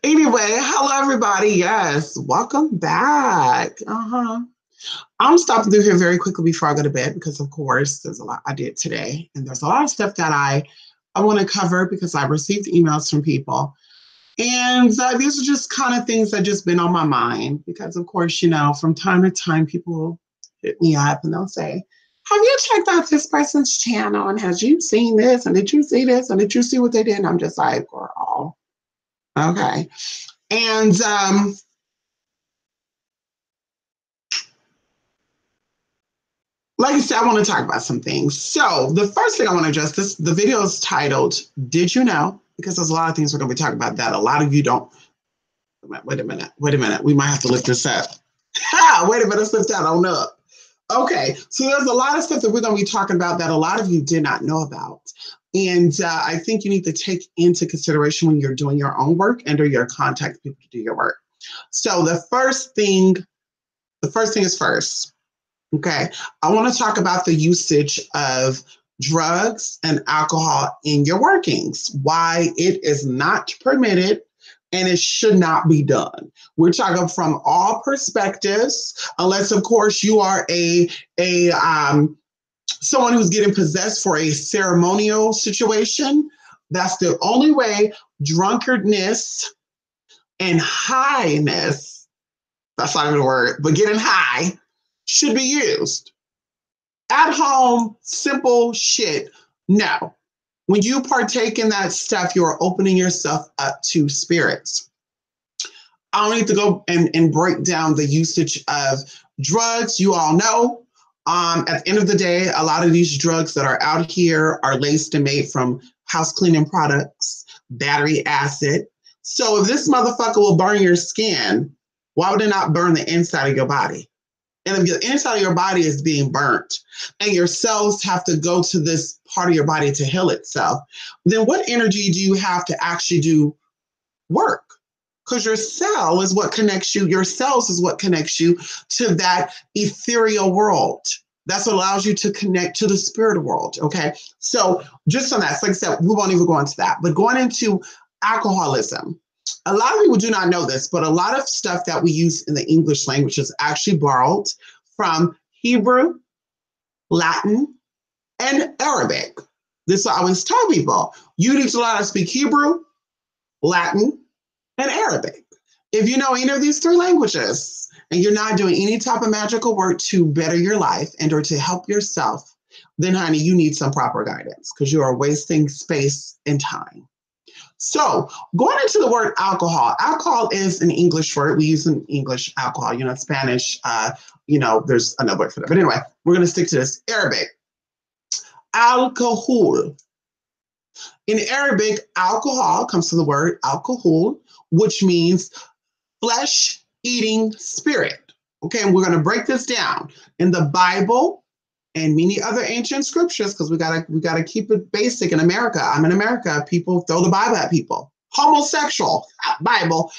Anyway, hello everybody. Yes, welcome back. I'm stopping through here very quickly before I go to bed because, of course, there's a lot I did today, and there's a lot of stuff that I want to cover because I received emails from people, and these are just kind of things that just been on my mind because, of course, from time to time people hit me up and they'll say, "Have you checked out this person's channel? And has you seen this? And did you see this? And did you see what they did?" And I'm just like, "Girl, okay." And like I said, I want to talk about some things. So the first thing I want to address this, the video is titled, "Did You Know?" Because there's a lot of things we're going to be talking about that a lot of you don't. Wait a minute. We might have to lift this up. Wait a minute, let's lift that on up. Okay, so there's a lot of stuff that we're going to be talking about that a lot of you did not know about. And I think you need to take into consideration when you're doing your own work and or you're contact people to do your work. So the first thing is first. Okay, I want to talk about the usage of drugs and alcohol in your workings, why it is not permitted and it should not be done. We're talking from all perspectives, unless of course you are a someone who's getting possessed for a ceremonial situation. That's the only way drunkardness and highness, that's not even a word, but getting high should be used. At home, simple shit, no. When you partake in that stuff, you're opening yourself up to spirits. I don't need to go and break down the usage of drugs. You all know. At the end of the day, a lot of these drugs that are out here are laced and made from house cleaning products, battery acid. So if this motherfucker will burn your skin, why would it not burn the inside of your body? And if the inside of your body is being burnt and your cells have to go to this part of your body to heal itself, then what energy do you have to actually do work? Because your cell is what connects you, your cells is what connects you to that ethereal world. That's what allows you to connect to the spirit world, okay? So just on that, like I said, we won't even go into that. But going into alcoholism, a lot of people do not know this, but a lot of stuff that we use in the English language is actually borrowed from Hebrew, Latin, and Arabic. This is what I always tell people. You need to learn how to speak Hebrew, Latin, and Arabic. If you know any of these three languages and you're not doing any type of magical work to better your life and or to help yourself, then honey, you need some proper guidance because you are wasting space and time. So going into the word alcohol, alcohol is an English word. We use in English alcohol, Spanish, there's another word for that. But anyway, we're going to stick to this. Arabic, alcohol. In Arabic, alcohol comes from the word alcohol, which means flesh-eating spirit. Okay, and we're going to break this down. In the Bible and many other ancient scriptures, because we gotta keep it basic in America. I'm in America. People throw the Bible at people. Homosexual, Bible.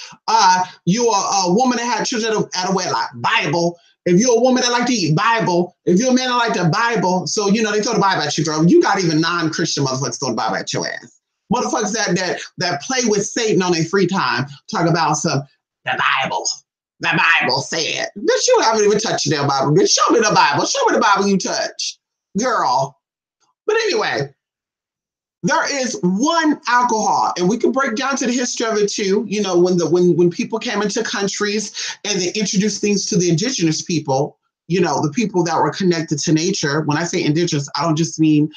You are a woman that had children at a wedlock, Bible. If you're a woman that like to eat, Bible. If you're a man that like to Bible, so they throw the Bible at you, girl. You got even non-Christian motherfuckers throw the Bible at your ass. Motherfuckers that play with Satan on their free time talk about the Bible. The Bible said, bitch, you haven't even touched their Bible. Bitch, show me the Bible. Show me the Bible you touch, girl. But anyway, there is one alcohol, and we can break down to the history of it too. When people came into countries and they introduced things to the indigenous people, the people that were connected to nature. When I say indigenous, I don't just mean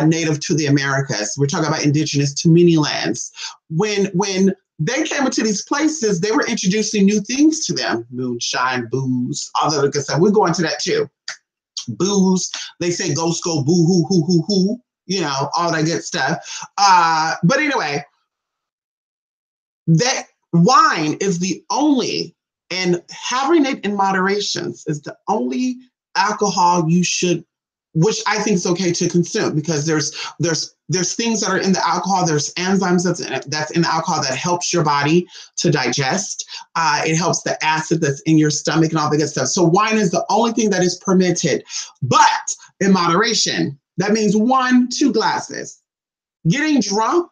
native to the Americas. We're talking about indigenous to many lands. When they came into these places, they were introducing new things to them. Moonshine, booze, all that good stuff. We're going to that too. Booze, they say ghosts go boo hoo hoo hoo hoo, all that good stuff. But anyway, that wine is the only, and having it in moderation is the only alcohol you should, which I think is okay to consume, because there's things that are in the alcohol. There's enzymes that's in the alcohol that helps your body to digest. It helps the acid that's in your stomach and all the good stuff. So wine is the only thing that is permitted, but in moderation. That means 1-2 glasses. Getting drunk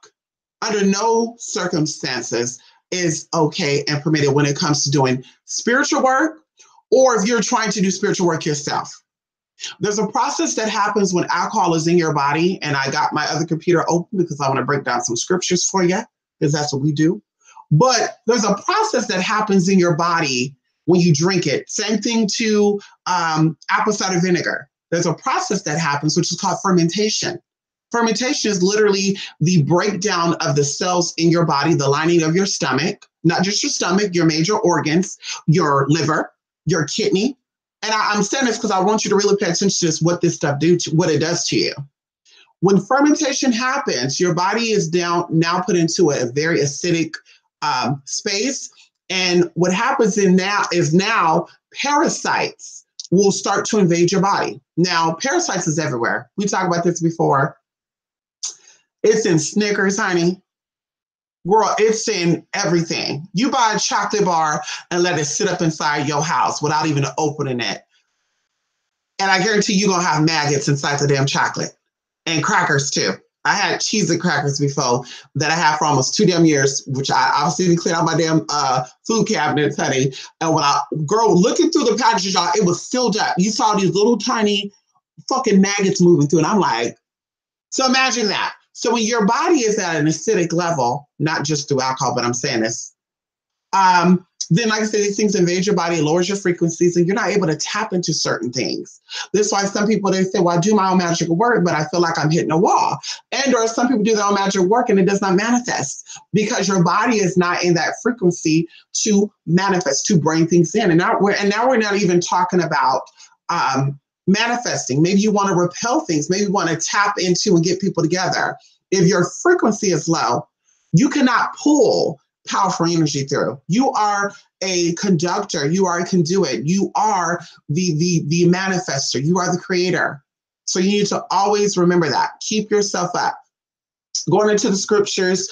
under no circumstances is okay and permitted when it comes to doing spiritual work, or if you're trying to do spiritual work yourself. There's a process that happens when alcohol is in your body, and I got my other computer open because I want to break down some scriptures for you, because that's what we do. But there's a process that happens in your body when you drink it. Same thing to apple cider vinegar. There's a process that happens, which is called fermentation. Fermentation is literally the breakdown of the cells in your body, the lining of your stomach, not just your stomach, your major organs, your liver, your kidney. And I'm saying this because I want you to really pay attention to this, what this stuff what it does to you. When fermentation happens, your body is now put into a very acidic space. And what happens now parasites will start to invade your body. Now, parasites is everywhere. We talked about this before. It's in Snickers, honey. Girl, it's in everything. You buy a chocolate bar and let it sit up inside your house without even opening it. And I guarantee you're going to have maggots inside the damn chocolate. And crackers, too. I had cheese and crackers before that I had for almost 2 damn years, which I obviously didn't clean out my damn food cabinets, honey. And when looking through the packages, y'all, it was filled up. You saw these little tiny fucking maggots moving through. And I'm like, so imagine that. So when your body is at an acidic level, not just through alcohol, but I'm saying this, then like I said, these things invade your body, it lowers your frequencies, and you're not able to tap into certain things. That's why some people, they say, well, I do my own magical work, but I feel like I'm hitting a wall. And or some people do their own magical work and it does not manifest because your body is not in that frequency to manifest, to bring things in. And now we're not even talking about manifesting. Maybe you want to repel things. Maybe you want to tap into and get people together. If your frequency is low, you cannot pull powerful energy through. You are a conductor. You are a conduit. You are the manifester. You are the creator. So you need to always remember that. Keep yourself up. Going into the scriptures,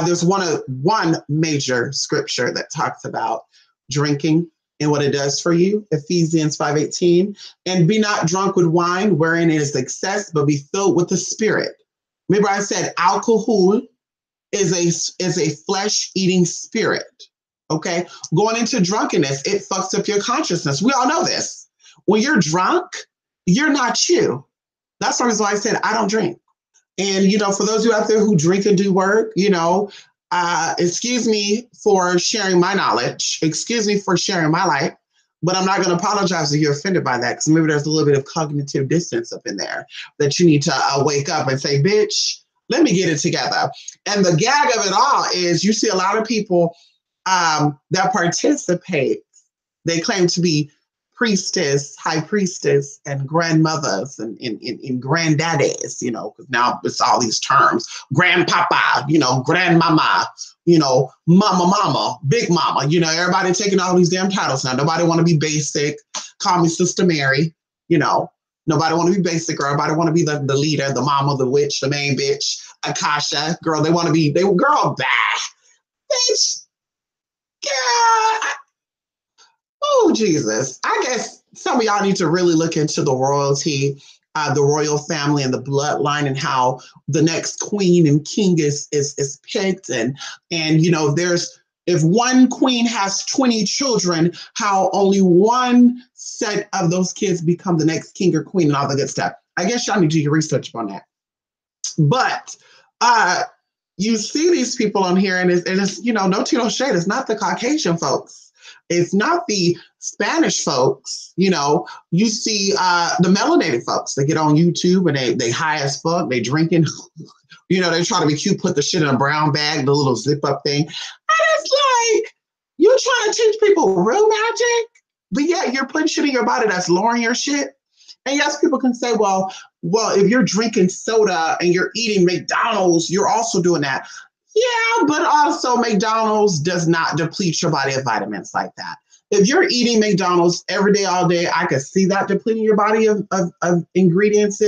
there's one major scripture that talks about drinking and what it does for you. Ephesians 5:18. And be not drunk with wine, wherein is excess, but be filled with the Spirit. Remember, I said alcohol is a flesh-eating spirit. Okay, going into drunkenness, it fucks up your consciousness. We all know this. When you're drunk, you're not you. That's the reason why I said I don't drink. And for those of you out there who drink and do work, excuse me for sharing my knowledge. Excuse me for sharing my life. But I'm not going to apologize if you're offended by that, because maybe there's a little bit of cognitive dissonance up in there that you need to wake up and say, bitch, let me get it together. And the gag of it all is you see a lot of people that participate. They claim to be priestess, high priestess, and grandmothers and granddaddies, because now it's all these terms. Grandpapa, grandmama, mama, big mama, everybody taking all these damn titles now. Nobody want to be basic. Call me Sister Mary, Nobody want to be basic, girl. Everybody want to be the leader, the mama, the witch, the main bitch, Akasha. Girl, they want to be, girl, bitch. God. Oh, Jesus. I guess some of y'all need to really look into the royalty, the royal family and the bloodline, and how the next queen and king is picked. And if one queen has 20 children, how only one set of those kids become the next king or queen and all the good stuff. I guess y'all need to do your research on that. But you see these people on here, and it's no tea, no shade. It's not the Caucasian folks. It's not the Spanish folks. You see the melanated folks. They get on YouTube and they high as fuck. They drinking. They try to be cute, put the shit in a brown bag, the little zip up thing. And it's like, you're trying to teach people real magic, but yeah, you're putting shit in your body that's lowering your shit. And yes, people can say, well, if you're drinking soda and you're eating McDonald's, you're also doing that. Yeah, but also McDonald's does not deplete your body of vitamins like that. If you're eating McDonald's every day, all day, I could see that depleting your body of ingredients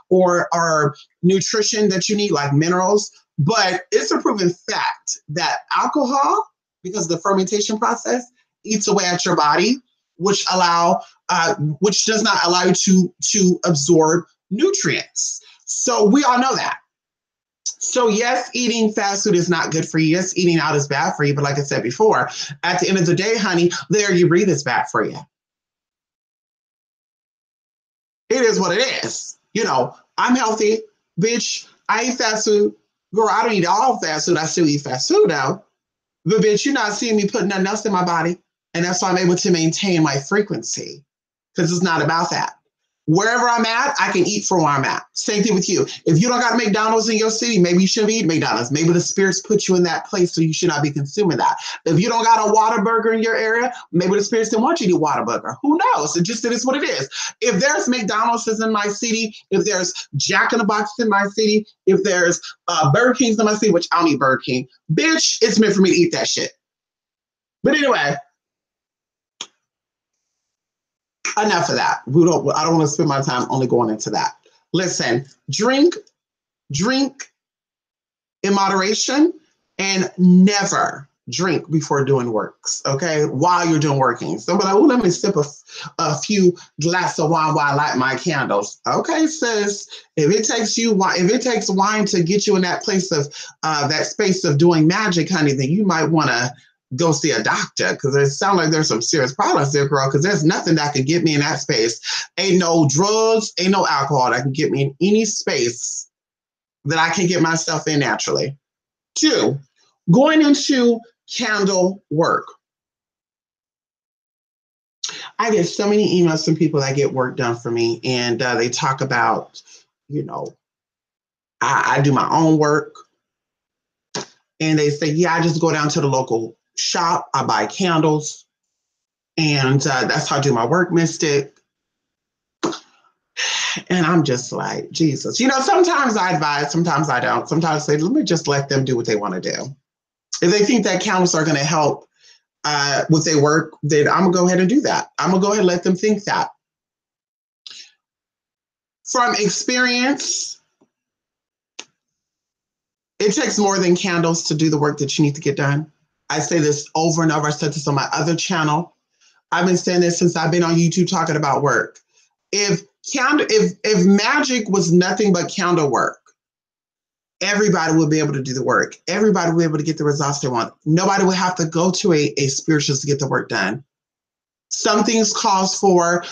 or nutrition that you need, like minerals. But it's a proven fact that alcohol, because of the fermentation process, eats away at your body, which does not allow you to absorb nutrients. So we all know that. So yes, eating fast food is not good for you. Yes, eating out is bad for you. But like I said before, at the end of the day, honey, the air you breathe is bad for you. It is what it is. You know, I'm healthy, bitch. I eat fast food. Girl, I don't eat all fast food. I still eat fast food though. But bitch, you're not seeing me put nothing else in my body. And that's why I'm able to maintain my frequency. Because it's not about that. Wherever I'm at, I can eat from where I'm at. Same thing with you. If you don't got McDonald's in your city, maybe you shouldn't eat McDonald's. Maybe the spirits put you in that place, so you should not be consuming that. If you don't got a Whataburger in your area, maybe the spirits didn't want you to eat Whataburger. Who knows? It is what it is. If there's McDonald's in my city, if there's Jack in the Box in my city, if there's Burger King's in my city, which I don't eat Burger King, bitch, it's meant for me to eat that shit. But anyway, enough of that. I don't want to spend my time only going into that. Listen, drink in moderation, and never drink before doing works, okay? While you're doing working. Somebody, oh, let me sip a few glasses of wine while I light my candles. Okay, sis, if it takes wine to get you in that place of that space of doing magic, honey, then you might want to go see a doctor, because it sounds like there's some serious problems there, girl, because there's nothing that can get me in that space. Ain't no drugs, ain't no alcohol that can get me in any space that I can get myself in naturally. 2, going into candle work. I get so many emails from people that get work done for me, and they talk about, you know, I do my own work, and they say, yeah, I just go down to the local shop, I buy candles, and that's how I do my work, Mystic. And I'm just like, Jesus. You know, sometimes I advise, sometimes I don't. Sometimes I say, let me just let them do what they want to do. If they think that candles are going to help with their work, then I'm going to go ahead and do that. I'm going to go ahead and let them think that. From experience, it takes more than candles to do the work that you need to get done. I say this over and over. I said this on my other channel. I've been saying this since I've been on YouTube talking about work. If magic was nothing but candle work, everybody would be able to do the work. Everybody would be able to get the results they want. Nobody would have to go to a spiritualist to get the work done. Some things calls for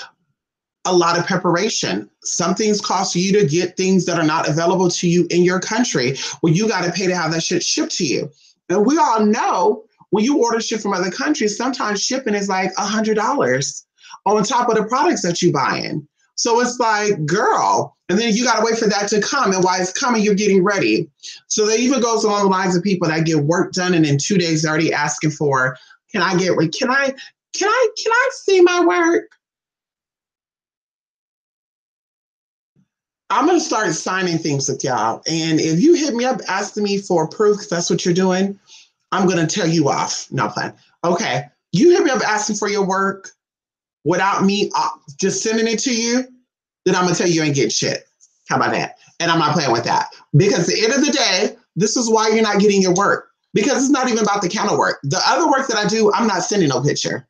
a lot of preparation. Some things cost you to get things that are not available to you in your country, where you got to pay to have that shit shipped to you. And we all know when you order shit from other countries, sometimes shipping is like $100 on top of the products that you buy in. So it's like, girl, and then you got to wait for that to come. And while it's coming, you're getting ready. So that even goes along the lines of people that get work done, and in 2 days they're already asking for, can I see my work? I'm going to start signing things with y'all. And if you hit me up asking me for proof, because that's what you're doing, I'm going to tell you off. No plan. Okay. You hit me up asking for your work without me just sending it to you, then I'm going to tell you ain't getting shit. How about that? And I'm not playing with that. Because at the end of the day, this is why you're not getting your work. Because it's not even about the counter work. The other work that I do, I'm not sending no picture.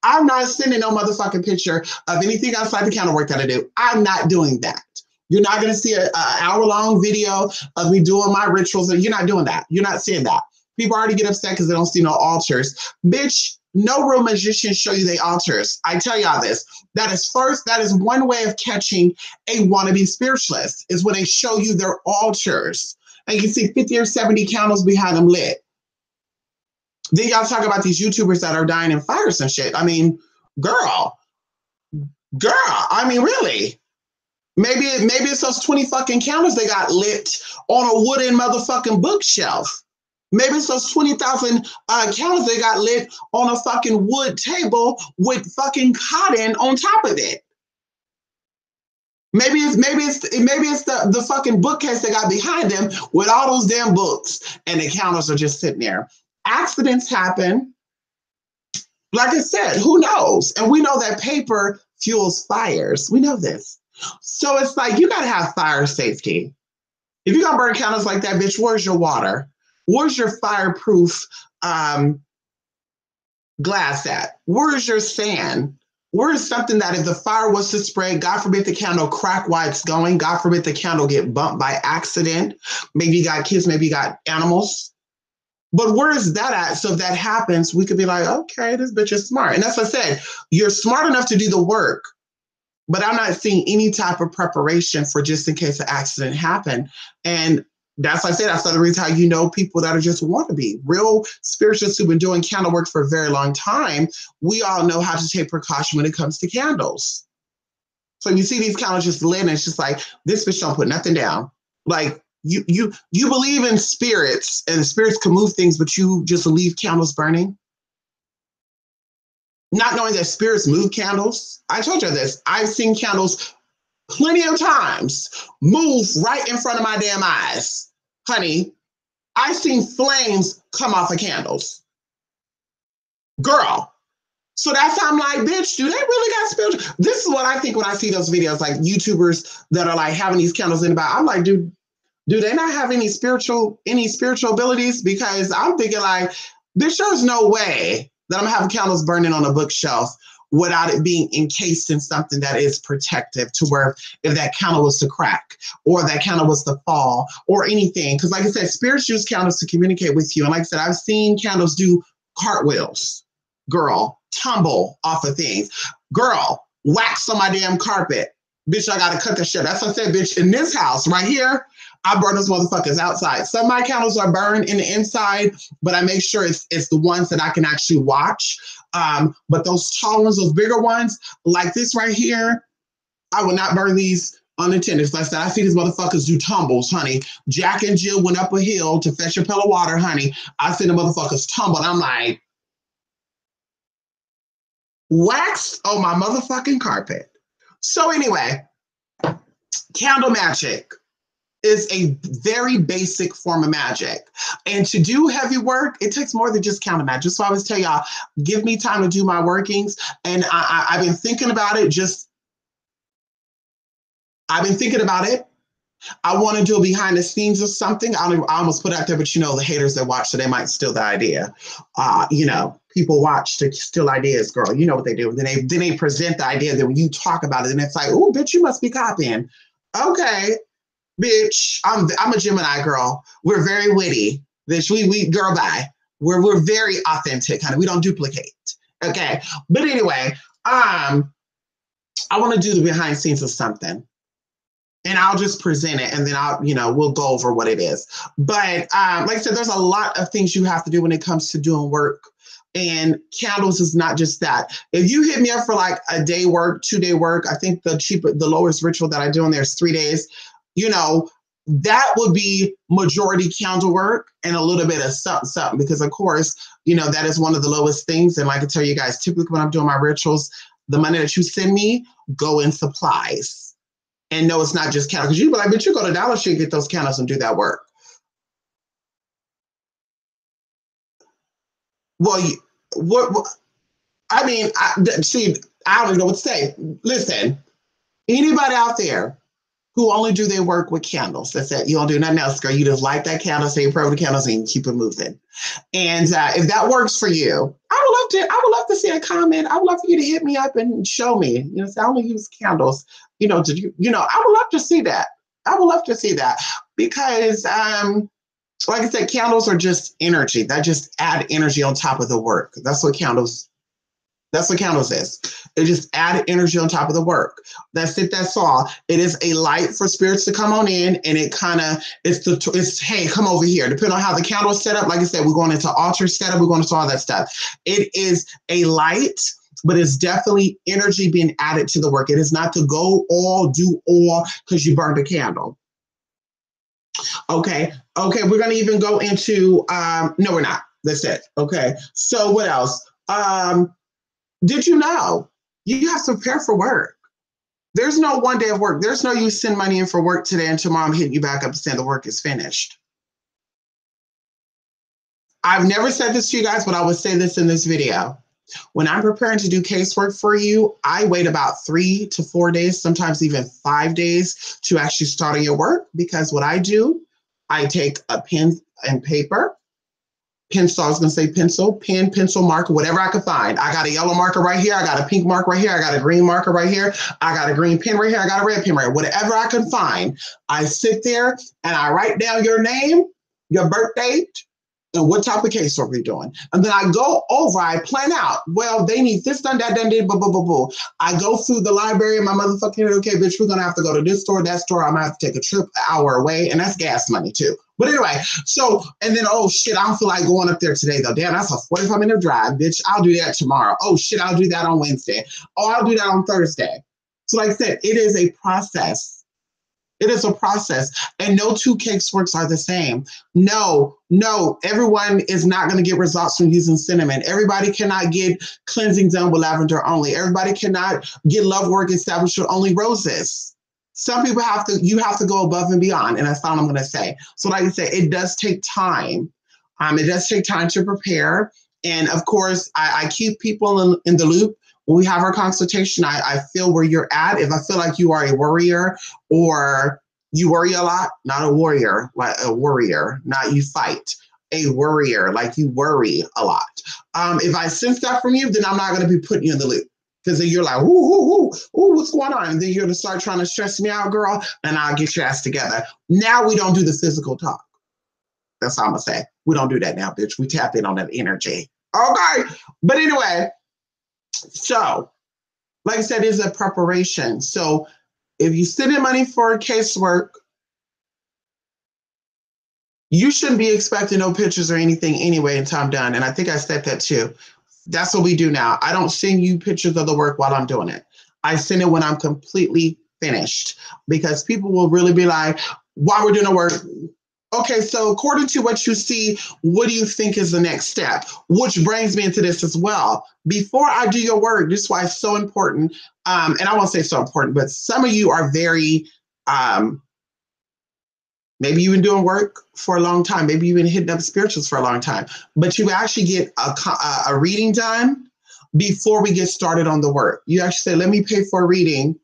I'm not sending no motherfucking picture of anything outside the counter work that I do. I'm not doing that. You're not going to see an hour-long video of me doing my rituals. You're not doing that. You're not seeing that. People already get upset because they don't see no altars. Bitch, no real magician show you they altars. I tell y'all this. That is one way of catching a wannabe spiritualist, is when they show you their altars. And you can see 50 or 70 candles behind them lit. Then y'all talk about these YouTubers that are dying in fires and shit. I mean, girl, I mean, really? Maybe it's those 20 fucking candles they got lit on a wooden motherfucking bookshelf. Maybe it's those 20,000 candles they got lit on a fucking wood table with fucking cotton on top of it. Maybe it's the fucking bookcase they got behind them with all those damn books, and the candles are just sitting there. Accidents happen. Like I said, who knows? And we know that paper fuels fires. We know this. So it's like, you got to have fire safety. If you're going to burn candles like that, bitch, where's your water? Where's your fireproof glass at? Where's your sand? Where is something that if the fire was to spread, God forbid the candle crack while it's going, God forbid the candle get bumped by accident. Maybe you got kids, maybe you got animals. But where is that at? So if that happens, we could be like, okay, this bitch is smart. And that's what I said. You're smart enough to do the work, but I'm not seeing any type of preparation for just in case an accident happened. And that's like I said, that's the reason how you know people that are just wannabe. Real spiritualists who've been doing candle work for a very long time, we all know how to take precaution when it comes to candles. So you see these candles just lit and it's just like, this bitch don't put nothing down. Like you believe in spirits and the spirits can move things, but you just leave candles burning. Not knowing that spirits move candles. I told you this. I've seen candles plenty of times move right in front of my damn eyes. Honey, I've seen flames come off of candles. Girl. So that's how I'm like, bitch, do they really got spiritual? This is what I think when I see those videos, like YouTubers that are like having these candles in the back. I'm like, do they not have any spiritual abilities? Because I'm thinking like, there's no way that I'm having candles burning on a bookshelf without it being encased in something that is protective to where if that candle was to crack or that candle was to fall or anything. Because like I said, spirits use candles to communicate with you. And like I said, I've seen candles do cartwheels, girl, tumble off of things. Girl, wax on my damn carpet. Bitch, I gotta cut that shit. That's what I said, bitch, in this house right here, I burn those motherfuckers outside. Some of my candles are burned in the inside, but I make sure it's the ones that I can actually watch. But those tall ones, those bigger ones, like this right here, I will not burn these unattended. Like I said, I see these motherfuckers do tumbles, honey. Jack and Jill went up a hill to fetch a pail of water, honey. I see the motherfuckers tumble. I'm like, wax on my motherfucking carpet. So anyway, candle magic is a very basic form of magic. And to do heavy work, it takes more than just candle magic. So I always tell y'all, give me time to do my workings. And I've been thinking about it. I've been thinking about it. I want to do a behind the scenes of something. I almost put out there, but the haters that watch, so they might steal the idea. People watch to steal ideas, girl. You know what they do. Then they present the idea. Then when you talk about it, and it's like, oh, bitch, you must be copying. Okay, bitch, I'm a Gemini girl. We're very witty. Bitch, we girl, bye. We're very authentic, honey. We don't duplicate. Okay, but anyway, I want to do the behind the scenes of something. And I'll just present it and then we'll go over what it is. But like I said, there's a lot of things you have to do when it comes to doing work. And candles is not just that. If you hit me up for like a day work, 2-day work, I think the lowest ritual that I do in there is 3 days, that would be majority candle work and a little bit of something. Because of course, that is one of the lowest things. And like I tell you guys, typically when I'm doing my rituals, the money that you send me go in supplies. And no, it's not just candles. Because you be like, but you go to Dollar Tree and get those candles and do that work. Well, I don't even know what to say. Listen, anybody out there who only do their work with candles, that's it. You don't do nothing else, girl. You just light that candle, say you pray with the candles, and keep it moving. And if that works for you, I would love to see a comment. I would love for you to hit me up and show me. Say, I only use candles. I would love to see that. I would love to see that because, like I said, candles are just energy. That just add energy on top of the work. That's what candles is. It just add energy on top of the work. That's it. That's all. It is a light for spirits to come on in, and it's hey, come over here. Depending on how the candle is set up, like I said, we're going into altar setup. We're going into all that stuff. It is a light, but it's definitely energy being added to the work. It is not to do all because you burned a candle. Okay. We're going to even go into, no, we're not. That's it. Okay. So what else? Did you know you have to prepare for work? There's no one day of work. There's no you send money in for work today and tomorrow I'm hitting you back up and saying the work is finished. I've never said this to you guys, but I would say this in this video. When I'm preparing to do casework for you, I wait about 3 to 4 days, sometimes even 5 days to actually start on your work, because what I do, I take a pen and paper. pencil, I was going to say pencil, pen, pencil, marker, whatever I could find. I got a yellow marker right here. I got a pink marker right here. I got a green marker right here. I got a green pen right here. I got a red pen right here. Whatever I can find, I sit there and I write down your name, your birth date, and what type of case are we doing? And then I go over, I plan out, well, they need this done, that done, blah, blah, blah, blah. I go through the library and my motherfucking, okay, bitch, we're going to have to go to this store, that store. I'm going to have to take a trip an hour away. And that's gas money too. But anyway, so, and then, oh shit, I don't feel like going up there today though. Damn, that's a 45-minute drive, bitch. I'll do that tomorrow. Oh shit, I'll do that on Wednesday. Oh, I'll do that on Thursday. So like I said, it is a process. It is a process, and no two caseworks are the same. No, everyone is not going to get results from using cinnamon. Everybody cannot get cleansing done with lavender only. Everybody cannot get love work established with only roses. Some people you have to go above and beyond, and that's all I'm going to say. So like I said, it does take time. It does take time to prepare. And of course, I keep people in the loop. When we have our consultation, I feel where you're at. If I feel like you are a worrier or you worry a lot, not a warrior, like a worrier, not you fight, a worrier, like you worry a lot. If I sense that from you, then I'm not going to be putting you in the loop. Because then you're like, ooh, what's going on? And then you're going to start trying to stress me out, girl, and I'll get your ass together. Now we don't do the physical talk. That's all I'm going to say. We don't do that now, bitch. We tap in on that energy. Okay. But anyway, so, like I said, it's a preparation. So, if you send in money for casework, you shouldn't be expecting no pictures or anything anyway until I'm done. And I think I said that too. That's what we do now. I don't send you pictures of the work while I'm doing it. I send it when I'm completely finished because people will really be like, while we're doing the work, okay, so according to what you see, what do you think is the next step? Which brings me into this as well. Before I do your work, this is why it's so important. And I won't say so important, but some of you are very, maybe you've been doing work for a long time. Maybe you've been hitting up spirituals for a long time, but you actually get a reading done before we get started on the work. You actually say, let me pay for a reading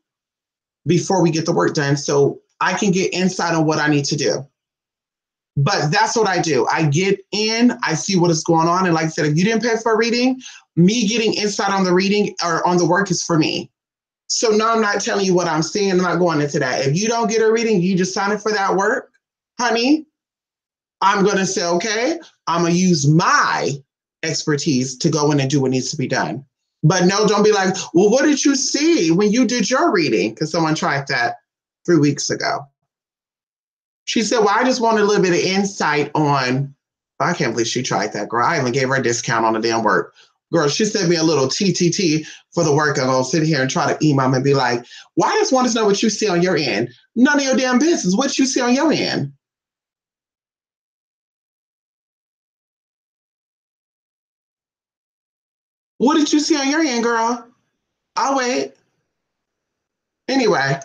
before we get the work done so I can get insight on what I need to do. But that's what I do. I get in, I see what is going on. And like I said, if you didn't pay for a reading, me getting insight on the reading or on the work is for me. So no, I'm not telling you what I'm seeing. I'm not going into that. If you don't get a reading, you just sign up for that work, honey. I'm going to say, okay, I'm going to use my expertise to go in and do what needs to be done. But no, don't be like, well, what did you see when you did your reading? Because someone tried that 3 weeks ago. She said, well, I just wanted a little bit of insight on, I can't believe she tried that, girl. I even gave her a discount on the damn work. Girl, she sent me a little TTT for the work. I'm going to sit here and try to email and be like, well, I just want to know what you see on your end. None of your damn business. What you see on your end. What did you see on your end, girl? I'll wait. Anyway,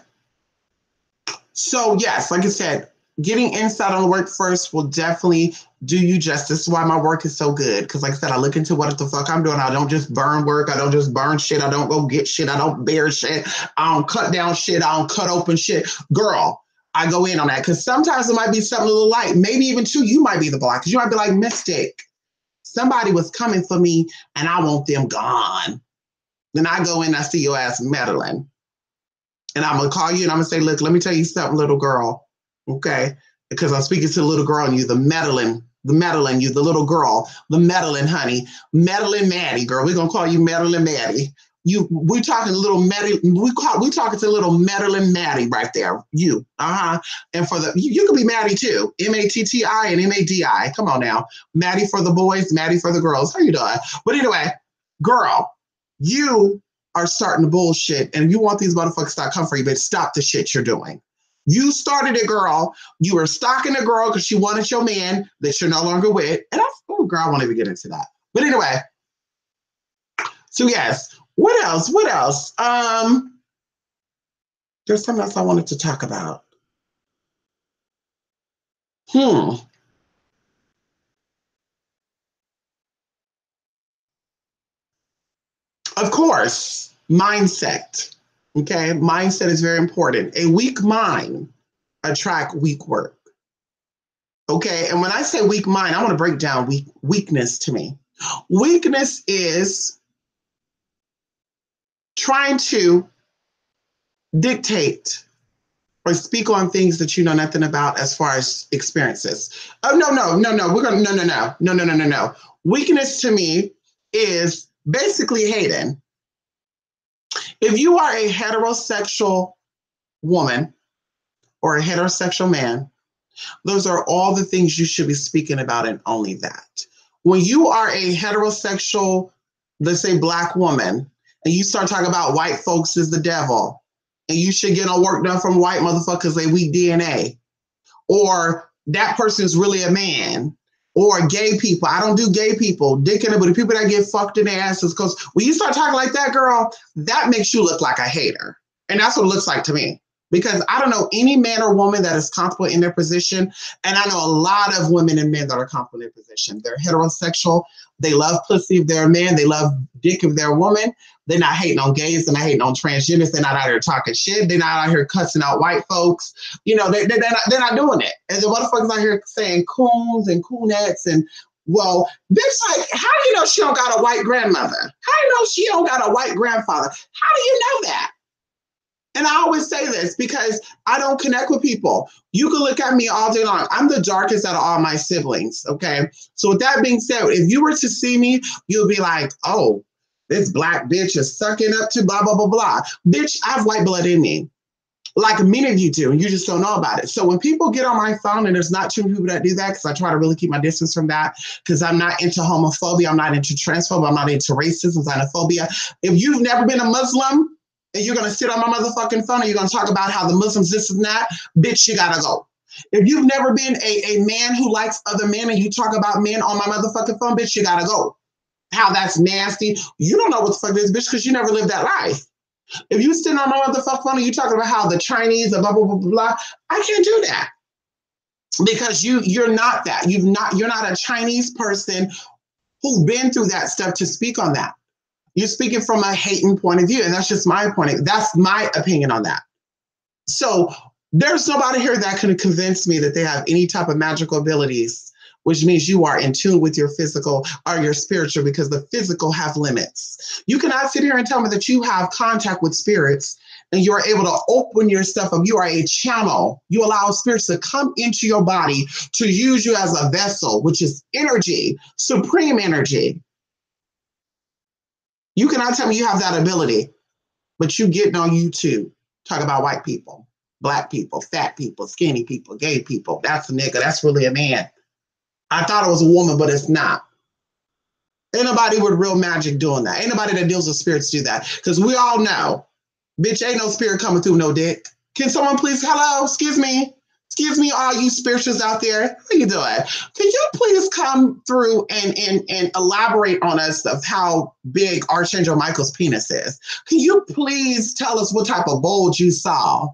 so yes, like I said, getting insight on the work first will definitely do you justice. This is why my work is so good. Because like I said, I look into what the fuck I'm doing. I don't just burn work. I don't just burn shit. I don't go get shit. I don't bear shit. I don't cut down shit. I don't cut open shit. Girl, I go in on that. Because sometimes it might be something a little light. Maybe even two, you might be the block. Because you might be like, Mystic, somebody was coming for me and I want them gone. Then I go in, I see your ass meddling. And I'm going to call you and I'm going to say, look, let me tell you something, little girl. Okay? Because I'm speaking to the little girl and you, the meddling, you, the little girl, the meddling, honey. Meddling Maddie, girl. We're going to call you meddling Maddie. We talking little Maddie, we talking to little meddling Maddie right there. You. And for the, you can be Maddie too. Matti and Madi. Come on now. Maddie for the boys, Maddie for the girls. How you doing? But anyway, girl, you are starting the bullshit and you want these motherfuckers to come for you, but stop the shit you're doing. You started it, girl. You were stalking a girl because she wanted your man that you're no longer with. And oh, girl, I won't even get into that. But anyway, so yes, what else? There's something else I wanted to talk about. Of course, mindset. Okay, mindset is very important. A weak mind attract weak work. Okay. And when I say weak mind, I want to break down weakness to me. Weakness is trying to dictate or speak on things that you know nothing about as far as experiences. Oh, no, no, no, no. We're going to, no, no, no, no, no, no, no, no. Weakness to me is basically hating. If you are a heterosexual woman or a heterosexual man, those are all the things you should be speaking about, and only that. When you are a heterosexual, let's say Black woman, and you start talking about white folks is the devil, and you should get no work done from white motherfuckers, they weak DNA, or that person is really a man, or gay people. I don't do gay people, dick in it, but the people that get fucked in their asses, because when you start talking like that, girl, that makes you look like a hater. And that's what it looks like to me. Because I don't know any man or woman that is comfortable in their position. And I know a lot of women and men that are comfortable in their position. They're heterosexual. They love pussy if they're a man. They love dick if they're a woman. They're not hating on gays. They're not hating on transgenders. They're not out here talking shit. They're not out here cussing out white folks. You know, they're not doing it. And the motherfuckers out here saying coons and coonettes and, well, bitch, like, how do you know she don't got a white grandmother? How do you know she don't got a white grandfather? How do you know that? And I always say this because I don't connect with people. You can look at me all day long. I'm the darkest out of all my siblings, okay? So with that being said, if you were to see me, you'll be like, oh, this Black bitch is sucking up to blah, blah, blah, blah. Bitch, I have white blood in me. Like many of you do, and you just don't know about it. So when people get on my phone, and there's not too many people that do that, because I try to really keep my distance from that, because I'm not into homophobia, I'm not into transphobia, I'm not into racism, xenophobia. If you've never been a Muslim, and you're going to sit on my motherfucking phone and you're going to talk about how the Muslims this and that, bitch, you got to go. If you've never been a man who likes other men and you talk about men on my motherfucking phone, bitch, you got to go. How that's nasty. You don't know what the fuck it is, bitch, because you never lived that life. If you sit on my motherfucking phone and you talking about how the Chinese, blah, blah, blah, blah, blah, I can't do that. Because you're not that. You're not a Chinese person who's been through that stuff to speak on that. You're speaking from a hating point of view, and that's just my point of view. That's my opinion on that. So there's nobody here that can convince me that they have any type of magical abilities, which means you are in tune with your physical or your spiritual, because the physical have limits. You cannot sit here and tell me that you have contact with spirits and you're able to open yourself up. You are a channel. You allow spirits to come into your body to use you as a vessel, which is energy, supreme energy. You cannot tell me you have that ability, but you getting on YouTube, talk about white people, Black people, fat people, skinny people, gay people. That's a nigga. That's really a man. I thought it was a woman, but it's not. Ain't nobody with real magic doing that. Ain't nobody that deals with spirits do that. Because we all know, bitch, ain't no spirit coming through no dick. Can someone please, hello, excuse me, all you spirituals out there, how you doing? Can you please come through and elaborate on us of how big Archangel Michael's penis is? Can you please tell us what type of bulge you saw?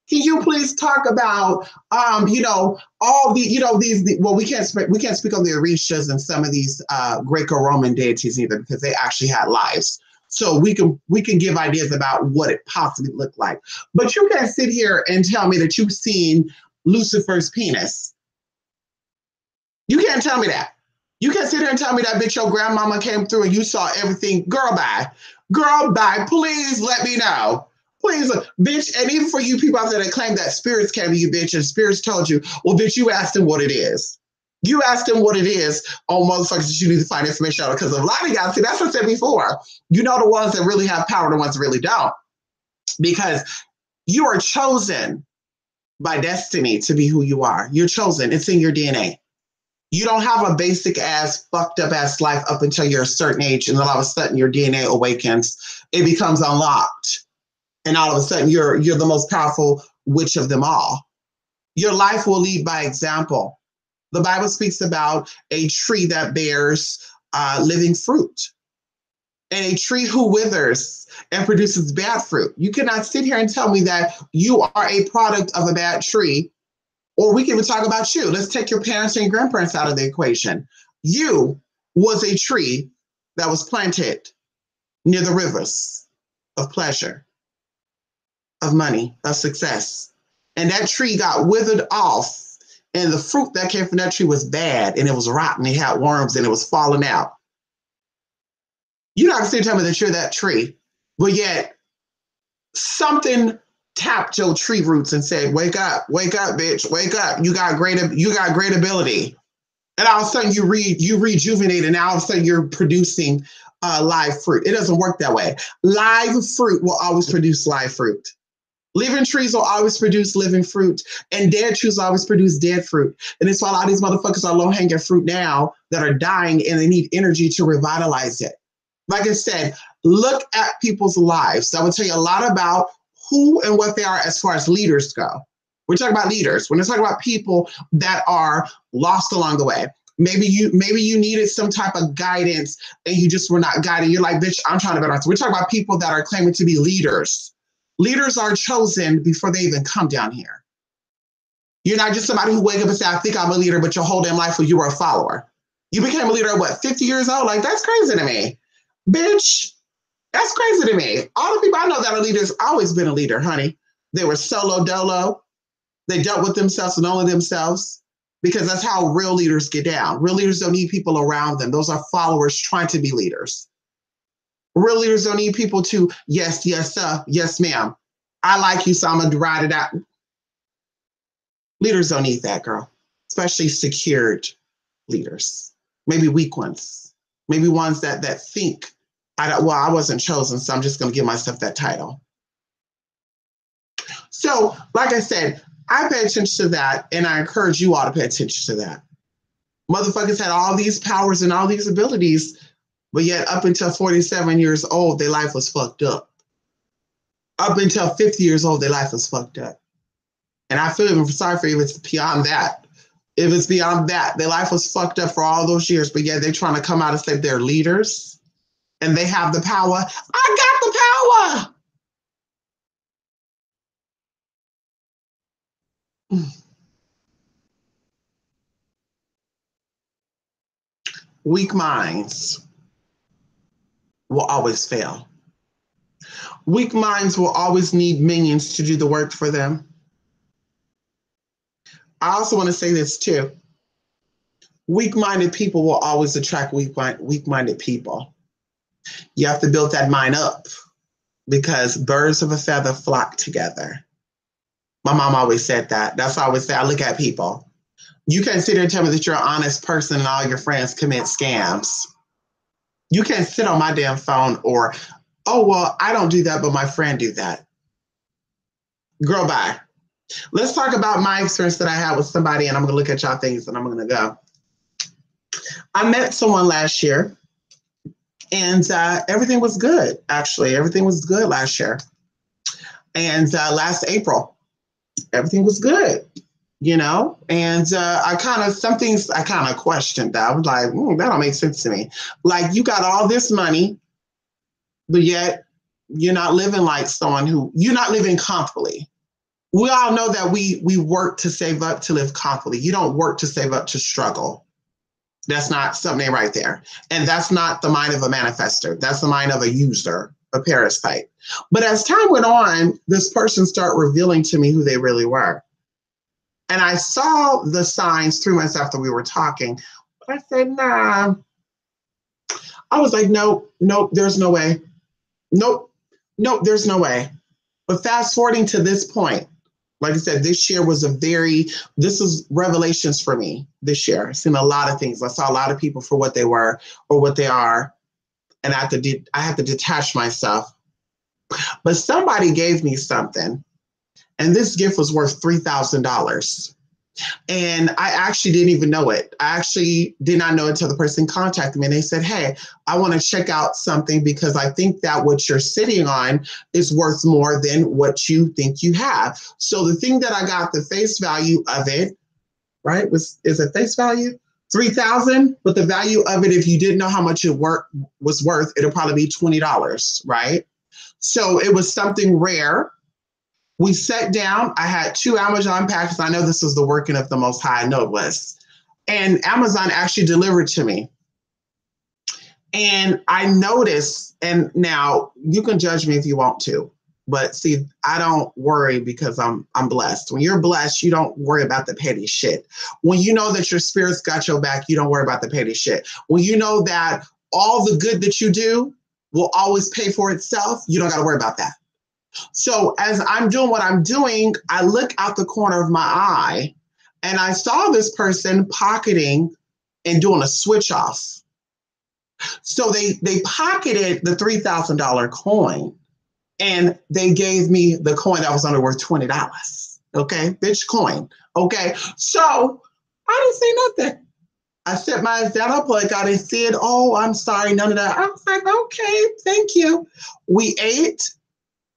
Can you please talk about, all the, well, we can't speak on the Orishas and some of these Greco-Roman deities either, because they actually had lives. So we can give ideas about what it possibly looked like. But you can't sit here and tell me that you've seen Lucifer's penis. You can't tell me that. You can't sit here and tell me that, bitch, your grandmama came through and you saw everything. Girl, bye. Girl, bye. Please let me know. Please, bitch. And even for you people out there that claim that spirits came to you, bitch, and spirits told you, well, bitch, you asked them what it is. You asked them what it is on motherfuckers that you need to find information out. Because a lot of y'all, see, that's what I said before. You know the ones that really have power, the ones that really don't. Because you are chosen by destiny to be who you are. You're chosen. It's in your DNA. You don't have a basic ass, fucked up ass life up until you're a certain age, and then all of a sudden your DNA awakens. It becomes unlocked. And all of a sudden you're the most powerful witch of them all. Your life will lead by example. The Bible speaks about a tree that bears living fruit, and a tree who withers and produces bad fruit. You cannot sit here and tell me that you are a product of a bad tree, or we can even talk about you. Let's take your parents and grandparents out of the equation. You was a tree that was planted near the rivers of pleasure, of money, of success. And that tree got withered off and the fruit that came from that tree was bad and it was rotten, it had worms and it was falling out. You're not gonna tell me that you're that tree, but yet something tapped your tree roots and said, wake up, bitch, wake up. You got great ability. And all of a sudden you rejuvenate, and now all of a sudden you're producing live fruit. It doesn't work that way. Live fruit will always produce live fruit. Living trees will always produce living fruit, and dead trees will always produce dead fruit. And it's why a lot of these motherfuckers are low-hanging fruit now that are dying, and they need energy to revitalize it. Like I said, look at people's lives. That will tell you a lot about who and what they are as far as leaders go. We're talking about leaders. We're not talking about people that are lost along the way. Maybe you needed some type of guidance and you just were not guided. You're like, bitch, I'm trying to better. We're talking about people that are claiming to be leaders. Leaders are chosen before they even come down here. You're not just somebody who wake up and say, I think I'm a leader, but your whole damn life you were a follower. You became a leader at what, 50 years old? Like, that's crazy to me. Bitch, that's crazy to me. All the people I know that are leaders always been a leader, honey. They were solo dolo. They dealt with themselves and only themselves, because that's how real leaders get down. Real leaders don't need people around them. Those are followers trying to be leaders. Real leaders don't need people to, yes, sir, yes, ma'am. I like you, so I'm going to ride it out. Leaders don't need that, girl, especially secured leaders. Maybe weak ones. Maybe ones that think, I wasn't chosen, so I'm just going to give myself that title. So, like I said, I pay attention to that, and I encourage you all to pay attention to that. Motherfuckers had all these powers and all these abilities, but yet up until 47 years old, their life was fucked up. Up until 50 years old, their life was fucked up. And I feel even sorry for you if it's beyond that. If it's beyond that, their life was fucked up for all those years, but yet they're trying to come out and say they're leaders and they have the power. I got the power. Weak minds will always fail. Weak minds will always need minions to do the work for them. I also want to say this too. Weak-minded people will always attract weak-minded people. You have to build that mind up, because birds of a feather flock together. My mom always said that. That's why I always say I look at people. You can't sit there and tell me that you're an honest person and all your friends commit scams. You can't sit on my damn phone or, oh, well, I don't do that, but my friend do that. Girl, bye. Let's talk about my experience that I had with somebody, and I'm going to look at y'all things and I'm going to go. I met someone last year, and everything was good, actually. Everything was good last year. And last April, everything was good, you know? And some things I kind of questioned. I was like, that don't make sense to me. Like, you got all this money, but yet you're not living like someone you're not living comfortably. We all know that we work to save up to live comfortably. You don't work to save up to struggle. That's not something right there. And that's not the mind of a manifester. That's the mind of a user, a parasite. But as time went on, this person started revealing to me who they really were. And I saw the signs 3 months after we were talking. But I said, nah. I was like, nope, there's no way. Nope, there's no way. But fast forwarding to this point, like I said, this year was this is revelations for me this year. I've seen a lot of things. I saw a lot of people for what they were or what they are. And I had to detach myself. But somebody gave me something. And this gift was worth $3,000. And I actually didn't even know it. I actually did not know it until the person contacted me and they said, hey, I want to check out something because I think that what you're sitting on is worth more than what you think you have. So the thing that I got, the face value of it, right, is it face value? $3,000, but the value of it, if you didn't know how much it was worth, it'll probably be $20, right? So it was something rare. We sat down. I had 2 Amazon packages. I know this was the working of the Most High. I know it was. And Amazon actually delivered to me. And I noticed, and now you can judge me if you want to, But see, I don't worry because I'm blessed. When you're blessed, you don't worry about the petty shit. When you know that your spirit's got your back, you don't worry about the petty shit. When you know that all the good that you do will always pay for itself, you don't got to worry about that. So as I'm doing what I'm doing, I look out the corner of my eye and I saw this person pocketing and doing a switch off. So they pocketed the $3,000 coin and they gave me the coin that was only worth $20. Okay, bitch coin. Okay, so I didn't say nothing. I set my eyes down up like I didn't see it. Oh, I'm sorry, none of that. I was like, okay, thank you. We ate.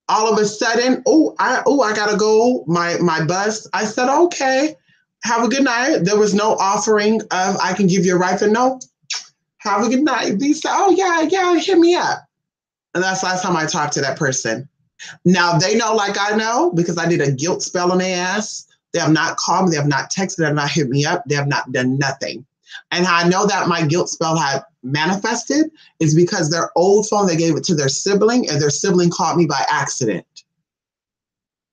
All of a sudden, I gotta go. My bus. I said, okay, have a good night. There was no offering of I can give you a rifle. No, have a good night. They said, oh yeah, hit me up. And that's the last time I talked to that person. Now they know, like I know, because I did a guilt spell on their ass. They have not called me. They have not texted. They have not hit me up. They have not done nothing. And how I know that my guilt spell had manifested is because their old phone, they gave it to their sibling, and their sibling called me by accident.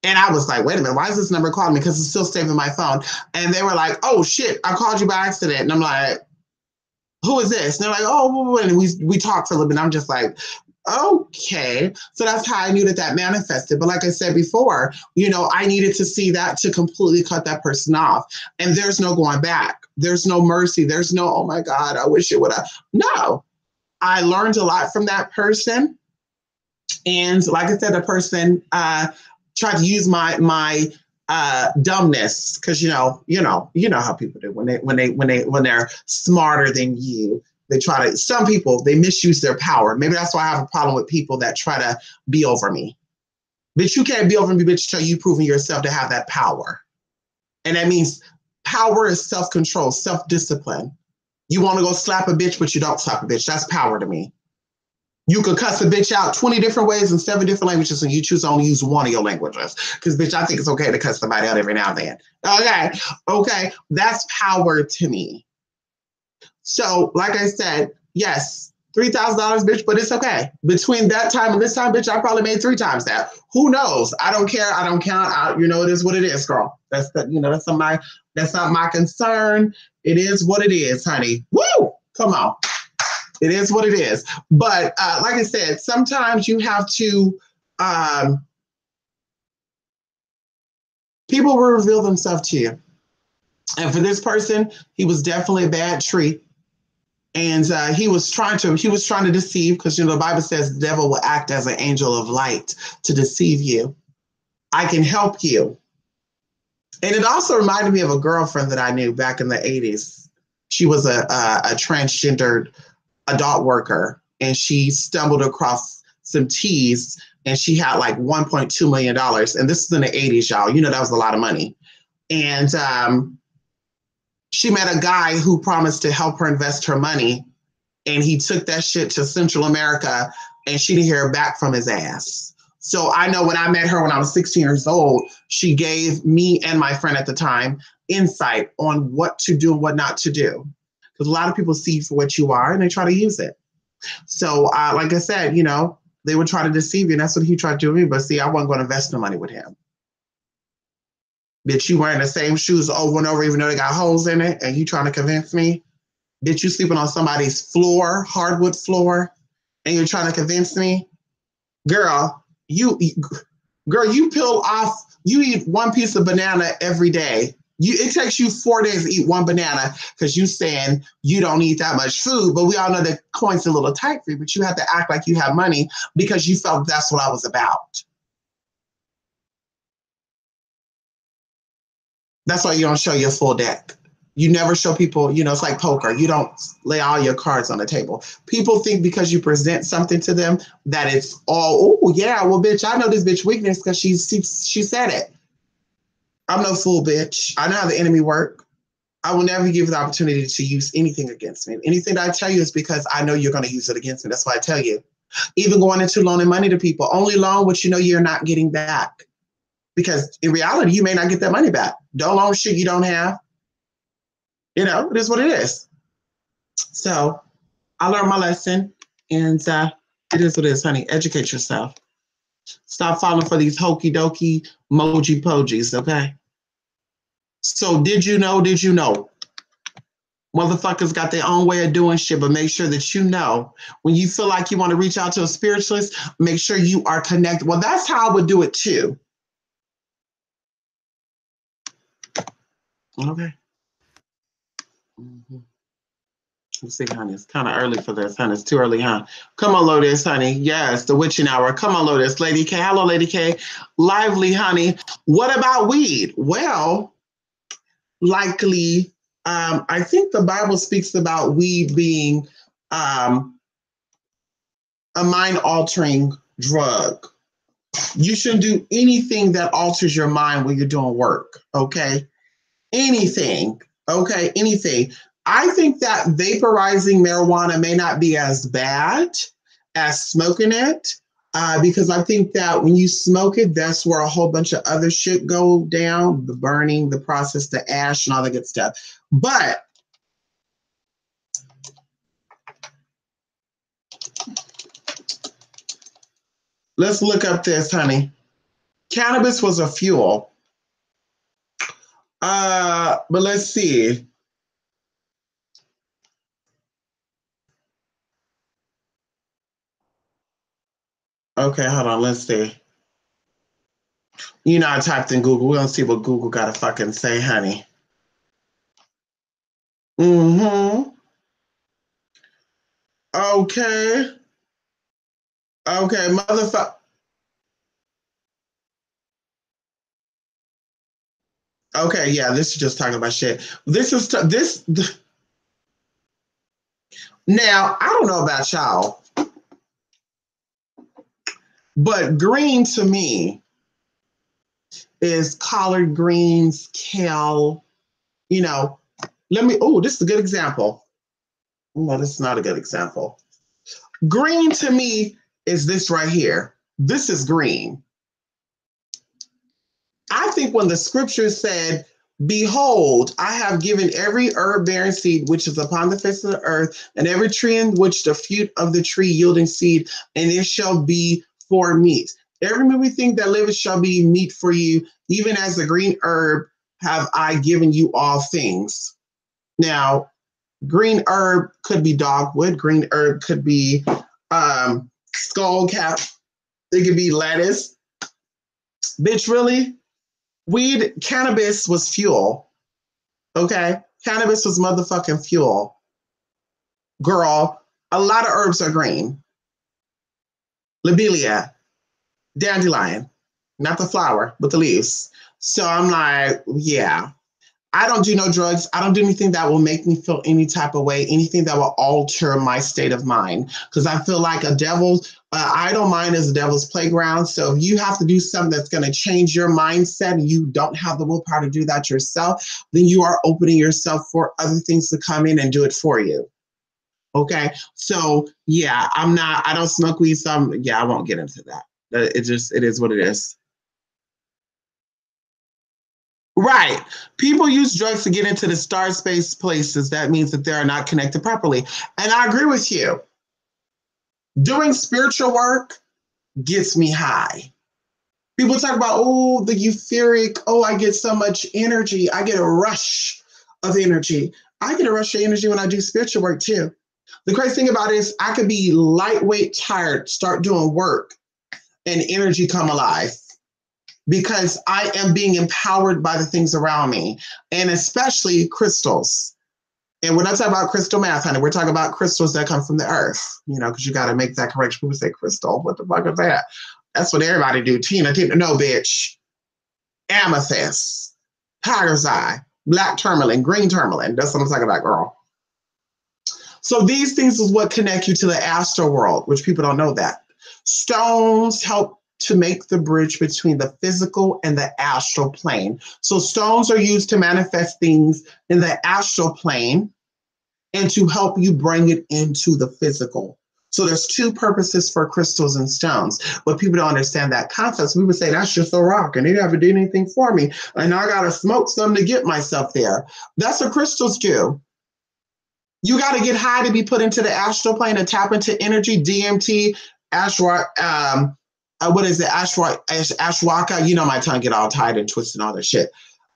And I was like, wait a minute, why is this number calling me? Because it's still saved in my phone. And they were like, oh shit, I called you by accident. And I'm like, who is this? And they're like, oh, and we talked for a little bit. And I'm just like, okay. So that's how I knew that manifested. But like I said before, I needed to see that to completely cut that person off. And there's no going back. There's no mercy. There's no, oh my God, I wish it would have. No, I learned a lot from that person. And like I said, the person tried to use my dumbness, because you know how people do when they're smarter than you. They try to, some people, they misuse their power. Maybe that's why I have a problem with people that try to be over me. Bitch, you can't be over me, bitch, till you proving yourself to have that power. And that means power is self-control, self-discipline. You want to go slap a bitch, but you don't slap a bitch. That's power to me. You could cuss a bitch out 20 different ways in 7 different languages, and you choose to only use one of your languages. Because, bitch, I think it's okay to cuss somebody out every now and then. Okay. That's power to me. So, like I said, yes, $3,000, bitch, but it's okay. Between that time and this time, bitch, I probably made 3 times that. Who knows? I don't care. I don't count. It is what it is, girl. That's not my concern. It is what it is, honey. Woo! Come on. It is what it is. But like I said, sometimes you have to, people will reveal themselves to you. And for this person, he was definitely a bad tree. And he was trying to deceive, because the Bible says the devil will act as an angel of light to deceive you. I can help you. And it also reminded me of a girlfriend that I knew back in the 80s. She was a transgendered adult worker, and she stumbled across some teas, and she had like $1.2 million. And this is in the 80s, y'all. That was a lot of money. And she met a guy who promised to help her invest her money, and he took that shit to Central America, and she didn't hear back from his ass. So I know when I met her when I was 16 years old, she gave me and my friend at the time insight on what to do and what not to do. Because a lot of people see you for what you are, and they try to use it. So like I said, they would try to deceive you, and that's what he tried to do with me. But see, I wasn't going to invest the money with him. Bitch, you wearing the same shoes over and over, even though they got holes in it, and you trying to convince me? Bitch, you sleeping on somebody's floor, hardwood floor, and you're trying to convince me? Girl, you peel off, you eat one piece of banana every day. It takes you 4 days to eat one banana because you saying you don't eat that much food, but we all know the coin's a little tight for you, but you have to act like you have money because you felt that's what I was about. That's why you don't show your full deck. You never show people, it's like poker. You don't lay all your cards on the table. People think because you present something to them that it's all, oh, yeah, well, bitch, I know this bitch weakness because she said it. I'm no fool, bitch. I know how the enemy work. I will never give you the opportunity to use anything against me. Anything that I tell you is because I know you're going to use it against me. That's why I tell you. Even going into loaning money to people, only loan what you're not getting back. Because in reality, you may not get that money back. Don't loan shit you don't have. It is what it is. So I learned my lesson, and it is what it is, honey. Educate yourself. Stop falling for these hokey dokey moji pojies, okay? So did you know? Did you know? Motherfuckers got their own way of doing shit, but make sure that you know when you feel like you want to reach out to a spiritualist, make sure you are connected. Well, that's how I would do it too. Okay. Mm-hmm. Let's see, honey. It's kind of early for this, honey. It's too early, huh? Come on, Lotus, honey. Yes, the witching hour. Come on, Lotus. Lady K. Hello, Lady K. Lively, honey. What about weed? Well, likely, I think the Bible speaks about weed being a mind-altering drug. You shouldn't do anything that alters your mind when you're doing work, okay? Anything, okay? Anything. I think that vaporizing marijuana may not be as bad as smoking it, because I think that when you smoke it, that's where a whole bunch of other shit go down, the burning, the process, the ash, and all that good stuff. But let's look up this, honey. Cannabis was a fuel. But let's see. Okay, hold on. Let's see. You know, I typed in Google. We're going to see what Google got to fucking say, honey. Mm-hmm. Okay. Okay, motherfucker. Okay, yeah, this is just talking about shit. This is this. Now, I don't know about y'all, but green to me is collard greens, kale. You know, this is a good example. No, this is not a good example. Green to me is this right here. This is green. I think when the scripture said, behold, I have given every herb bearing seed which is upon the face of the earth, and every tree in which the fruit of the tree yielding seed, and it shall be for meat. Every moving thing that liveth shall be meat for you, even as the green herb have I given you all things. Now, green herb could be dogwood, green herb could be skullcap, it could be lettuce. Bitch, really? Weed, cannabis was fuel. Okay? Cannabis was motherfucking fuel. Girl, a lot of herbs are green. Lobelia, dandelion, not the flower, but the leaves. So I'm like, yeah. I don't do no drugs. I don't do anything that will make me feel any type of way, anything that will alter my state of mind. Because I feel like a devil's idle mind is a devil's playground. So if you have to do something that's going to change your mindset and you don't have the willpower to do that yourself, then you are opening yourself for other things to come in and do it for you. Okay. So yeah, I don't smoke weed. So I won't get into that. It is what it is. Right. People use drugs to get into the star space places. That means that they are not connected properly. And I agree with you. Doing spiritual work gets me high. People talk about, oh, the euphoric, oh, I get so much energy. I get a rush of energy. I get a rush of energy when I do spiritual work too. The crazy thing about it is I could be lightweight tired, start doing work, and energy come alive, because I am being empowered by the things around me, and especially crystals. And we're not talking about crystal meth, honey. We're talking about crystals that come from the earth, because you got to make that correction. People say crystal. What the fuck is that? That's what everybody do. Tina. No, bitch. Amethyst, tiger's eye, black tourmaline, green tourmaline. That's what I'm talking about, girl. So these things is what connect you to the astral world, which people don't know that. Stones help to make the bridge between the physical and the astral plane. So stones are used to manifest things in the astral plane and to help you bring it into the physical. So there's two purposes for crystals and stones, but people don't understand that concept. So we would say, that's just a rock and they never did anything for me. And I got to smoke some to get myself there. That's what crystals do. You got to get high to be put into the astral plane and tap into energy, DMT, astral, what is it? Ashwaka. You know my tongue get all tied and twisted and all that shit.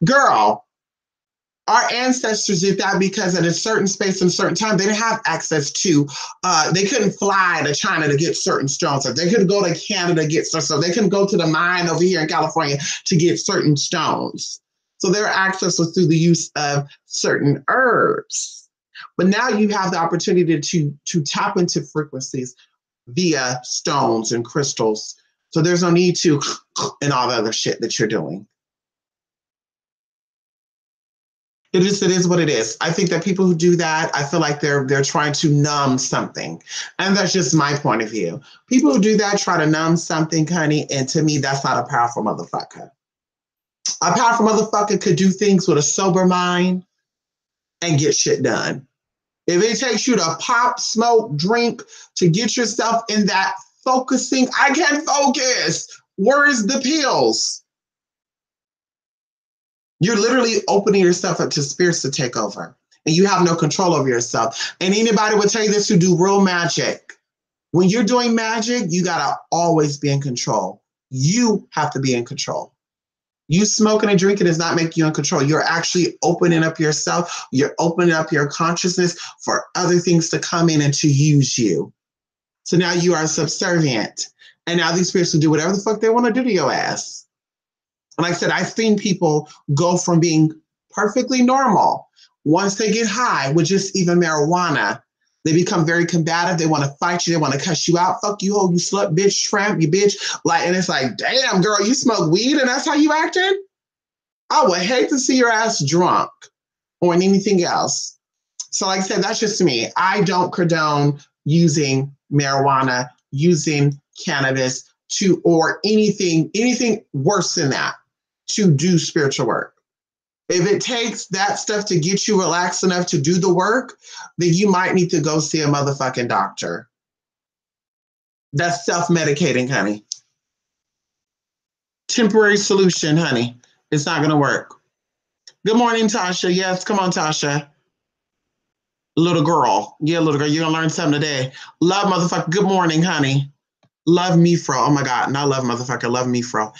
Girl, our ancestors did that because at a certain space and a certain time, they didn't have access to, they couldn't fly to China to get certain stones. Or they couldn't go to Canada to get stuff. So they couldn't go to the mine over here in California to get certain stones. So their access was through the use of certain herbs. But now you have the opportunity to tap into frequencies via stones and crystals. So there's no need to and all the other shit that you're doing. It is what it is. I think that people who do that, I feel like they're trying to numb something. And that's just my point of view. People who do that try to numb something, honey, and to me, that's not a powerful motherfucker. A powerful motherfucker could do things with a sober mind and get shit done. If it takes you to pop, smoke, drink to get yourself in that focusing, I can't focus. Where's the pills? You're literally opening yourself up to spirits to take over, and you have no control over yourself. And anybody would tell you this who do real magic. When you're doing magic, you gotta always be in control. You have to be in control. You smoking and drinking does not make you in control. You're actually opening up yourself. You're opening up your consciousness for other things to come in and to use you. So now you are subservient. And now these spirits will do whatever the fuck they want to do to your ass. And like I said, I've seen people go from being perfectly normal. Once they get high with just even marijuana, they become very combative. They want to fight you. They want to cuss you out. Fuck you, hoe, you slut, bitch, tramp, you bitch. Like, and it's like, damn, girl, you smoke weed and that's how you acting? I would hate to see your ass drunk or anything else. So like I said, that's just me. I don't condone using marijuana, using cannabis or anything worse than that to do spiritual work. If it takes that stuff to get you relaxed enough to do the work, then you might need to go see a motherfucking doctor. That's self-medicating, honey. Temporary solution, honey. It's not going to work. Good morning, Tasha. Yes, come on, Tasha. Little girl. Yeah, little girl. You're going to learn something today. Love, motherfucker. Good morning, honey. Love me, fro. Oh, my God. Not love, motherfucker. Love me, fro.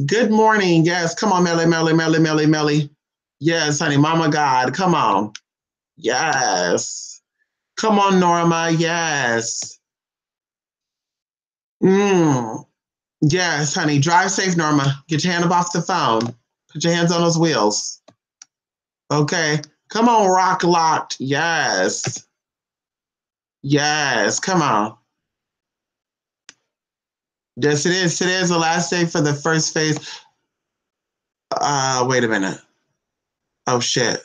Good morning. Yes, come on, Melly. Yes, honey. Mama God. Come on. Yes. Come on, Norma. Yes. Yes, honey. Drive safe, Norma. Get your hand up off the phone. Put your hands on those wheels. Okay. Come on, Rock Locked. Yes. Yes. Come on. Yes, it is. Today is the last day for the first phase. Wait a minute. Oh, shit.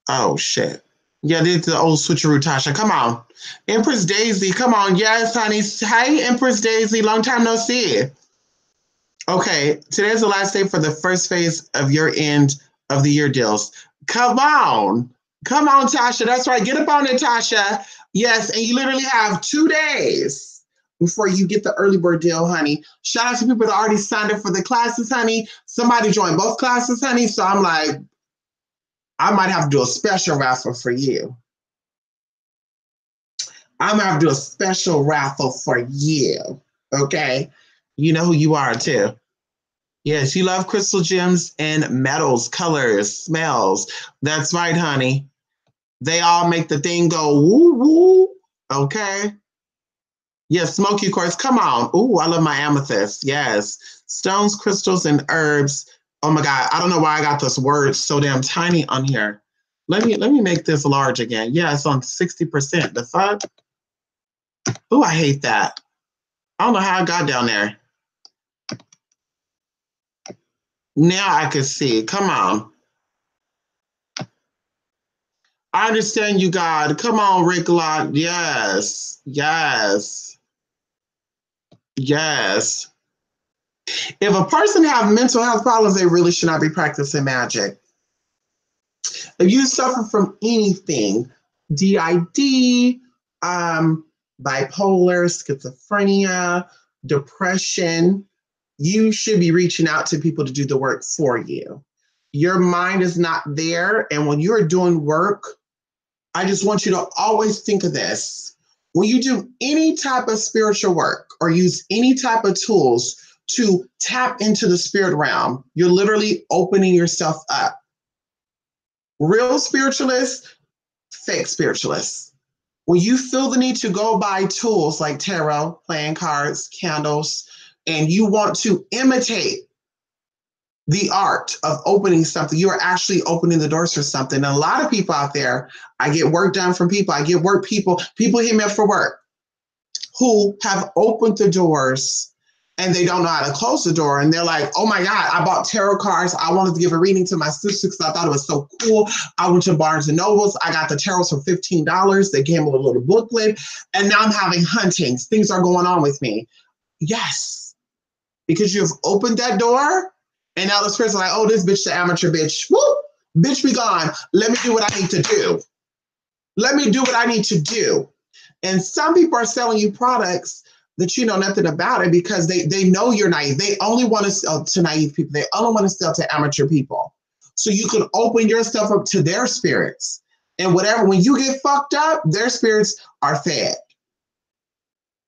Yeah, this is the old switcheroo, Tasha. Come on. Empress Daisy, come on. Yes, honey. Hi, Empress Daisy. Long time no see. Okay, today's the last day for the first phase of your end of the year deals. Come on. Come on, Tasha. That's right. Get up on it, Tasha. Yes, and you literally have 2 days before you get the early bird deal, honey. Shout out to people that already signed up for the classes, honey. Somebody joined both classes, honey. So I'm like, I might have to do a special raffle for you. I'm going to have to do a special raffle for you. Okay? You know who you are, too. Yes, you love crystal gems and metals, colors, smells. That's right, honey. They all make the thing go woo woo. Okay? Yes, smoky quartz. Come on. Ooh, I love my amethyst. Yes. Stones, crystals, and herbs. Oh my God. I don't know why I got this word so damn tiny on here. Let me make this large again. Yeah, it's on 60%. The fuck? Ooh, I hate that. I don't know how I got down there. Now I can see. Come on. I understand you, God. Come on, Rick Lock. Yes. Yes. Yes. If a person have mental health problems, they really should not be practicing magic. If you suffer from anything, DID, bipolar, schizophrenia, depression, you should be reaching out to people to do the work for you. Your mind is not there. And when you're doing work, I just want you to always think of this. When you do any type of spiritual work or use any type of tools to tap into the spirit realm, you're literally opening yourself up. Real spiritualists, fake spiritualists. When you feel the need to go buy tools like tarot, playing cards, candles, and you want to imitate the art of opening something, you are actually opening the doors for something. And a lot of people out there, I get work done from people. I get work people hit me up for work who have opened the doors and they don't know how to close the door. And they're like, oh my God, I bought tarot cards. I wanted to give a reading to my sister because I thought it was so cool. I went to Barnes and Nobles. I got the tarots for $15. They came with a little booklet. And now I'm having huntings. Things are going on with me. Yes, because you've opened that door. And now the spirits are like, oh, this bitch, the amateur bitch. Woo! Bitch, be gone. Let me do what I need to do. Let me do what I need to do. And some people are selling you products that you know nothing about it because they know you're naive. They only want to sell to naive people. They only want to sell to amateur people. So you can open yourself up to their spirits. And whatever, when you get fucked up, their spirits are fed.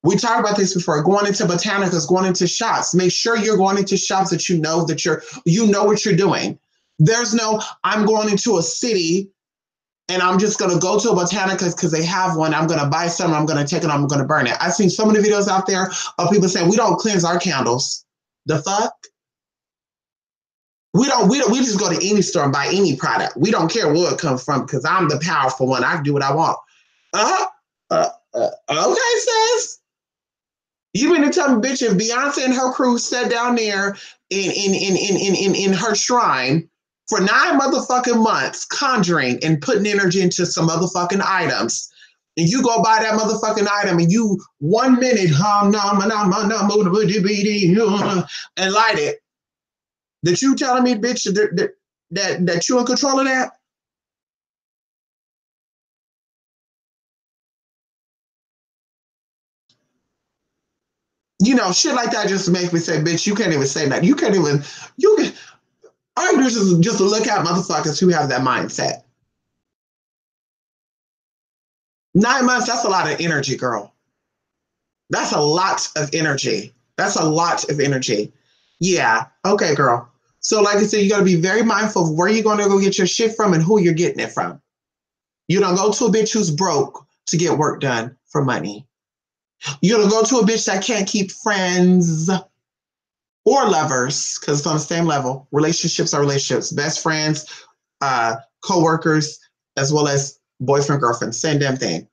We talked about this before, going into botanicals, going into shops. Make sure you're going into shops that you know what you're doing. There's no, I'm going into a city and I'm just going to go to a botanicals because they have one. I'm going to buy some, I'm going to take it, I'm going to burn it. I've seen so many videos out there of people saying, we don't cleanse our candles. The fuck? We just go to any store and buy any product. We don't care where it comes from because I'm the powerful one. I can do what I want. Okay, sis. You mean to tell me, bitch, if Beyonce and her crew sat down there in her shrine for 9 motherfucking months, conjuring and putting energy into some motherfucking items, and you go buy that motherfucking item and you 1 minute and light it, that you telling me, bitch, that you in control of that? You know, shit like that just makes me say, bitch, you can't even say that. You can all you do is just look at motherfuckers who have that mindset. 9 months, that's a lot of energy, girl. That's a lot of energy. That's a lot of energy. Yeah. Okay, girl. So like I said, you got to be very mindful of where you're going to go get your shit from and who you're getting it from. You don't go to a bitch who's broke to get work done for money. You don't go to a bitch that can't keep friends or lovers, because it's on the same level. Relationships are relationships. Best friends, co-workers, as well as boyfriend, girlfriend, same damn thing.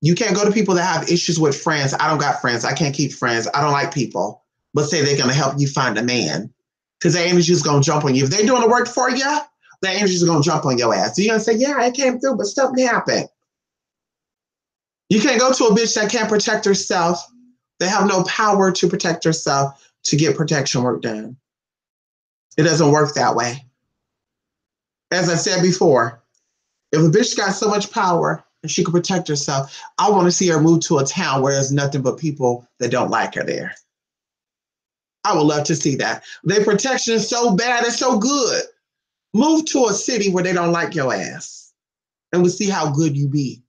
You can't go to people that have issues with friends. I don't got friends. I can't keep friends. I don't like people. But say they're going to help you find a man. Because their energy is going to jump on you. If they're doing the work for you, their energy is going to jump on your ass. So you're going to say, yeah, I came through, but something happened. You can't go to a bitch that can't protect herself. They have no power to protect herself to get protection work done. It doesn't work that way. As I said before, if a bitch got so much power and she could protect herself, I want to see her move to a town where there's nothing but people that don't like her there. I would love to see that. Their protection is so bad, it's so good. Move to a city where they don't like your ass. And we'll see how good you be.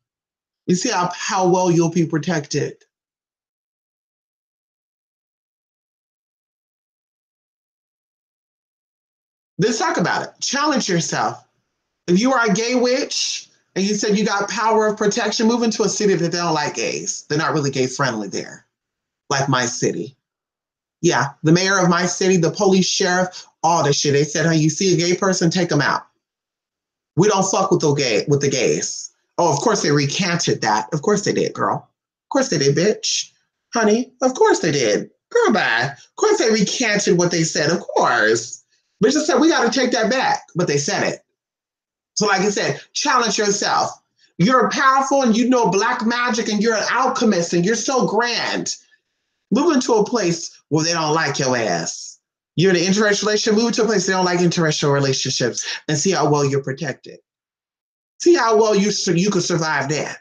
You see how well you'll be protected. Let's talk about it. Challenge yourself. If you are a gay witch and you said you got power of protection, move into a city that they don't like gays. They're not really gay friendly there, like my city. Yeah, the mayor of my city, the police, sheriff, all this shit. They said, hey, you see a gay person, take them out. We don't fuck with the gays. Oh, of course they recanted that. Of course they did, girl. Of course they did, bitch. Honey, of course they did. Girl, bye. Of course they recanted what they said, of course. But just said, we got to take that back. But they said it. So like I said, challenge yourself. You're powerful and you know black magic and you're an alchemist and you're so grand. Move into a place where they don't like your ass. You're in an interracial relationship, move to a place they don't like interracial relationships and see how well you're protected. See how well you could survive that.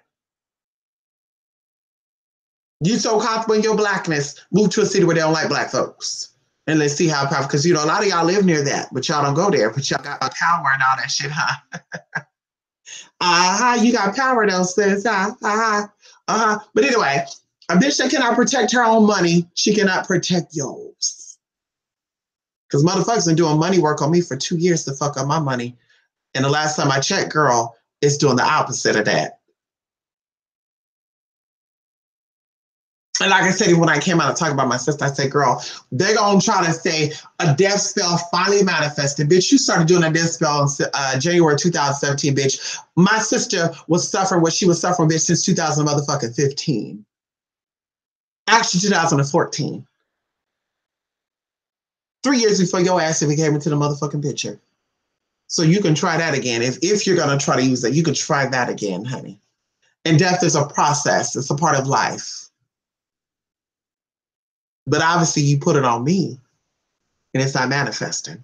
You so comfortable in your blackness, move to a city where they don't like black folks. And let's see how powerful, because you know, a lot of y'all live near that, but y'all don't go there, but y'all got power and all that shit, huh? You got power though, sis. But anyway, A bitch that cannot protect her own money, she cannot protect yours. Because motherfuckers been doing money work on me for 2 years to fuck up my money. And the last time I checked, girl, it's doing the opposite of that. And like I said, when I came out and talked about my sister, I said, girl, they're going to try to say a death spell finally manifested. Bitch, you started doing a death spell in January 2017, bitch. My sister was suffering what she was suffering, bitch, since 2015. Actually, 2014. 3 years before your ass even came into the motherfucking picture. So you can try that again. If you're going to try to use that, you can try that again, honey. And death is a process. It's a part of life. But obviously you put it on me and it's not manifesting.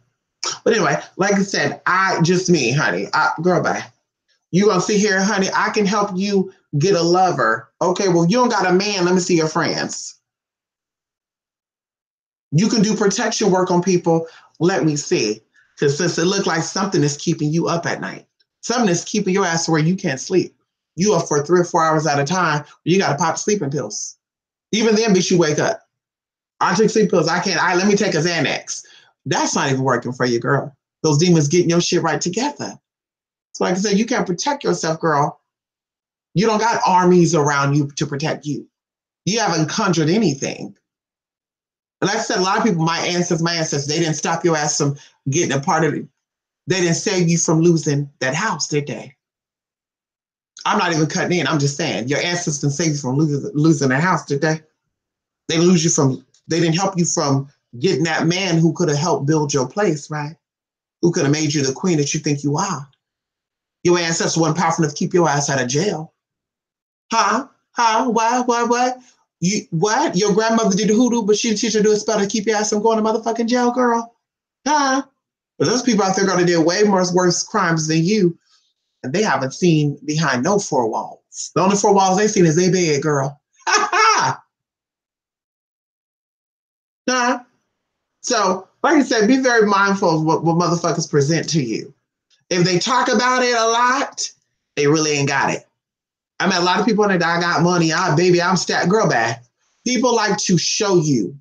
But anyway, like I said, just me, honey. Girl, bye. You gonna sit here, honey, I can help you get a lover. Okay, well, you don't got a man. Let me see your friends. You can do protection work on people. Let me see. Because since it looked like something is keeping you up at night, something is keeping your ass where you can't sleep. You up for 3 or 4 hours at a time. You got to pop sleeping pills. Even then, bitch, you wake up. I took sleep pills. I can't. Let me take a Xanax. That's not even working for you, girl. Those demons getting your shit right together. So like I said, you can't protect yourself, girl. You don't got armies around you to protect you. You haven't conjured anything. And like I said, a lot of people, my ancestors, they didn't stop your ass from getting a part of it. They didn't save you from losing that house, did they? I'm not even cutting in. I'm just saying, your ancestors didn't save you from losing that house, did they? They didn't help you from getting that man who could have helped build your place, right? Who could have made you the queen that you think you are. Your ancestors weren't powerful enough to keep your ass out of jail. Huh? What? What? Your grandmother did the hoodoo, but she didn't teach her to do a spell to keep your ass from going to motherfucking jail, girl? Huh? But those people out there going to do way more worse crimes than you, and they haven't seen behind no 4 walls. The only 4 walls they seen is their bed, girl. Ha ha! Huh? So, like I said, be very mindful of what motherfuckers present to you. If they talk about it a lot, they really ain't got it. I mean, a lot of people that I got money, I'm stat girl bad. People like to show you.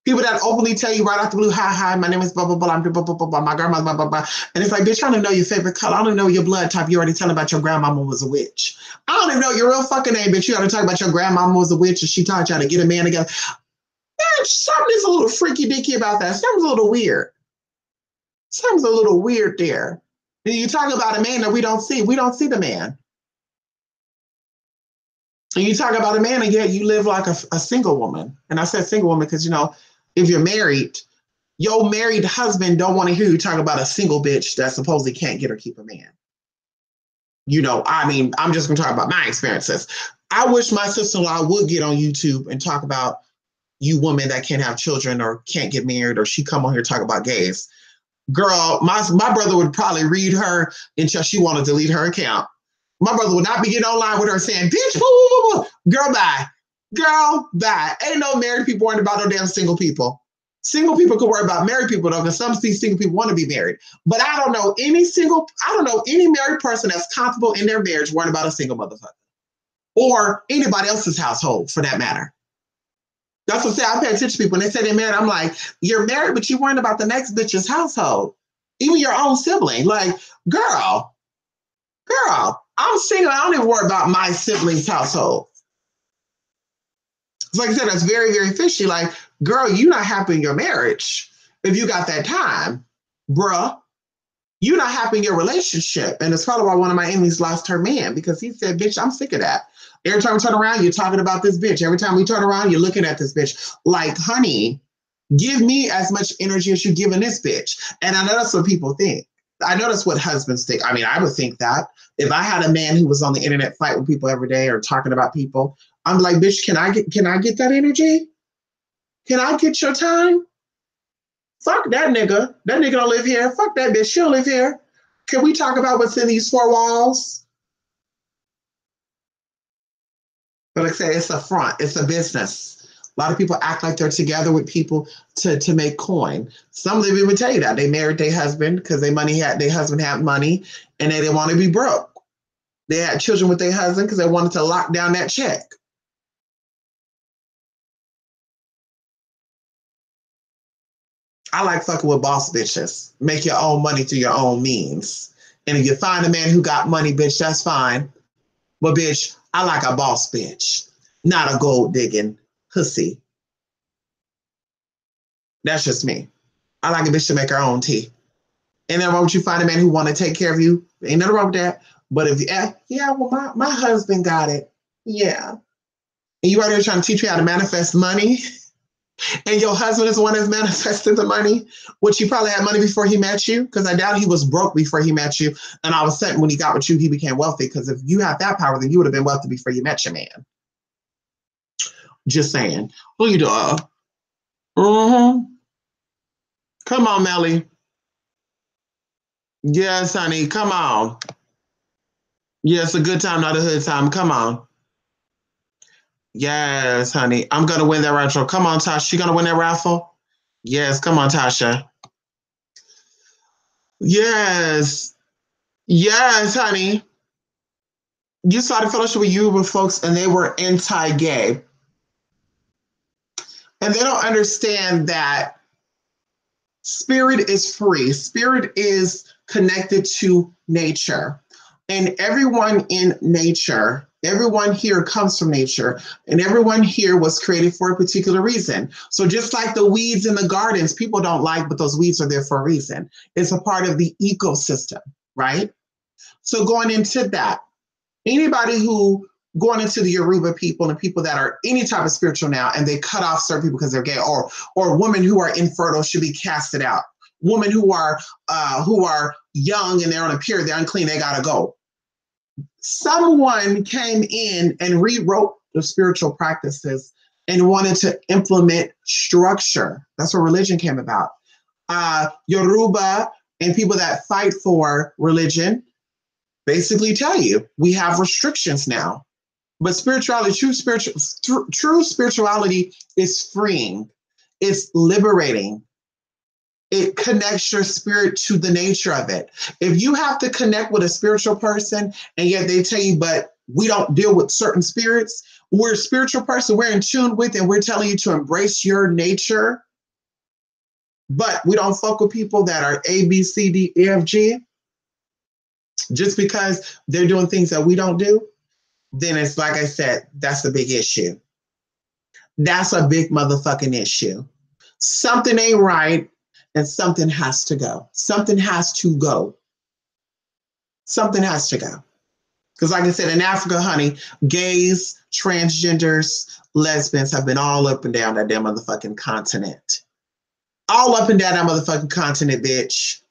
People that openly tell you right out the blue, hi, my name is blah, blah, blah, I'm blah, blah, blah, blah, my grandma, blah, blah, blah. And it's like, bitch, I don't know your favorite color. I don't know your blood type. You already telling about your grandmama was a witch. I don't even know your real fucking name, bitch. You got to talk about your grandmama was a witch and she taught you how to get a man together. Man, something's a little freaky dicky about that. Something's a little weird. Something's a little weird there. And you talk about a man that we don't see. We don't see the man. And you talk about a man and yet you live like a single woman. And I said single woman because, you know, if you're married, your married husband don't want to hear you talk about a single bitch that supposedly can't get or keep a man. You know, I mean, I'm just going to talk about my experiences. I wish my sister-in-law would get on YouTube and talk about you women that can't have children or can't get married, or she come on here and talk about gays. Girl, my brother would probably read her until she wanted to delete her account. My brother would not be getting online with her saying, bitch, woo, woo, woo. Girl, bye. Girl, bye. Ain't no married people worrying about no damn single people. Single people could worry about married people though, because some of these single people want to be married. But I don't know any married person that's comfortable in their marriage worrying about a single motherfucker. Or anybody else's household for that matter. That's what I say. I pay attention to people when they say they're married. I'm like, you're married, but you're worrying about the next bitch's household. Even your own sibling. Like, girl, I'm single. I don't even worry about my sibling's household. So like I said, that's very, very fishy. Like, girl, you're not happy in your marriage if you got that time. Bruh, you're not happy in your relationship. And it's probably why one of my enemies lost her man, because he said, bitch, I'm sick of that. Every time we turn around, you're talking about this bitch. Every time we turn around, you're looking at this bitch. Like, honey, give me as much energy as you're giving this bitch. And I know that's what people think. I know that's what husbands think. I mean, I would think that. If I had a man who was on the internet fighting people every day or talking about people, I'm like, bitch, can I get that energy? Can I get your time? Fuck that nigga. That nigga don't live here. Fuck that bitch. She don't live here. Can we talk about what's in these 4 walls? But like I say, it's a front. It's a business. A lot of people act like they're together with people to make coin. Some of them even tell you that. They married their husband because their husband had money and they didn't want to be broke. They had children with their husband because they wanted to lock down that check. I like fucking with boss bitches. Make your own money through your own means. And if you find a man who got money, bitch, that's fine. But bitch, I like a boss bitch, not a gold digging pussy. That's just me. I like a bitch to make her own tea. And then won't you find a man who want to take care of you? Ain't nothing wrong with that. But if you, yeah, well, my husband got it. Yeah. And you out there trying to teach me how to manifest money, and your husband is the one that's manifested the money, which he probably had money before he met you, because I doubt he was broke before he met you. And all of a sudden, when he got with you, he became wealthy. Because if you have that power, then you would have been wealthy before you met your man. Just saying. Who you doing? Mm-hmm. Come on, Melly. Yes, honey. Come on. Yes, a good time, not a hood time. Come on. Yes, honey. I'm gonna win that raffle. Come on, Tasha. You gonna win that raffle? Yes, come on, Tasha. Yes. Yes, honey. You saw the fellowship with you with folks and they were anti-gay. And they don't understand that spirit is free. Spirit is connected to nature. And everyone in nature, everyone here comes from nature, and everyone here was created for a particular reason. So just like the weeds in the gardens, people don't like, but those weeds are there for a reason. It's a part of the ecosystem, right? So going into that, anybody who going into the Yoruba people and people that are any type of spiritual now, and they cut off certain people because they're gay, or women who are infertile should be casted out. Women who are young and they're on a period, they're unclean, they gotta go. Someone came in and rewrote the spiritual practices and wanted to implement structure. That's where religion came about. Yoruba and people that fight for religion basically tell you we have restrictions now. But spirituality, true spirituality is freeing. It's liberating. It connects your spirit to the nature of it. If you have to connect with a spiritual person and yet they tell you, but we don't deal with certain spirits, we're a spiritual person, we're in tune with, and we're telling you to embrace your nature, but we don't fuck with people that are A, B, C, D, E, F, G, just because they're doing things that we don't do, then it's like I said, that's a big issue. That's a big motherfucking issue. Something ain't right and something has to go. Something has to go. Something has to go. Because like I said, in Africa, honey, gays, transgenders, lesbians have been all up and down that damn motherfucking continent. All up and down that motherfucking continent, bitch.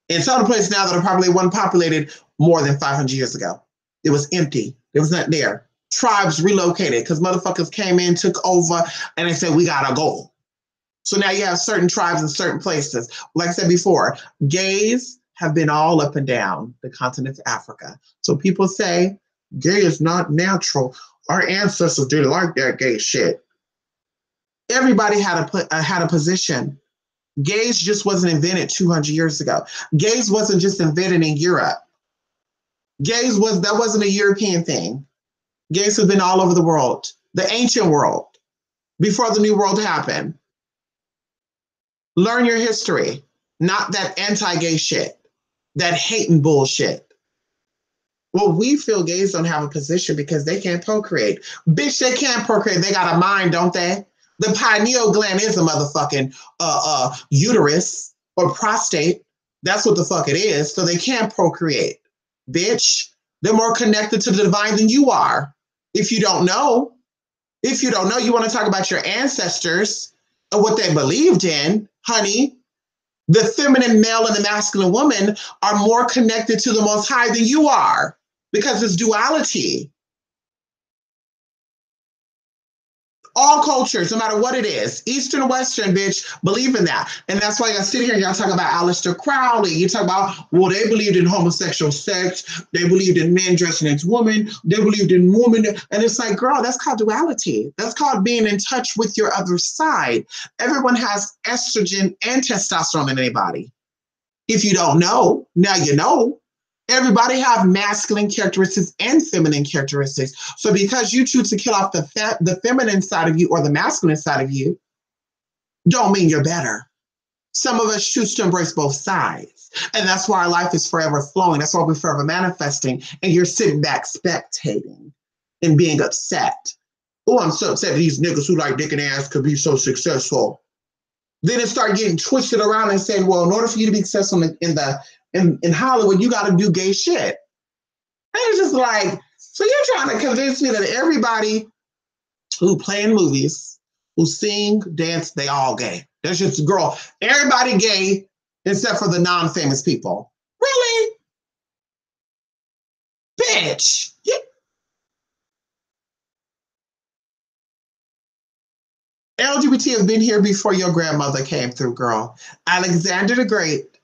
In some places now that are probably one populated more than 500 years ago. It was empty. There was nothing there. Tribes relocated because motherfuckers came in, took over, and they said, we gotta go. So now you have certain tribes in certain places. Like I said before, gays have been all up and down the continent of Africa. So people say gay is not natural. Our ancestors didn't like that gay shit. Everybody had a position. Gays just wasn't invented 200 years ago. Gays wasn't just invented in Europe. That wasn't a European thing. Gays have been all over the world, the ancient world, before the new world happened. Learn your history, not that anti-gay shit, that hating bullshit. Well, we feel gays don't have a position because they can't procreate. Bitch, they can't procreate. They got a mind, don't they? The pineal gland is a motherfucking uterus or prostate. That's what the fuck it is. So they can't procreate. Bitch, they're more connected to the divine than you are. If you don't know, you want to talk about your ancestors and what they believed in, honey. The feminine male and the masculine woman are more connected to the Most High than you are because it's duality. All cultures, no matter what it is, Eastern, Western, bitch, believe in that. And that's why y'all sit here and y'all talk about Aleister Crowley. You talk about, well, they believed in homosexual sex. They believed in men dressing as women. They believed in women. And it's like, girl, that's called duality. That's called being in touch with your other side. Everyone has estrogen and testosterone in their body. If you don't know, now you know. Everybody have masculine characteristics and feminine characteristics. So because you choose to kill off the feminine side of you or the masculine side of you, don't mean you're better. Some of us choose to embrace both sides. And that's why our life is forever flowing. That's why we're forever manifesting. And you're sitting back spectating and being upset. Oh, I'm so upset these niggas who like dick and ass could be so successful. Then it start getting twisted around and saying, well, in order for you to be successful in Hollywood, you got to do gay shit. And it's just like, so you're trying to convince me that everybody who play in movies, who sing, dance, they all gay. That's just, girl, everybody gay except for the non-famous people. Really? Bitch. Yeah. LGBT has been here before your grandmother came through, girl. Alexander the Great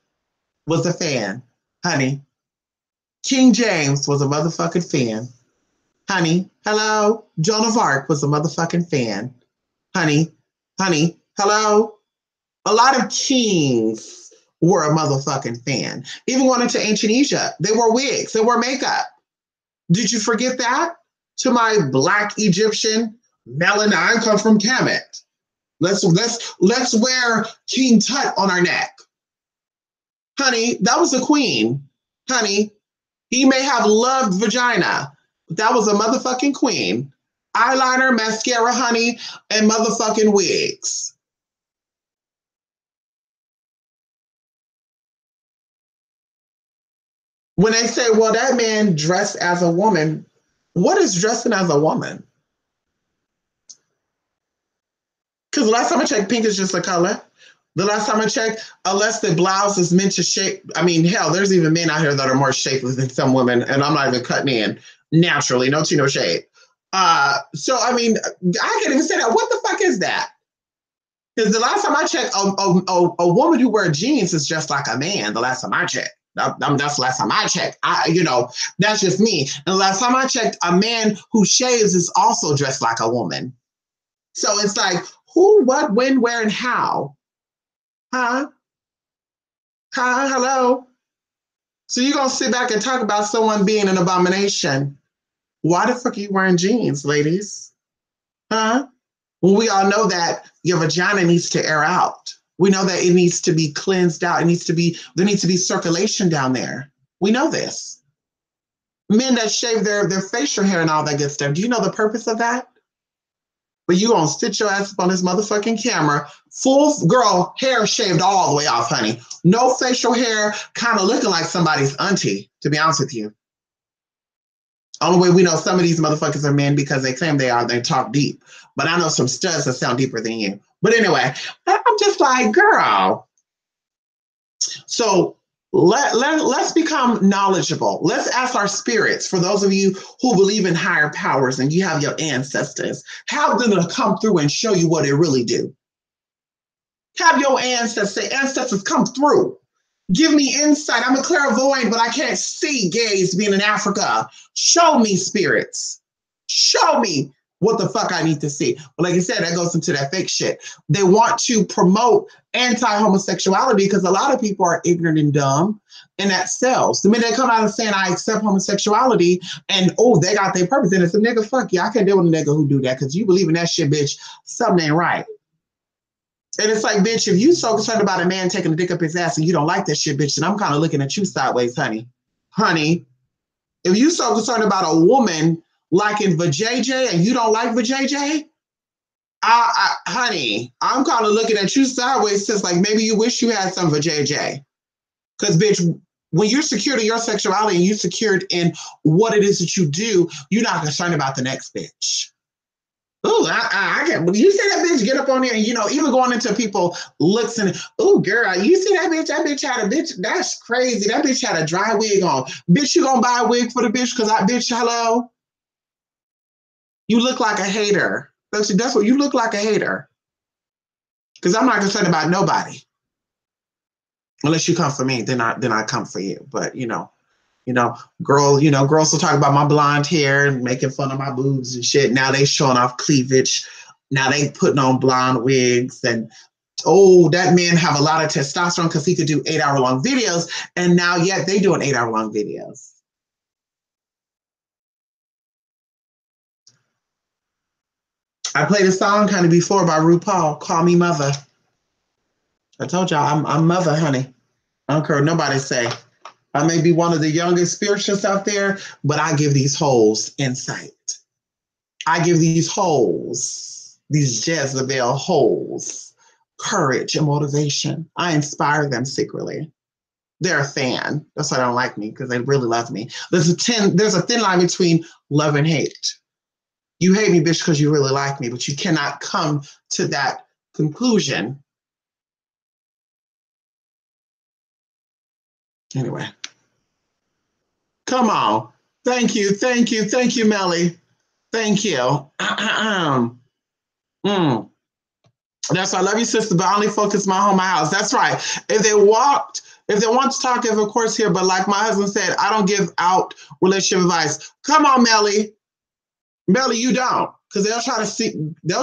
was a fan, honey. King James was a motherfucking fan, honey. Hello? Joan of Arc was a motherfucking fan, honey. Honey, hello? A lot of kings were a motherfucking fan. Even going into ancient Egypt, they wore wigs, they wore makeup. Did you forget that? To my Black Egyptian, Melanin come from Kemet. Let's wear King Tut on our neck. Honey, that was a queen. Honey, he may have loved vagina, but that was a motherfucking queen. Eyeliner, mascara, honey, and motherfucking wigs. When they say, well, that man dressed as a woman, what is dressing as a woman? Because the last time I checked, pink is just a color. The last time I checked, unless the blouse is meant to shape, I mean, hell, there's even men out here that are more shapeless than some women, and I'm not even cutting in naturally, no tea, no shade. So, I mean, I can't even say that. What the fuck is that? Because the last time I checked, a woman who wears jeans is just like a man. The last time I checked. That's the last time I checked. That's just me. And the last time I checked, a man who shaves is also dressed like a woman. So it's like, who, what, when, where, and how? Huh? Huh? Hello? So you're going to sit back and talk about someone being an abomination. Why the fuck are you wearing jeans, ladies? Huh? Well, we all know that your vagina needs to air out. We know that it needs to be cleansed out. There needs to be circulation down there. We know this. Men that shave their facial hair and all that good stuff. Do you know the purpose of that? But you gonna sit your ass up on this motherfucking camera, full girl, hair shaved all the way off, honey. No facial hair, kind of looking like somebody's auntie, to be honest with you. Only way we know some of these motherfuckers are men because they claim they are, they talk deep. But I know some studs that sound deeper than you. But anyway, I'm just like, girl. So let's become knowledgeable. Let's ask our spirits, for those of you who believe in higher powers and you have your ancestors, have them to come through and show you what they really do. Have your ancestors come through. Give me insight. I'm a clairvoyant, but I can't see gays being in Africa. Show me, spirits. Show me what the fuck I need to see. But like I said, that goes into that fake shit. They want to promote anti-homosexuality because a lot of people are ignorant and dumb, and that sells. The minute they come out and saying, I accept homosexuality, and oh, they got their purpose, and it's a nigga, fuck you. I can't deal with a nigga who do that because you believe in that shit, bitch. Something ain't right. And it's like, bitch, if you so concerned about a man taking a dick up his ass and you don't like that shit, bitch, then I'm kind of looking at you sideways, honey. Honey, if you so concerned about a woman liking vajayjay and you don't like vajayjay, honey, I'm kind of looking at you sideways, since like maybe you wish you had some vajayjay. Because, bitch, when you're secured in your sexuality and you're secured in what it is that you do, you're not concerned about the next bitch. Oh, I can't. You see that bitch get up on there and, even going into people looks and, oh, girl, you see that bitch? That bitch had a bitch. That's crazy. That bitch had a dry wig on. Bitch, you gonna buy a wig for the bitch? Because bitch, hello? You look like a hater. That's what you look like, a hater. Because I'm not concerned about nobody. Unless you come for me, then I come for you. But, girls will talk about my blonde hair and making fun of my boobs and shit. Now they showing off cleavage. Now they putting on blonde wigs, and oh, that man have a lot of testosterone because he could do 8-hour-long videos, and now yet they doing 8-hour-long videos. I played a song kind of before by RuPaul, Call Me Mother. I told y'all I'm mother, honey. I don't care what nobody say. I may be one of the youngest spiritualists out there, but I give these hoes insight. I give these hoes, these Jezebel hoes, courage and motivation. I inspire them secretly. They're a fan. That's why they don't like me, because they really love me. There's a thin line between love and hate. You hate me, bitch, because you really like me, but you cannot come to that conclusion. Anyway. Come on. Thank you, Melly. Thank you. That's why I love you, sister, but I only focus my home, my house. That's right. If they want to talk, of course, here, but like my husband said, I don't give out relationship advice. Come on, Melly. Melly, you don't. Because they'll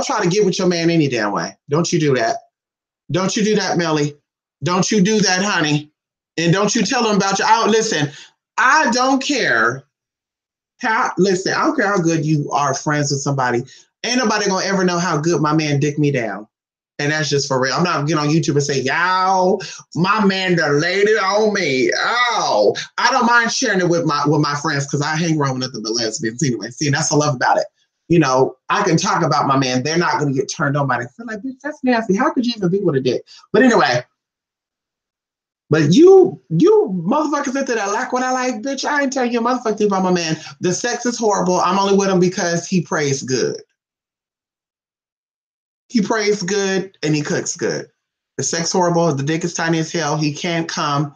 try to get with your man any damn way. Don't you do that. Don't you do that, Melly. Don't you do that, honey. And don't you tell them about listen, I don't care. Listen, I don't care how good you are friends with somebody. Ain't nobody gonna ever know how good my man dick me down. And that's just for real. I'm not getting on YouTube and say, yo, my man done laid it on me. Oh, I don't mind sharing it with my friends because I hang around with nothing but lesbians anyway. See, and that's what I love about it. You know, I can talk about my man. They're not going to get turned on by it. They're like, bitch, that's nasty. How could you even be with a dick? But anyway, but you motherfuckers out there that like what I like, bitch, I ain't telling you a motherfucker thing about my man. The sex is horrible. I'm only with him because he prays good. He prays good and he cooks good. The sex horrible. The dick is tiny as hell. He can't come.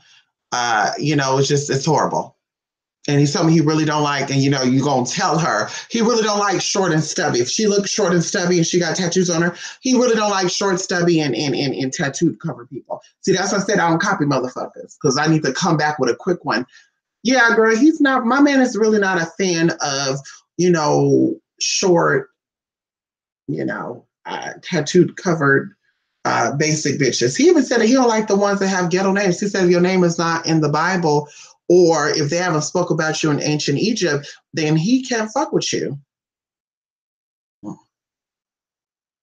It's horrible. And he's something he really don't like. And, you're going to tell her. He really don't like short and stubby. If she looks short and stubby and she got tattoos on her, he really don't like short, stubby, and tattooed cover people. See, that's why I said I don't copy motherfuckers, because I need to come back with a quick one. Yeah, girl, my man is really not a fan of, short, tattooed covered basic bitches. He even said that he don't like the ones that have ghetto names. He said if your name is not in the Bible, or if they haven't spoke about you in ancient Egypt, then he can't fuck with you.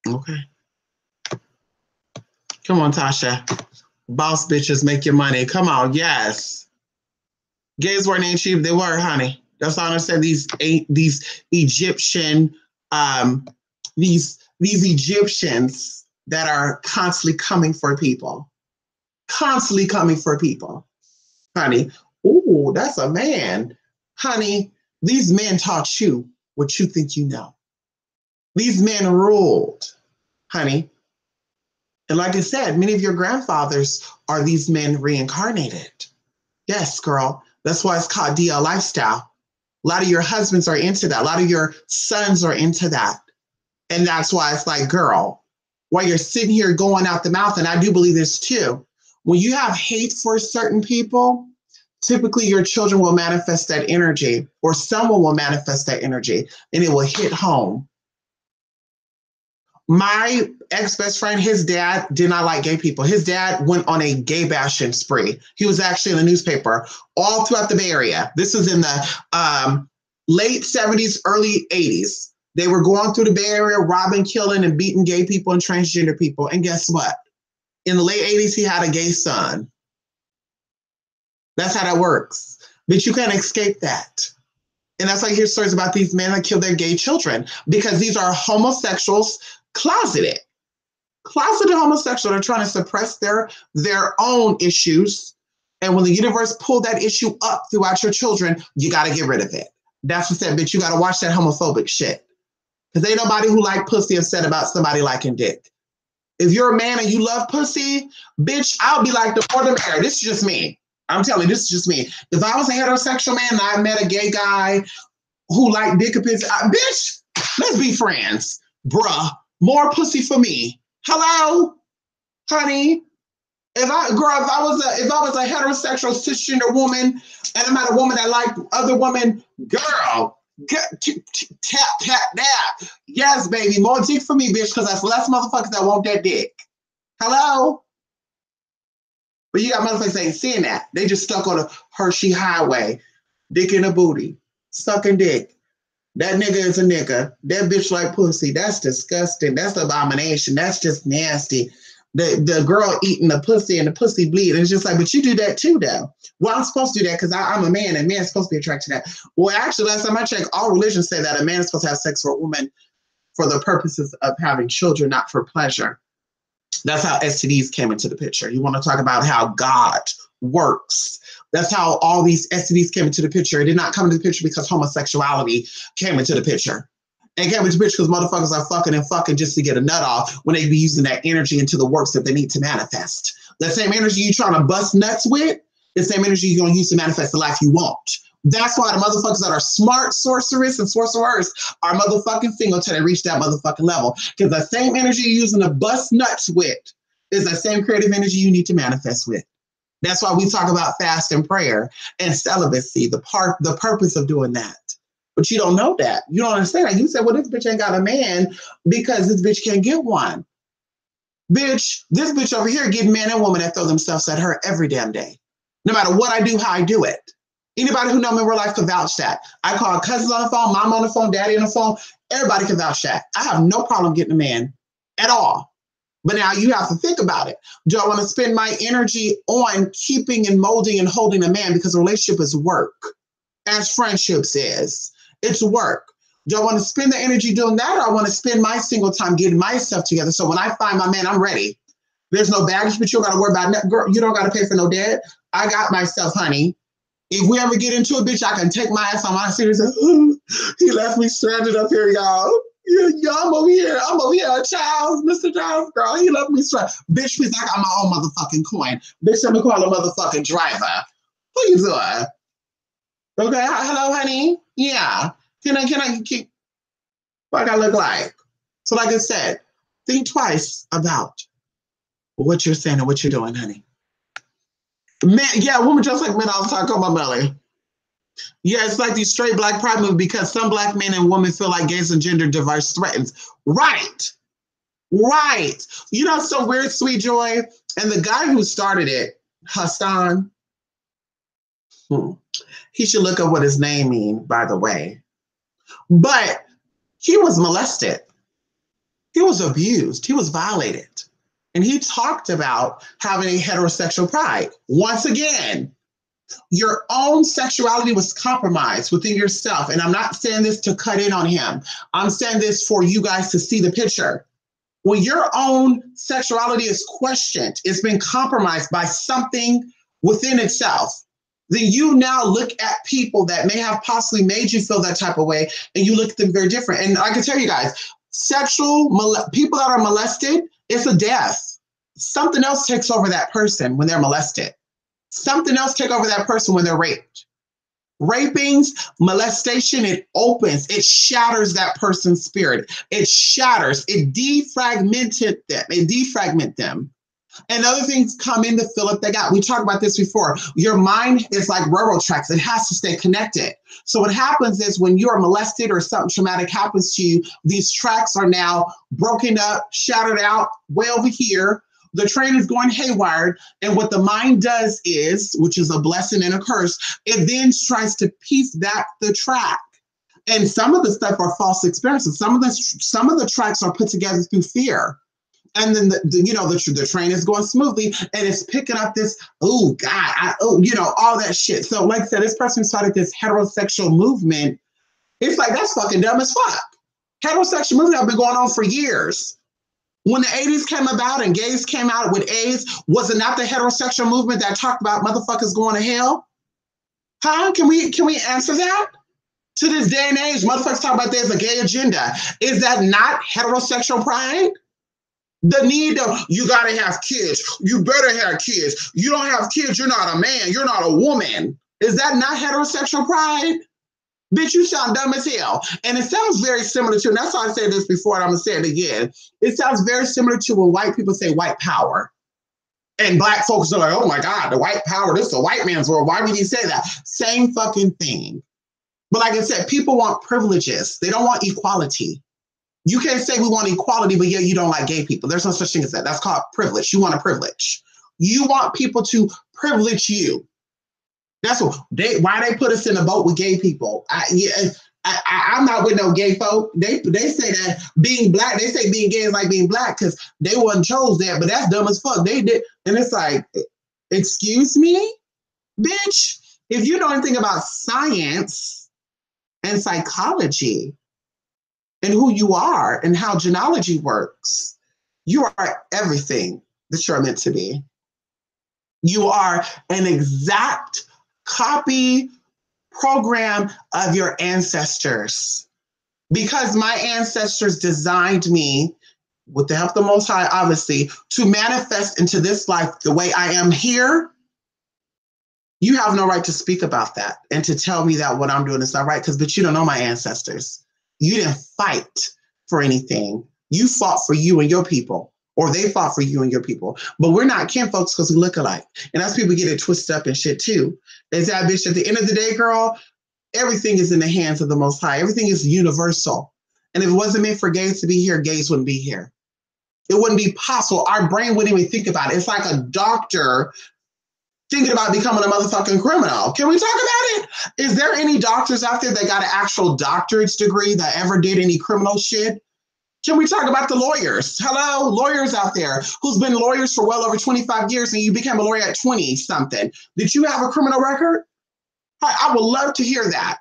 Okay. Come on, Tasha. Boss bitches make your money. Come on, yes. Gays weren't ancient, they were, honey. That's all I said. These Egyptian, these Egyptians that are constantly coming for people. Constantly coming for people. Honey. Ooh, that's a man. Honey, these men taught you what you think you know. These men ruled, honey. And like I said, many of your grandfathers are these men reincarnated. Yes, girl. That's why it's called DL lifestyle. A lot of your husbands are into that. A lot of your sons are into that. And that's why it's like, girl, while you're sitting here going out the mouth, and I do believe this too, when you have hate for certain people, typically your children will manifest that energy, or someone will manifest that energy, and it will hit home. My ex-best friend, his dad did not like gay people. His dad went on a gay bashing spree. He was actually in the newspaper all throughout the Bay Area. This was in the late 70s, early 80s. They were going through the Bay Area, robbing, killing, and beating gay people and transgender people. And guess what? In the late 80s, he had a gay son. That's how that works. But you can't escape that. And that's why you hear stories about these men that kill their gay children, because these are homosexuals, closeted homosexuals that are trying to suppress their own issues. And when the universe pulled that issue up throughout your children, you got to get rid of it. That's what said, bitch, you got to watch that homophobic shit. Because ain't nobody who like pussy upset about somebody liking dick. If you're a man and you love pussy, bitch, I'll be like the more the merrier. This is just me. I'm telling you, this is just me. If I was a heterosexual man and I met a gay guy who liked dick and pussy, bitch, let's be friends. Bruh, more pussy for me. Hello? Honey? If I was a heterosexual cisgender woman and I met a woman that liked other women, girl, tap, that. Yes, baby, more dick for me, bitch, because that's less motherfuckers that want that dick. Hello? But you got motherfuckers that ain't seeing that. They just stuck on a Hershey highway, dick in a booty, sucking dick. That nigga is a nigga. That bitch like pussy. That's disgusting. That's an abomination. That's just nasty. the girl eating the pussy and the pussy bleed. And it's just like, but you do that too, though. Well, I'm supposed to do that because I'm a man and man's supposed to be attracted to that. Well, actually, last time I checked, all religions say that a man is supposed to have sex with a woman for the purposes of having children, not for pleasure. That's how STDs came into the picture. You want to talk about how God works. That's how all these STDs came into the picture. It did not come into the picture because homosexuality came into the picture. And came into the picture because motherfuckers are fucking and fucking just to get a nut off when they be using that energy into the works that they need to manifest. That same energy you trying to bust nuts with, the same energy you're going to use to manifest the life you want. That's why the motherfuckers that are smart sorcerers and sorcerers are motherfucking single till they reach that motherfucking level. Because the same energy you're using to bust nuts with is the same creative energy you need to manifest with. That's why we talk about fast and prayer and celibacy, the purpose of doing that. But you don't know that. You don't understand that. You said, well, this bitch ain't got a man because this bitch can't get one. Bitch, this bitch over here getting men and women that throw themselves at her every damn day. No matter what I do, how I do it. Anybody who know me in real life can vouch that. I call cousins on the phone, mom on the phone, daddy on the phone. Everybody can vouch that. I have no problem getting a man at all. But now you have to think about it. Do I want to spend my energy on keeping and molding and holding a man because a relationship is work, as friendships is? It's work. Do I want to spend the energy doing that, or I want to spend my single time getting myself together so when I find my man, I'm ready? There's no baggage, but you don't got to worry about it. Girl, you don't got to pay for no debt. I got myself, honey. If we ever get into a bitch, I can take my ass on my seat and say, he left me stranded up here, y'all. Yeah, I'm over here, Charles, Mr. Charles, girl, he left me stranded. Bitch, please, I got my own motherfucking coin. Bitch, let me call a motherfucking driver. What you doing? Okay, hello, honey. Yeah. Can I keep what I look like? So like I said, think twice about what you're saying and what you're doing, honey. Man, yeah, women just like men all the time, call my belly. Yeah, it's like these straight black pride movement because some black men and women feel like gays and gender diverse threatens. Right. You know, it's so weird, Sweet Joy. And the guy who started it, Hassan, he should look up what his name means, by the way. But he was molested. He was abused. He was violated. And he talked about having a heterosexual pride. Once again, your own sexuality was compromised within yourself. And I'm not saying this to cut in on him. I'm saying this for you guys to see the picture. When your own sexuality is questioned, it's been compromised by something within itself, then you now look at people that may have possibly made you feel that type of way, and you look at them very different. And I can tell you guys, people that are molested, it's a death. Something else takes over that person when they're molested. Something else takes over that person when they're raped. Rapings, molestation, it opens, it shatters that person's spirit. It shatters, it defragments them. And other things come in to fill up the gap. We talked about this before. Your mind is like railroad tracks. It has to stay connected. So what happens is when you're molested or something traumatic happens to you, these tracks are now broken up, shattered out, way over here. The train is going haywire. And what the mind does is, which is a blessing and a curse, it then tries to piece back the track. And some of the stuff are false experiences. Some of the tracks are put together through fear. And then the train is going smoothly and it's picking up this, all that shit. So like I said, this person started this heterosexual movement. It's like, that's fucking dumb as fuck. Heterosexual movement have been going on for years. When the 80s came about and gays came out with AIDS, was it not the heterosexual movement that talked about motherfuckers going to hell? Huh? Can we answer that? To this day and age, motherfuckers talk about there's a gay agenda. Is that not heterosexual pride? The need of, you gotta have kids. You better have kids. You don't have kids, you're not a man. You're not a woman. Is that not heterosexual pride? Bitch, you sound dumb as hell. And it sounds very similar to, and that's why I said this before and I'm gonna say it again. It sounds very similar to when white people say white power. And black folks are like, oh my God, the white power, this is the white man's world. Why would you say that? Same fucking thing. But like I said, people want privileges. They don't want equality. You can't say we want equality, but yet you don't like gay people. There's no such thing as that. That's called privilege. You want a privilege. You want people to privilege you. That's why they put us in a boat with gay people. I'm not with no gay folk. They say that being black, they say being gay is like being black because they wasn't chose that, but that's dumb as fuck. They did, and it's like, excuse me, bitch. If you know anything about science and psychology and who you are and how genealogy works, you are everything that you're meant to be. You are an exact copy program of your ancestors. Because my ancestors designed me, with the help of the Most High, obviously, to manifest into this life the way I am here, you have no right to speak about that and to tell me that what I'm doing is not right, but you don't know my ancestors. You didn't fight for anything. You fought for you and your people, or they fought for you and your people. But we're not kin folks because we look alike. And that's people get it twisted up and shit too. Is that, bitch, at the end of the day, girl, everything is in the hands of the Most High. Everything is universal. And if it wasn't meant for gays to be here, gays wouldn't be here. It wouldn't be possible. Our brain wouldn't even think about it. It's like a doctor thinking about becoming a motherfucking criminal. Can we talk about it? Is there any doctors out there that got an actual doctorate's degree that ever did any criminal shit? Can we talk about the lawyers? Hello, lawyers out there who's been lawyers for well over 25 years and you became a lawyer at 20 something. Did you have a criminal record? I would love to hear that.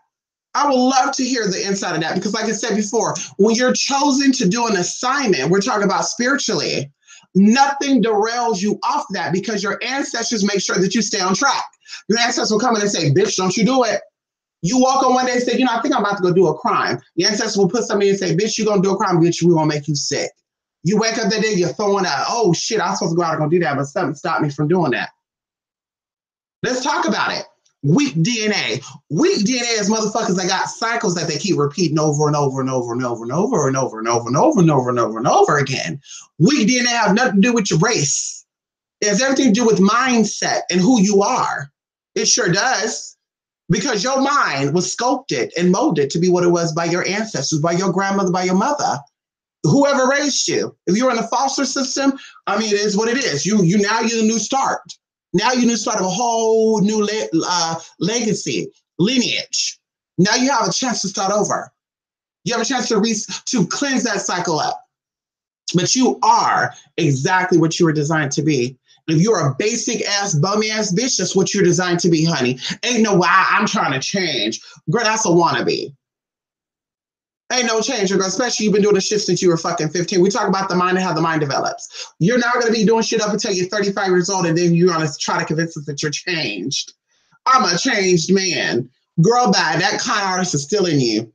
I would love to hear the inside of that because like I said before, when you're chosen to do an assignment, we're talking about spiritually, nothing derails you off that because your ancestors make sure that you stay on track. Your ancestors will come in and say, bitch, don't you do it. You walk on one day and say, I think I'm about to go do a crime. Your ancestors will put something in and say, bitch, you're going to do a crime, bitch, we're going to make you sick. You wake up that day, you're throwing out, oh shit, I was supposed to go out and go do that, but something stopped me from doing that. Let's talk about it. Weak DNA. Weak DNA is motherfuckers that got cycles that they keep repeating over and over and over and over and over and over and over and over and over and over and over again. Weak DNA have nothing to do with your race. It has everything to do with mindset and who you are. It sure does. Because your mind was sculpted and molded to be what it was by your ancestors, by your grandmother, by your mother, whoever raised you. If you're in the foster system, it is what it is. You're the new start. Now you need to start a whole new legacy, lineage. Now you have a chance to start over. You have a chance to cleanse that cycle up. But you are exactly what you were designed to be. If you're a basic ass, bummy ass bitch, that's what you're designed to be, honey. Ain't no why I'm trying to change. Girl, that's a wannabe. Ain't no change, girl, especially you've been doing the shit since you were fucking 15. We talk about the mind and how the mind develops. You're not going to be doing shit up until you're 35 years old and then you're going to try to convince us that you're changed. I'm a changed man. Girl, bye. That con artist is still in you.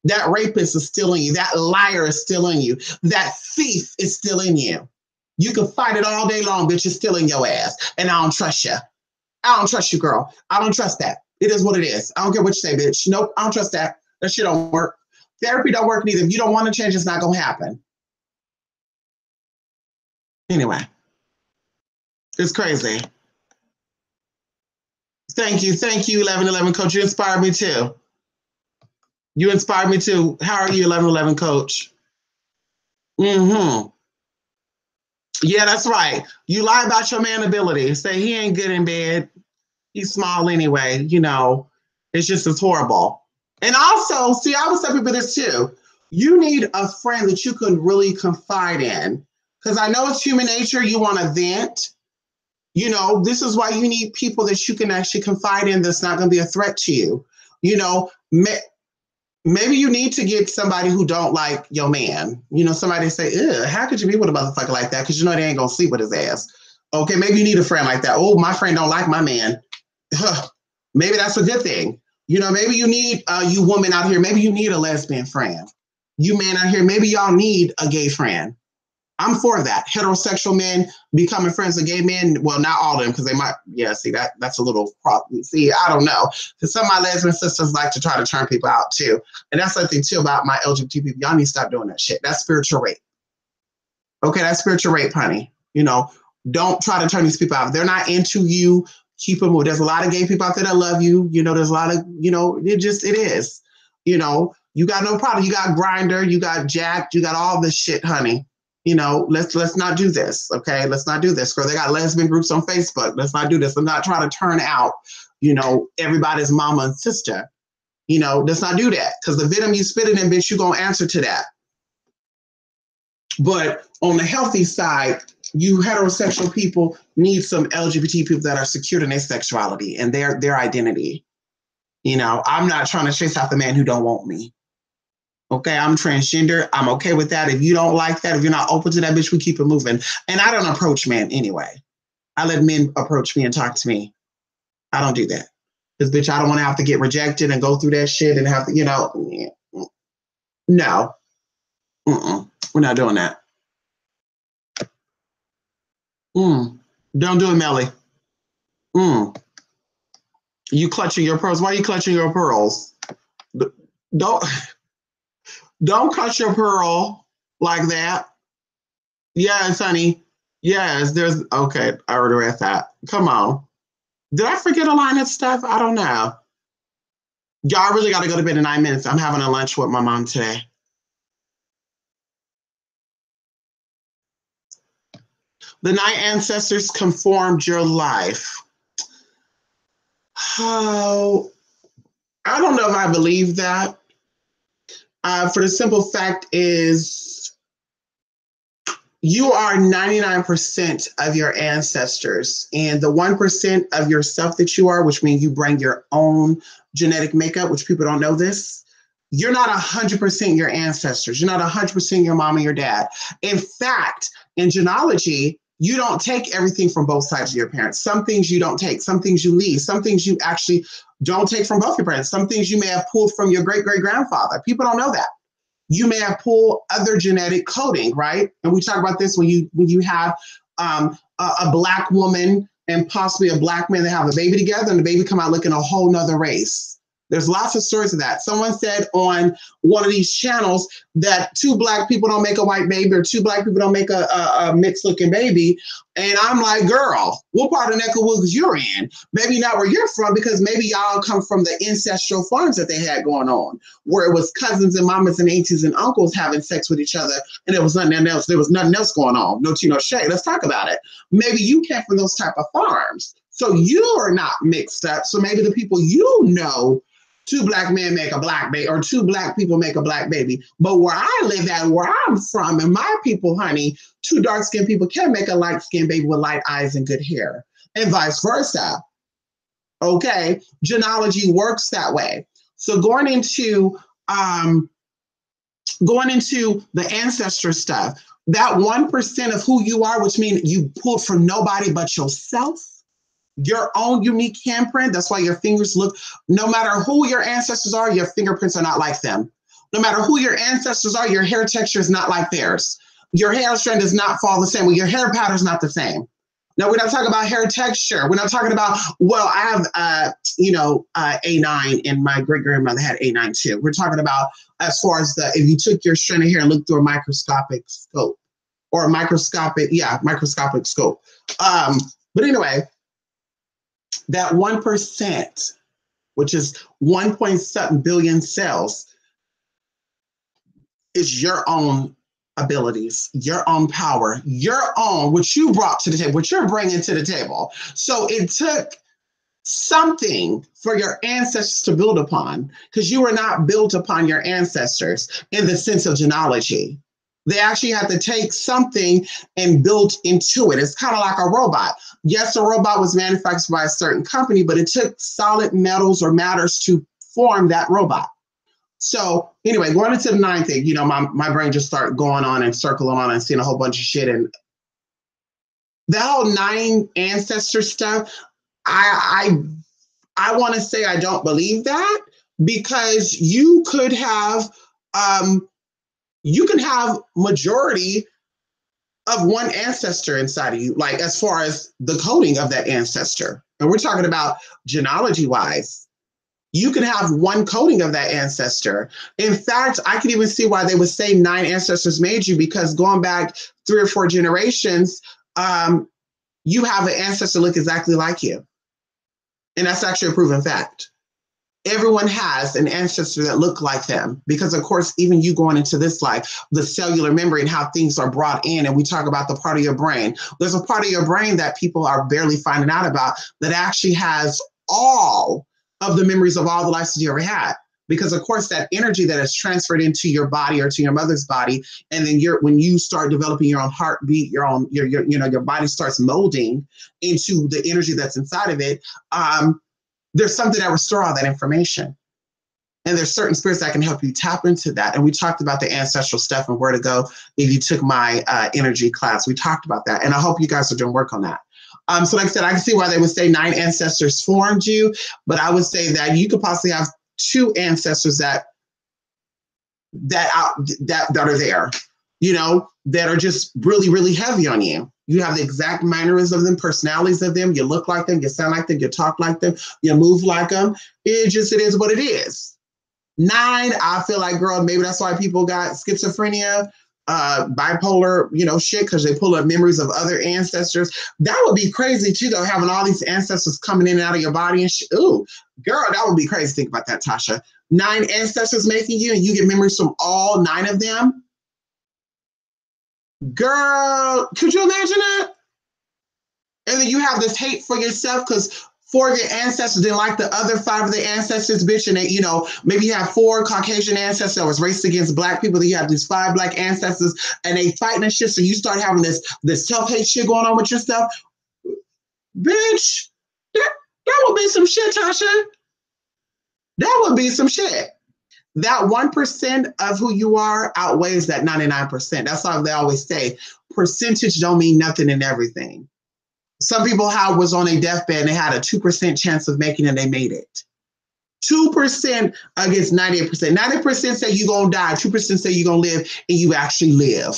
That rapist is still in you. That liar is still in you. That thief is still in you. You can fight it all day long, bitch. It's still in your ass. And I don't trust you. I don't trust you, girl. I don't trust that. It is what it is. I don't care what you say, bitch. Nope, I don't trust that. That shit don't work. Therapy don't work neither. If you don't want to change, it's not going to happen. Anyway, it's crazy. Thank you. Thank you, 1111 Coach. You inspired me too. You inspired me too. How are you, 1111 Coach? Mm-hmm. Yeah, that's right. You lie about your man ability. Say he ain't good in bed. He's small anyway. It's just as horrible. And also, see, I would tell people this too. You need a friend that you can really confide in. Because I know it's human nature. You want to vent. This is why you need people that you can actually confide in that's not going to be a threat to you. Maybe you need to get somebody who don't like your man. Somebody say, ew, how could you be with a motherfucker like that? Because they ain't going to sleep with his ass. Okay, maybe you need a friend like that. Oh, my friend don't like my man. Maybe that's a good thing. Maybe you need you woman out here. Maybe you need a lesbian friend. You men out here, maybe y'all need a gay friend. I'm for that. Heterosexual men becoming friends with gay men. Well, not all of them, because they might, see, that's a little problem. See, I don't know. Because some of my lesbian sisters like to try to turn people out too. And that's something too about my LGBT people. Y'all need to stop doing that shit. That's spiritual rape. Okay, that's spiritual rape, honey. Don't try to turn these people out. If they're not into you, keep them. There's a lot of gay people out there that love you. There's a lot of, it is. You got no problem. You got Grindr, you got Jack, you got all this shit, honey. Let's not do this, okay? Let's not do this, girl. They got lesbian groups on Facebook. Let's not do this. I'm not trying to turn out, everybody's mama and sister. You know, let's not do that, because the venom you spit in, bitch, you gonna answer to that. But on the healthy side, you heterosexual people need some LGBT people that are secured in their sexuality and their identity. You know, I'm not trying to chase out the man who don't want me. Okay, I'm transgender. I'm okay with that. If you don't like that, if you're not open to that, bitch, we keep it moving. And I don't approach men anyway. I let men approach me and talk to me. I don't do that. Because, bitch, I don't want to have to get rejected and go through that shit and have to, you know, no. We're not doing that. Don't do it, Melly. You clutching your pearls. Why are you clutching your pearls? Don't clutch your pearl like that. Yes, honey. Yes, there's okay. I already read that. Come on. Did I forget a line of stuff? I don't know. Y'all really got to go to bed in 9 minutes. I'm having a lunch with my mom today. The 9 ancestors conformed your life. Oh, I don't know if I believe that. For the simple fact is, you are 99% of your ancestors, and the 1% of yourself that you are, which means you bring your own genetic makeup, which people don't know this. You're not 100% your ancestors. You're not 100% your mom and your dad. In fact, in genealogy, you don't take everything from both sides of your parents. Some things you don't take, some things you leave, some things you actually don't take from both your parents. Some things you may have pulled from your great-great-grandfather. People don't know that. You may have pulled other genetic coding, right? And we talk about this when you have a Black woman and possibly a Black man that have a baby together, and the baby come out looking a whole nother race. There's lots of stories of that. Someone said on one of these channels that 2 Black people don't make a white baby, or 2 Black people don't make a mixed looking baby. And I'm like, girl, what part of neck of woods you're in? Maybe not where you're from, because maybe y'all come from the ancestral farms that they had going on, where it was cousins and mamas and aunties and uncles having sex with each other, and there was nothing else. There was nothing else going on. No tea, no shade. Let's talk about it. Maybe you came from those type of farms, so you are not mixed up. So maybe the people you know, 2 Black men make a Black baby, or 2 Black people make a Black baby. But where I live at, where I'm from, and my people, honey, 2 dark-skinned people can make a light-skinned baby with light eyes and good hair, and vice versa. Okay, genealogy works that way. So going into the ancestor stuff, that 1% of who you are, which means you pulled from nobody but yourself, your own unique handprint. That's why your fingers look, no matter who your ancestors are, your fingerprints are not like them. No matter who your ancestors are, your hair texture is not like theirs. Your hair strand does not fall the same. Well, your hair pattern is not the same. Now, we're not talking about hair texture. We're not talking about, well, I have, A9, and my great-grandmother had A9 too. We're talking about as far as if you took your strand of hair and looked through a microscopic scope, or a microscopic scope. But anyway, that 1%, which is 1.7 billion cells, is your own abilities, your own power, your own, what you brought to the table, what you're bringing to the table. So it took something for your ancestors to build upon, because you were not built upon your ancestors in the sense of genealogy. They actually had to take something and build into it. It's kind of like a robot. Yes, a robot was manufactured by a certain company, but it took solid metals or matters to form that robot. So anyway, going into the 9th thing, my brain just started going on and circling on and seeing a whole bunch of shit. And that whole 9 ancestor stuff, I want to say I don't believe that, because you could have majority of one ancestor inside of you, like as far as the coding of that ancestor. And we're talking about genealogy wise. You can have one coding of that ancestor. In fact, I can even see why they would say 9 ancestors made you, because going back 3 or 4 generations, you have an ancestor look exactly like you. And that's actually a proven fact. Everyone has an ancestor that look like them, because of course, even you going into this life, the cellular memory and how things are brought in, and we talk about the part of your brain. There's a part of your brain that people are barely finding out about that actually has all of the memories of all the lives that you ever had. because of course that energy that is transferred into your body or to your mother's body, and then when you start developing your own heartbeat, your body starts molding into the energy that's inside of it. There's something that restores all that information. And there's certain spirits that can help you tap into that. And we talked about the ancestral stuff and where to go if you took my energy class. We talked about that. And I hope you guys are doing work on that. So like I said, I can see why they would say 9 ancestors formed you, but I would say that you could possibly have 2 ancestors that are there, that are just really, really heavy on you. You have the exact manners of them, personalities of them. You look like them, you sound like them, you talk like them, you move like them. It is what it is. 9, I feel like, girl, maybe that's why people got schizophrenia, bipolar, shit, because they pull up memories of other ancestors. That would be crazy too, though, having all these ancestors coming in and out of your body and shit. Ooh, girl, that would be crazy. Think about that, Tasha. 9 ancestors making you, and you get memories from all 9 of them. Girl, could you imagine that? And then you have this hate for yourself because 4 of your ancestors didn't like the other 5 of the ancestors, bitch. And they, maybe you have 4 Caucasian ancestors that was racist against Black people. Then you have these 5 Black ancestors and they fighting and shit. So you start having this self-hate shit going on with yourself. Bitch, that would be some shit, Tasha. That would be some shit. That 1% of who you are outweighs that 99%. That's why they always say percentage don't mean nothing in everything. Some people was on a deathbed and they had a 2% chance of making it and they made it. 2% against 98%. 90% say you're going to die. 2% say you're going to live and you actually live.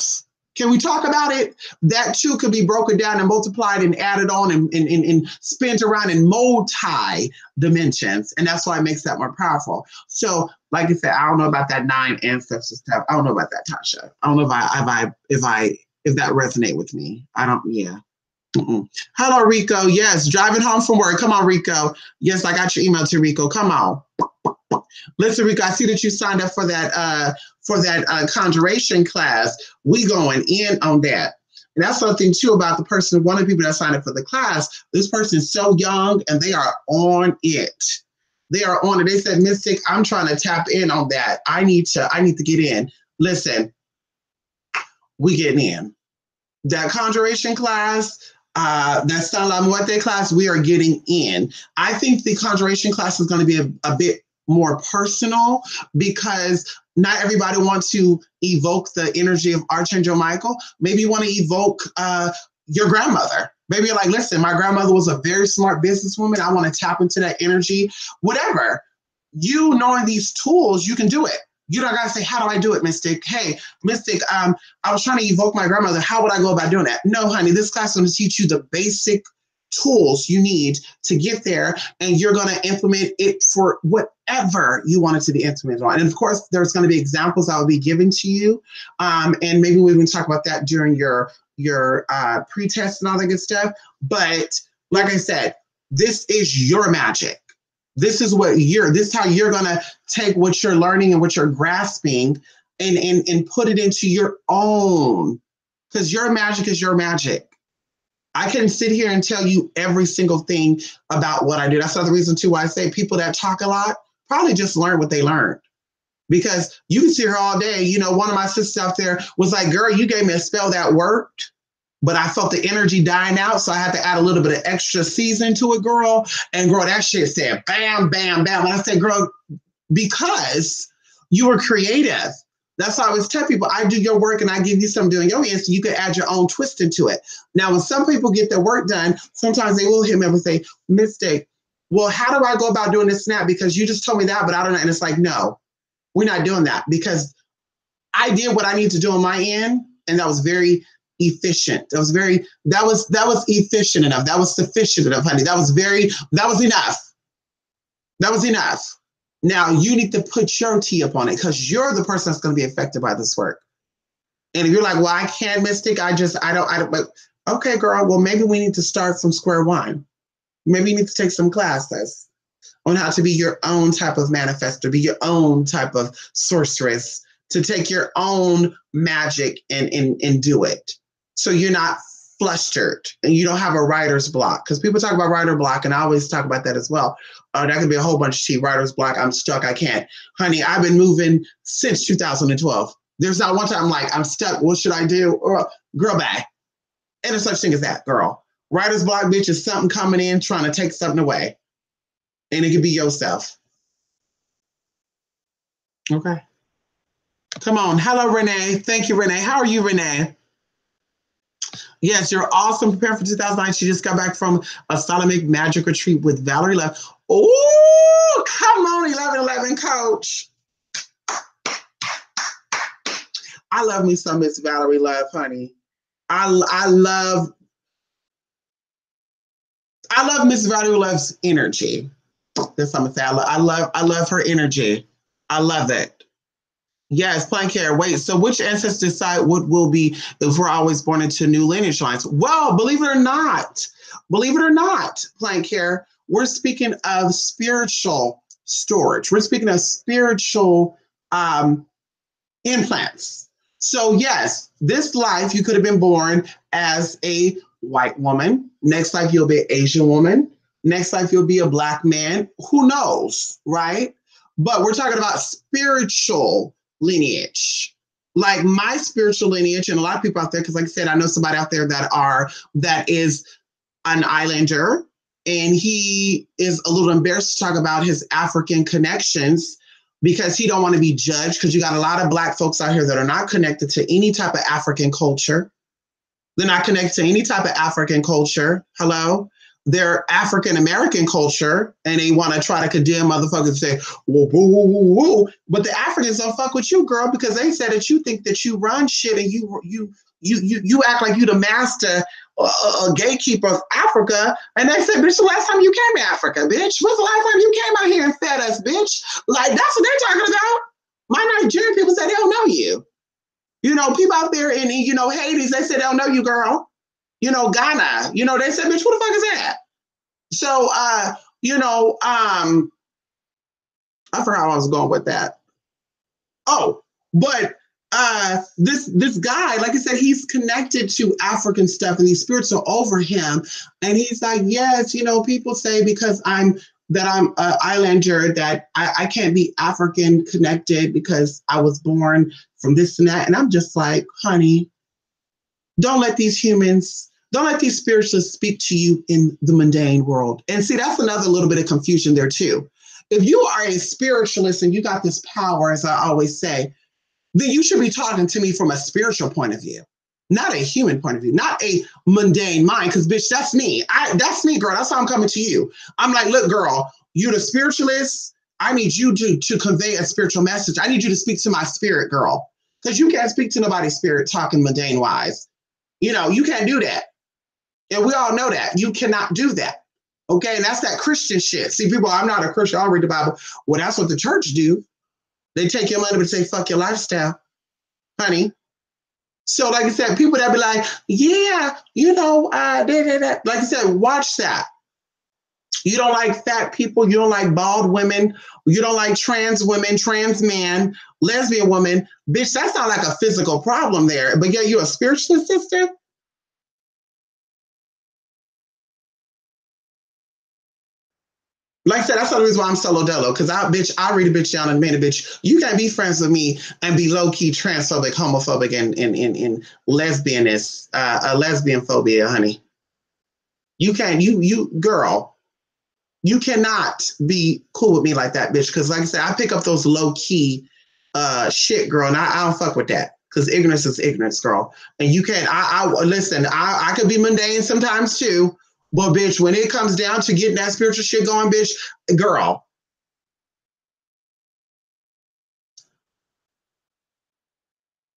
Can we talk about it? That too could be broken down and multiplied and added on and spent around in multi dimensions. And that's why it makes that more powerful. So, like I said, I don't know about that 9 ancestor stuff. I don't know about that, Tasha. I don't know if that resonate with me. I don't, yeah. Mm-mm. Hello, Rico. Yes, driving home from work. Come on, Rico. Yes, I got your email to Rico. Come on. Listen, Rico, I see that you signed up for that conjuration class. We going in on that. And that's something too about the person, one of the people that signed up for the class. This person is so young and they are on it. They are on it. They said, Mystic, I'm trying to tap in on that. I need to get in. Listen, we getting in. That conjuration class, that San La Muerte class, we are getting in. I think the conjuration class is going to be a bit more personal because not everybody wants to evoke the energy of Archangel Michael. Maybe you want to evoke your grandmother. Maybe you're like, listen, my grandmother was a very smart businesswoman. I want to tap into that energy. Whatever. You knowing these tools, you can do it. You don't got to say, how do I do it, Mystic? Hey, Mystic, I was trying to evoke my grandmother. How would I go about doing that? No, honey, this class is going to teach you the basic tools you need to get there, and you're going to implement it for whatever you want it to be implemented on. And of course, there's going to be examples I will be giving to you. And maybe we can talk about that during your pre-test and all that good stuff. But like I said, this is your magic. This is how you're gonna take what you're learning and what you're grasping and put it into your own. Because your magic is your magic. I can sit here and tell you every single thing about what I do. That's another reason too why I say people that talk a lot probably just learn what they learned. Because you can see her all day. One of my sisters out there was like, girl, you gave me a spell that worked. But I felt the energy dying out, so I had to add a little bit of extra season to it, girl. And girl, that shit said bam, bam, bam. And I said, girl, because you were creative. That's why I always tell people, I do your work and I give you something doing your end so you can add your own twist into it. Now, when some people get their work done, sometimes they will hit me up and say, Mystic, well, how do I go about doing this snap? Because you just told me that, but I don't know. And it's like, no, we're not doing that because I did what I need to do on my end. And that was very efficient. That was efficient enough. That was sufficient enough, honey. That was enough. That was enough. Now you need to put your tea up on it because you're the person that's going to be affected by this work. And if you're like, well, I can't, Mystic, I don't, but okay, girl, well, maybe we need to start from square one. Maybe you need to take some classes on how to be your own type of manifestor, be your own type of sorceress, to take your own magic and do it. So you're not flustered and you don't have a writer's block, because people talk about writer block, and I always talk about that as well. That could be a whole bunch of shit. Writer's block. I'm stuck. I can't. Honey, I've been moving since 2012. There's not one time I'm like, I'm stuck. What should I do? Or, girl, bye. And there's such thing as that, girl. Writer's block, bitch, is something coming in trying to take something away. And it could be yourself. Okay. Come on. Hello, Renee. Thank you, Renee. How are you, Renee? Yes, you're awesome. Preparing for 2009. She just got back from a Solomonic Magic Retreat with Valerie Love. Oh, come on, 1111 coach. I love me some Miss Valerie Love, honey. I love Miss Valerie Love's energy. That's what I'm gonna say. I love her energy. I love it. Yes, Plain Care. Wait, so which ancestors decide what will be if we're always born into new lineage lines? Well, believe it or not, Plain Care, we're speaking of spiritual storage. We're speaking of spiritual implants. So yes, this life you could have been born as a white woman. Next life you'll be an Asian woman. Next life you'll be a Black man. Who knows, right? But we're talking about spiritual lineage. Like my spiritual lineage, and a lot of people out there, because like I said, I know somebody out there that is an islander, and he is a little embarrassed to talk about his African connections because he don't want to be judged, because you got a lot of Black folks out here that are not connected to any type of African culture. They're not connected to any type of African culture. Hello? They're African American culture, and they want to try to condemn motherfuckers and say, woo, woo, woo, woo, woo. But the Africans don't fuck with you, girl, because they said that you think that you run shit and you act like you the master gatekeeper of Africa. And they said, bitch, the last time you came to Africa, bitch? When's the last time you came out here and fed us, bitch? Like, that's what they're talking about. My Nigerian people say they don't know you. You know, people out there in, you know, Hades, they say they don't know you, girl. You know, Ghana, you know, they said, bitch, who the fuck is that? So, you know, I forgot how I was going with that. Oh, but this guy, like I said, he's connected to African stuff, and these spirits are over him. And he's like, yes, you know, people say because I'm an islander that I can't be African connected because I was born from this and that. And I'm just like, honey, don't let these spiritualists speak to you in the mundane world. And see, that's another little bit of confusion there too. If you are a spiritualist and you got this power, as I always say, then you should be talking to me from a spiritual point of view, not a human point of view, not a mundane mind, because bitch, that's me. That's me, girl. That's how I'm coming to you. I'm like, look, girl, you're the spiritualist. I need you to convey a spiritual message. I need you to speak to my spirit, girl, because you can't speak to nobody's spirit talking mundane wise. You know, you can't do that. And we all know that. You cannot do that. Okay, and that's that Christian shit. See, people, I'm not a Christian. I'll read the Bible. Well, that's what the church do. They take your money and say, fuck your lifestyle, honey. So, like I said, people that be like, yeah, you know, like I said, watch that. You don't like fat people. You don't like bald women. You don't like trans women, trans men, lesbian women. Bitch, that's not like a physical problem there. But yeah, you're a spiritual sister. Like I said, that's the reason why I'm solo dolo, because I read a bitch down in a minute, bitch. You can't be friends with me and be low-key transphobic, homophobic, and lesbianist, lesbian phobia, honey. You can't, girl, you cannot be cool with me like that, bitch. Because like I said, I pick up those low-key shit, girl, and I don't fuck with that. Because ignorance is ignorance, girl. And you can't, listen, I could be mundane sometimes too. But bitch, when it comes down to getting that spiritual shit going, bitch, girl.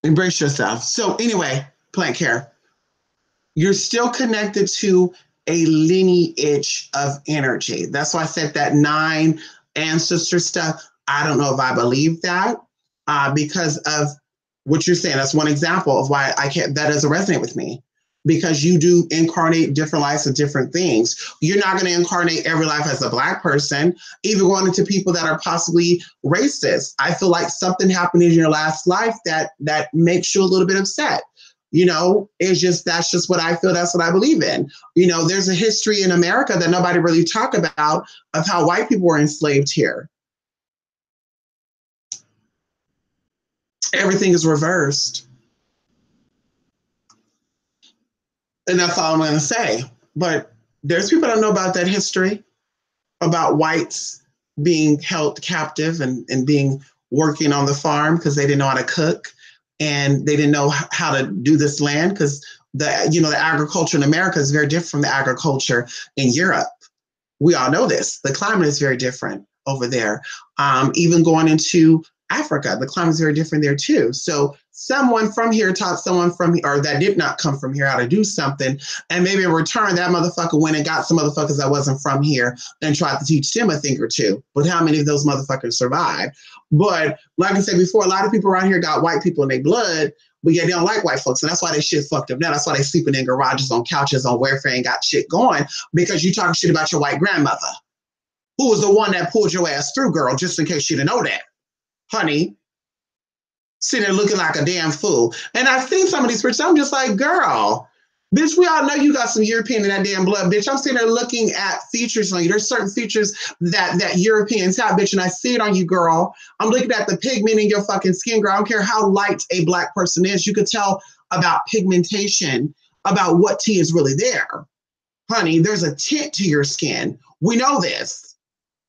Embrace yourself. So anyway, Plain Care, you're still connected to a lineage of energy. That's why I said that 9 ancestor stuff. I don't know if I believe that because of what you're saying. That's one example of why that doesn't resonate with me. Because you do incarnate different lives of different things. You're not going to incarnate every life as a Black person, even going into people that are possibly racist. I feel like something happened in your last life that makes you a little bit upset. You know, that's just what I feel. That's what I believe in. You know, there's a history in America that nobody really talk about of how white people were enslaved here. Everything is reversed. And that's all I'm going to say. But there's people that know about that history, about whites being held captive and being working on the farm because they didn't know how to cook and they didn't know how to do this land because the agriculture in America is very different from the agriculture in Europe. We all know this. The climate is very different over there. Even going into Africa, the climate is very different there too. So someone from here taught someone from here, or that did not come from here, how to do something. And maybe in return, that motherfucker went and got some motherfuckers that wasn't from here and tried to teach them a thing or two. But how many of those motherfuckers survived? But like I said before, a lot of people around here got white people in their blood, but yet they don't like white folks. And that's why they shit fucked up now. That's why they sleeping in garages, on couches, on welfare, and got shit going, because you talking shit about your white grandmother, who was the one that pulled your ass through, girl, just in case you didn't know that. Honey, sitting there looking like a damn fool. And I've seen some of these pictures. I'm just like, girl, bitch, we all know you got some European in that damn blood, bitch. I'm sitting there looking at features on you. There's certain features that Europeans have, bitch, and I see it on you, girl. I'm looking at the pigment in your fucking skin, girl. I don't care how light a black person is. You could tell about pigmentation, about what tea is really there. Honey, there's a tint to your skin. We know this.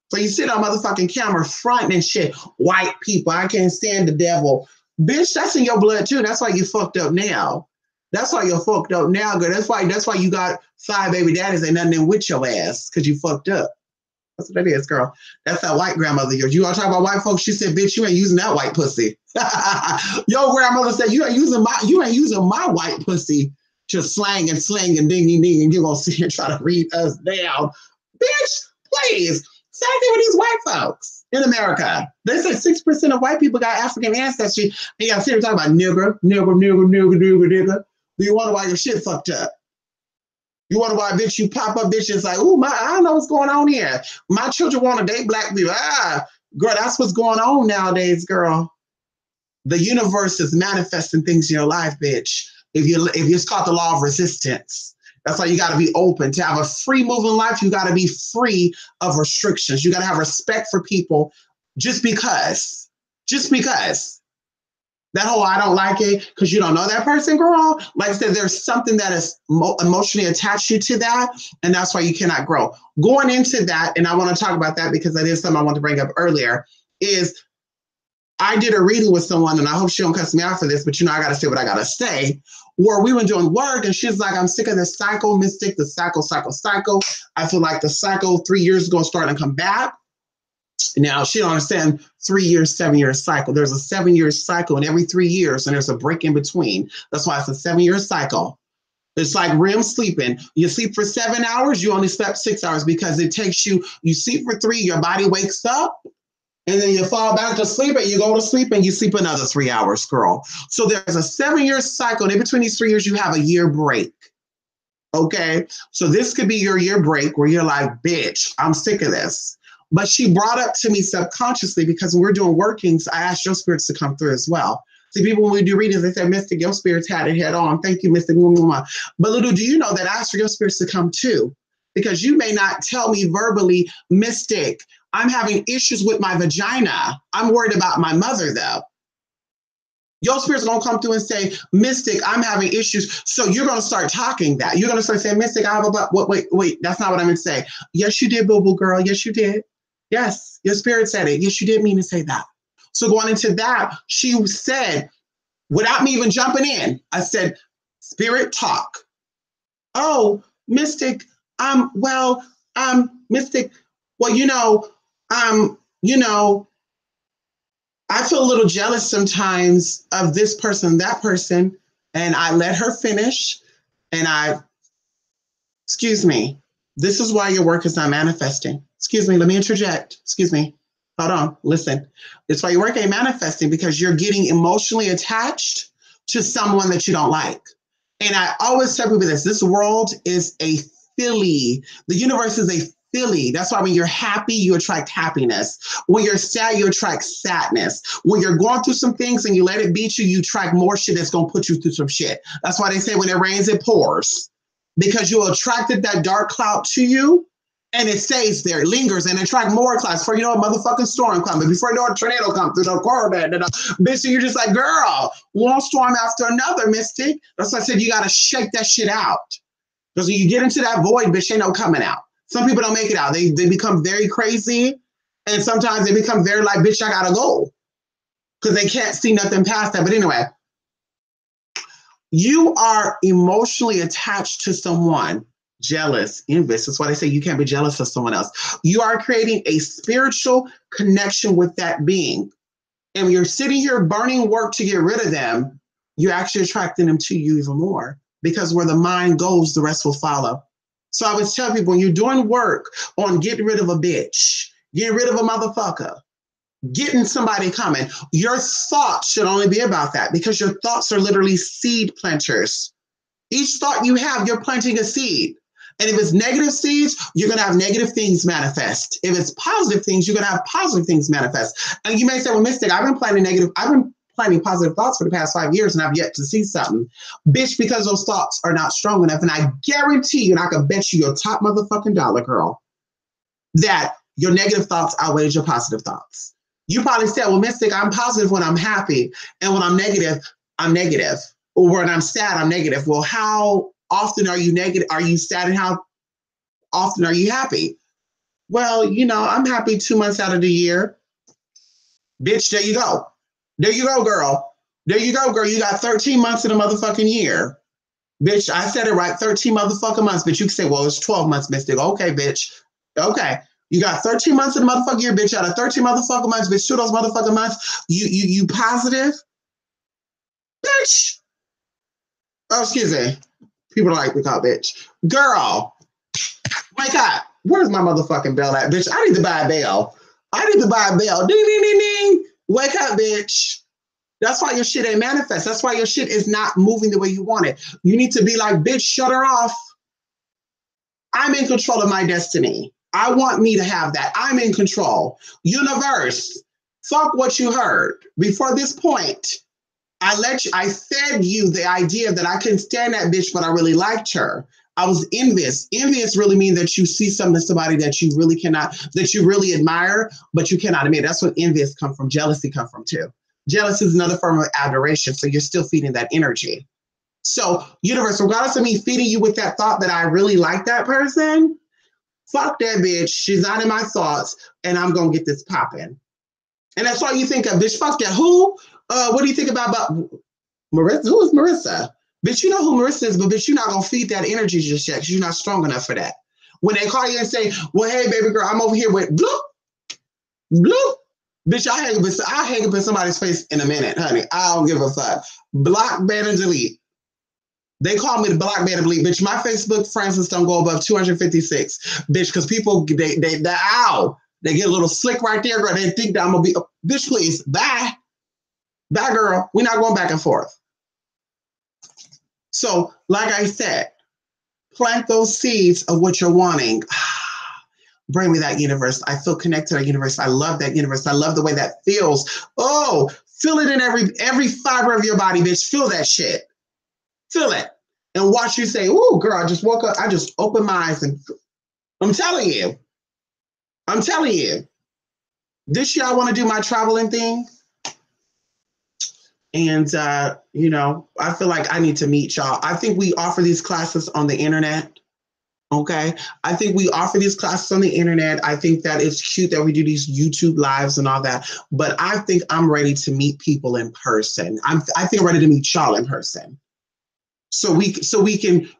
So you sit on motherfucking camera fronting and shit. White people, I can't stand the devil. Bitch, that's in your blood too. That's why you fucked up now. That's why you're fucked up now, girl. That's why you got 5 baby daddies and nothing with your ass, because you fucked up. That's what that is, girl. That's that white grandmother of yours. You want to talk about white folks? She said, bitch, you ain't using that white pussy. Your grandmother said, you ain't using my white pussy to slang and ding, and you're going to sit here and try to read us down. Bitch, please. Same thing with these white folks in America. They say 6% of white people got African ancestry. And you got to sit here talking about nigger. Do you wonder why your shit fucked up? You wonder why, bitch, you pop up, bitch, it's like, ooh, I don't know what's going on here. My children want to date black people. Girl, that's what's going on nowadays, girl. The universe is manifesting things in your life, bitch. If it's called the law of resistance. That's why you got to be open. To have a free moving life, you got to be free of restrictions. You got to have respect for people just because. That whole I don't like it because you don't know that person, girl. Like I said, there's something that is emotionally attached you to that, and that's why you cannot grow. Going into that, and I want to talk about that because that is something I want to bring up earlier, is I did a reading with someone, and I hope she don't cuss me out for this, but I got to say what I got to say, where we were doing work, and she's like, I'm sick of this cycle, Mystic, the cycle. I feel like the cycle 3 years ago starting to come back. Now, she don't understand 3 years, 7 years cycle. There's a 7 year cycle in every 3 years, and there's a break in between. That's why it's a 7 year cycle. It's like REM sleeping. You sleep for 7 hours, you only slept 6 hours because it takes you sleep for 3, your body wakes up, and then you fall back to sleep, and you go to sleep, and you sleep another 3 hours, girl. So there's a 7 year cycle, and in between these 3 years, you have a year break. Okay? So this could be your year break where you're like, bitch, I'm sick of this. But she brought up to me subconsciously, because when we're doing workings, I asked your spirits to come through as well. See, people, when we do readings, they say, Mystic, your spirits had it head on. Thank you, Mystic. But little do you know that I asked for your spirits to come too, because you may not tell me verbally, Mystic, I'm having issues with my vagina. I'm worried about my mother, though. Your spirits don't come through and say, Mystic, I'm having issues. So you're going to start talking that. You're going to start saying, Mystic, I have a butt. Wait, that's not what I'm going to say. Yes, you did, boo-boo girl. Yes, you did. Yes, your spirit said it. Yes, you did mean to say that. So going into that, she said, without me even jumping in, I said, spirit talk. Oh, Mystic, Mystic, well, I feel a little jealous sometimes of this person, that person, and I let her finish, and excuse me, this is why your work is not manifesting. Excuse me, let me interject. Excuse me. Hold on, listen. It's why your work ain't manifesting, because you're getting emotionally attached to someone that you don't like. And I always tell people this world is a filly. The universe is a feely. That's why when you're happy, you attract happiness. When you're sad, you attract sadness. When you're going through some things and you let it beat you, you attract more shit that's going to put you through some shit. That's why they say when it rains, it pours. Because you attracted that dark cloud to you, and it stays there, it lingers, and attract more clouds. Before you know a motherfucking storm coming, before you know a tornado comes through the corner, bitch, so you're just like, girl, one storm after another, Mystic. That's why I said you got to shake that shit out. Because when you get into that void, bitch, ain't no coming out. Some people don't make it out. They become very crazy, and sometimes they become very like, bitch, I got to go. Because they can't see nothing past that. But anyway, you are emotionally attached to someone, jealous, envious. That's why they say you can't be jealous of someone else. You are creating a spiritual connection with that being. And when you're sitting here burning work to get rid of them, you're actually attracting them to you even more. Because where the mind goes, the rest will follow. So I always tell people, when you're doing work on getting rid of a bitch, getting rid of a motherfucker, getting somebody coming, your thoughts should only be about that, because your thoughts are literally seed planters. Each thought you have, you're planting a seed. And if it's negative seeds, you're going to have negative things manifest. If it's positive things, you're going to have positive things manifest. And you may say, well, Mystic, I've been planting positive thoughts for the past 5 years and I've yet to see something. Bitch, because those thoughts are not strong enough. And I guarantee you, and I can bet you your top motherfucking dollar, girl, that your negative thoughts outweigh your positive thoughts. You probably said, well, Mystic, I'm positive when I'm happy. And when I'm negative, I'm negative. Or when I'm sad, I'm negative. Well, how often are you negative? Are you sad, and how often are you happy? Well, I'm happy 2 months out of the year. Bitch, there you go. There you go, girl. There you go, girl. You got 13 months in a motherfucking year. Bitch, I said it right, 13 motherfucking months. But you can say, well, it's 12 months, Mystic. Okay, bitch. Okay. You got 13 months in the motherfucking year, bitch. Out of 13 motherfucking months, bitch, 2 of those motherfucking months, you positive? Bitch. Oh, excuse me. People like to call bitch. Girl, wake up. Where's my motherfucking bell at, bitch? I need to buy a bell. I need to buy a bell. Ding, ding, ding, ding. Wake up, bitch. That's why your shit ain't manifest. That's why your shit is not moving the way you want it. You need to be like, bitch, shut her off. I'm in control of my destiny. I want me to have that. I'm in control. Universe, fuck what you heard. Before this point, I fed you the idea that I couldn't stand that bitch, but I really liked her. I was envious. Envious really means that you see something in somebody that you really cannot, that you really admire, but you cannot admit. That's what envious come from. Jealousy come from too. Jealousy is another form of adoration. So you're still feeding that energy. So universe, regardless of me feeding you with that thought that I really like that person, fuck that bitch. She's not in my thoughts, and I'm going to get this popping. And that's all you think of, bitch. Fuck that. Who? What do you think about Marissa? Who is Marissa? Bitch, you know who Marissa is, but bitch, you're not going to feed that energy just yet because you're not strong enough for that. When they call you and say, well, hey, baby girl, I'm over here with bloop, bloop. Bitch, I hang up in somebody's face in a minute, honey. I don't give a fuck. Block, ban, and delete. They call me the block, ban, and delete. Bitch, my Facebook friends list don't go above 256. Bitch, because people, they get a little slick right there, girl. They think that I'm going to be, bitch, please, bye. Bye, girl. We're not going back and forth. So, like I said, plant those seeds of what you're wanting. Bring me that universe. I feel connected to that universe. I love that universe. I love the way that feels. Oh, feel it in every fiber of your body, bitch. Feel that shit. Feel it. And watch you say, ooh, girl, I just woke up. I just opened my eyes. And I'm telling you. This year I want to do my traveling thing. And, I feel like I need to meet y'all. I think we offer these classes on the internet. Okay. I think we offer these classes on the internet. I think that it's cute that we do these YouTube lives and all that. But I think I'm ready to meet people in person. I think I'm ready to meet y'all in person. So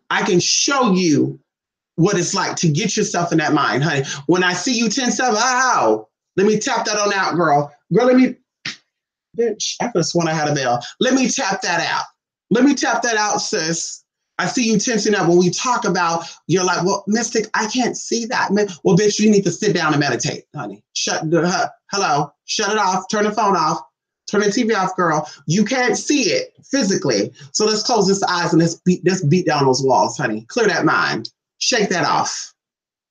I can show you what it's like to get yourself in that mind, honey. When I see you 10-7, let me tap that on out, girl. Girl, bitch, I could have sworn I had a bell. Let me tap that out. Let me tap that out, sis. I see you tensing up when we talk about, you're like, well, Mystic, I can't see that. Well, bitch, you need to sit down and meditate, honey. Shut it off. Turn the phone off. Turn the TV off, girl. You can't see it physically. So let's close this eyes and let's beat down those walls, honey. Clear that mind. Shake that off.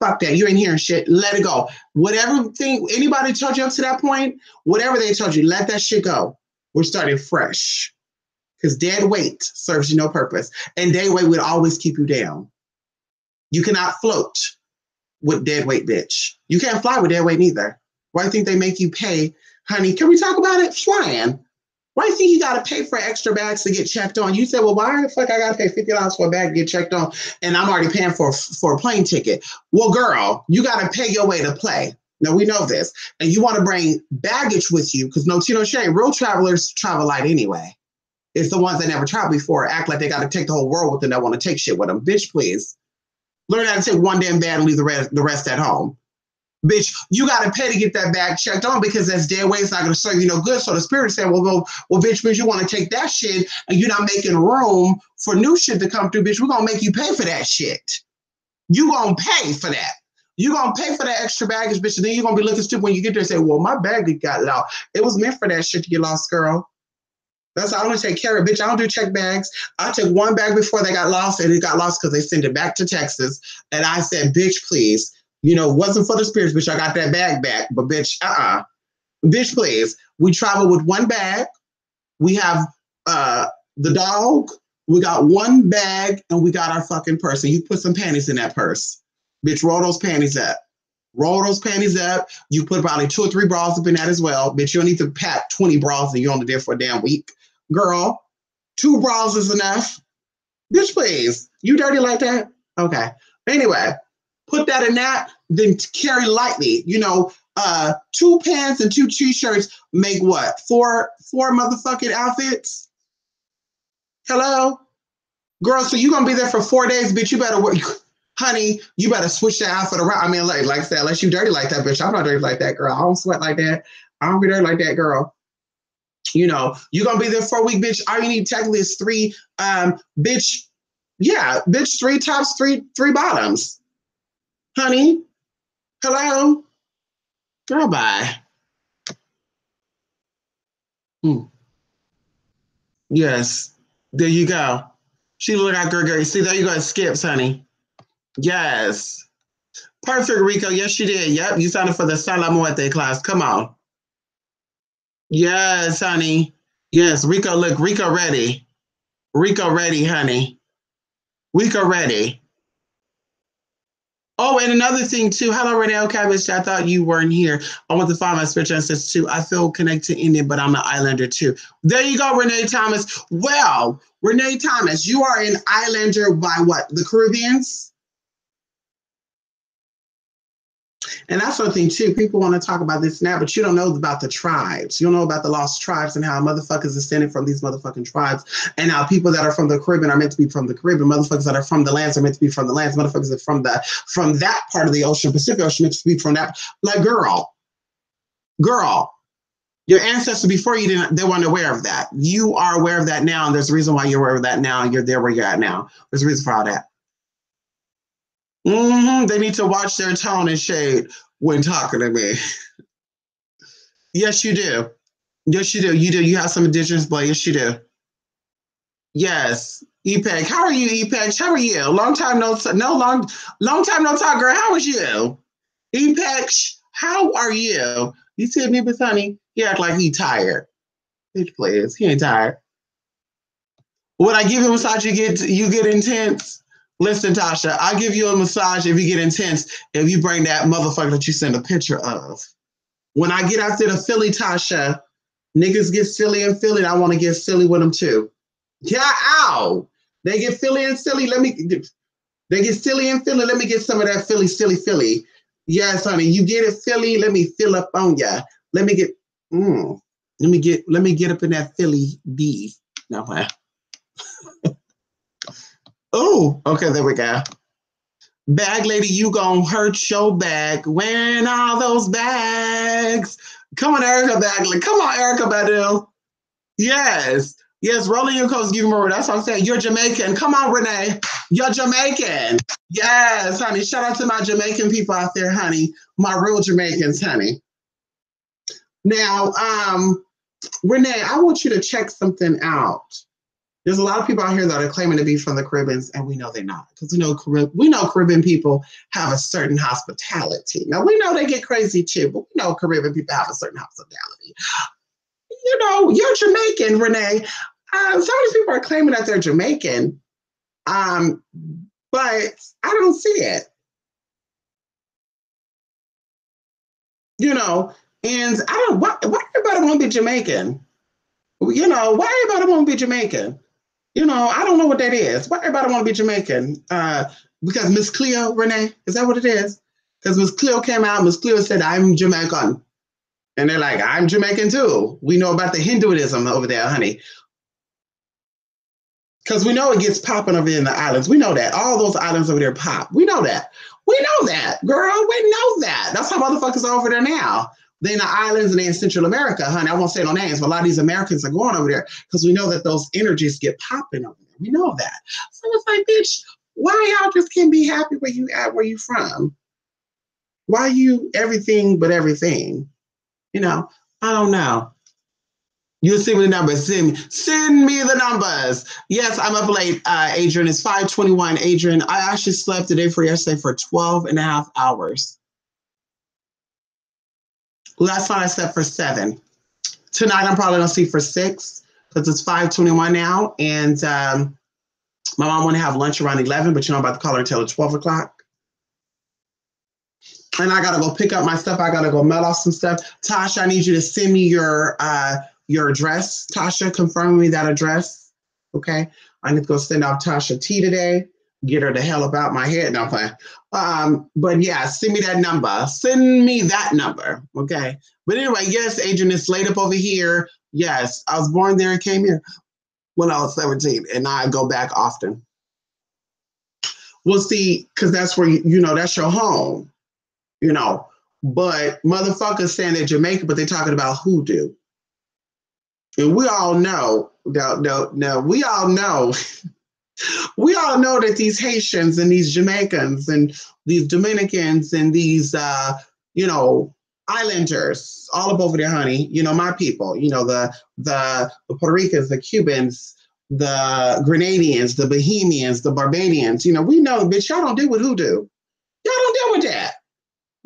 Fuck that. You ain't hearing shit. Let it go. Whatever thing anybody told you up to that point, whatever they told you, let that shit go. We're starting fresh. Because dead weight serves you no purpose. And dead weight would always keep you down. You cannot float with dead weight, bitch. You can't fly with dead weight neither. Why do you think they make you pay? Honey, can we talk about it? Flying. Why do you think you got to pay for extra bags to get checked on? You said, well, why the fuck I got to pay $50 for a bag to get checked on and I'm already paying for a plane ticket? Well, girl, you got to pay your way to play. Now, we know this. And you want to bring baggage with you because no tea, no shade. Real travelers travel light anyway. It's the ones that never traveled before act like they got to take the whole world with them that want to take shit with them. Bitch, please. Learn how to take one damn bag and leave the rest at home. Bitch, you got to pay to get that bag checked on because that's dead weight. It's not going to serve you no good. So the spirit said, well, bitch, you want to take that shit and you're not making room for new shit to come through, bitch. We're going to make you pay for that shit. You going to pay for that. You're going to pay for that extra baggage, bitch. And then you're going to be looking stupid when you get there and say, well, my bag got lost. It was meant for that shit to get lost, girl. That's how I want to take care of it, bitch. I don't do check bags. I took one bag before they got lost, and it got lost because they sent it back to Texas. And I said, bitch, please. You know, it wasn't for the spirits, bitch. I got that bag back. But bitch, bitch, please. We travel with one bag. We have the dog. We got one bag, and we got our fucking purse. And you put some panties in that purse. Bitch, roll those panties up. Roll those panties up. You put probably 2 or 3 bras up in that as well. Bitch, you don't need to pack 20 bras and you're only there for a damn week. Girl, 2 bras is enough. Bitch, please. You dirty like that? Okay. Anyway, put that in that, then carry lightly. You know, 2 pants and 2 t-shirts make what? 4 motherfucking outfits? Hello? Girl, so you gonna be there for 4 days, bitch. You better work. Honey, you better switch that outfit around. I mean, like I said, unless you dirty like that, bitch. I'm not dirty like that, girl. I don't sweat like that. I don't be dirty like that, girl. You know, you're going to be there for a week, bitch. All you need technically is 3, bitch. Yeah, bitch, 3 tops, 3 bottoms. Honey, hello? Girl, bye. Yes, there you go. She look like girl. See, there you go. It skips, honey. Yes. Perfect, Rico. Yes, you did. Yep, you signed up for the Sala Muerte class. Come on. Yes, honey. Yes, Rico, look, Rico ready. Rico ready, honey. Rico ready. Oh, and another thing too. Hello, Renee Cabbage. I thought you weren't here. I want to find my spiritual ancestors too. I feel connected to Indian, but I'm an islander too. There you go, Renee Thomas. Well, Renee Thomas, you are an islander by what? The Caribbeans? And that's the thing too. People want to talk about this now, but you don't know about the tribes. You don't know about the lost tribes and how motherfuckers are standing from these motherfucking tribes, and how people that are from the Caribbean are meant to be from the Caribbean. Motherfuckers that are from the lands are meant to be from the lands. Motherfuckers that are from that part of the ocean, Pacific Ocean, meant to be from that. Like, girl, your ancestors before you didn't. They weren't aware of that. You are aware of that now, and there's a reason why you're aware of that now. And you're there where you're at now. There's a reason for all that. They need to watch their tone and shade when talking to me. Yes, you do. Yes, you do. You do. You have some indigenous blood. Yes, you do. Yes. EPEG. How are you, EPEG? How are you? Long time no talk, girl. How was you? EPEG, how are you? You see me with honey? He act like he tired. Bitch, please. He ain't tired. When I give you a massage, you get intense. Listen, Tasha, I give you a massage if you get intense, if you bring that motherfucker that you send a picture of. When I get after the Philly, Tasha, niggas get silly and Philly, and I want to get silly with them too. Yeah, ow. They get Philly and silly. They get silly and Philly. Let me get some of that Philly, silly Philly. Yes, honey, you get it, Philly. Let me fill up on ya. Let me get up in that Philly beef. No, oh, okay, there we go. Bag lady, you gonna hurt your bag wearing all those bags. Come on, Erica Bagley. Come on, Erica Badu. Yes. Yes, rolling your coats, give me more. That's what I'm saying. You're Jamaican. Come on, Renee. You're Jamaican. Yes, honey. Shout out to my Jamaican people out there, honey. My real Jamaicans, honey. Now, Renee, I want you to check something out. There's a lot of people out here that are claiming to be from the Caribbean, and we know they're not, because we know Caribbean people have a certain hospitality. Now we know they get crazy too, but we know Caribbean people have a certain hospitality. You're Jamaican, Renee. Some of these people are claiming that they're Jamaican, um, but I don't see it. You know, and I don't. Why everybody want to be Jamaican? Why everybody want to be Jamaican? I don't know what that is. Why everybody want to be Jamaican? Because Miss Cleo, Renee, is that what it is? Because Miss Cleo came out, Miss Cleo said, I'm Jamaican. And they're like, I'm Jamaican too. We know about the Hinduism over there, honey. Because we know it gets popping over in the islands. We know that. All those islands over there pop. We know that. We know that, girl. We know that. That's how motherfuckers are over there now. They're in the islands and they're in Central America, honey. I won't say no names, but a lot of these Americans are going over there because we know that those energies get popping over there. We know that. So it's like, bitch, why y'all just can't be happy where you at, where you from? Why you everything but everything? I don't know. You send me the numbers. Send me the numbers. Yes, I'm up late, Adrian. It's 5:21. Adrian, I actually slept the day before yesterday for 12 and a half hours. Last night I slept for 7. Tonight I'm probably going to sleep for 6 because it's 5:21 now. And my mom want to have lunch around 11, but I'm about to call her until 12 o'clock. And I got to go pick up my stuff. I got to go mail off some stuff. Tasha, I need you to send me your address. Tasha, confirm me that address. Okay. I need to go send off Tasha T today. Get her the hell about my head. No, I'm but yeah, send me that number. Send me that number. Okay. But anyway, yes, Adrian, it's laid up over here. Yes, I was born there and came here when I was 17, and I go back often. We'll see, because that's where, that's your home, But motherfuckers saying they're Jamaican, but they're talking about hoodoo. And we all know, no, we all know, we all know that these Haitians and these Jamaicans and these Dominicans and these, islanders all up over there, honey, my people, the Puerto Ricans, the Cubans, the Grenadians, the Bohemians, the Barbadians, we know, bitch, y'all don't deal with hoodoo. Y'all don't deal with that.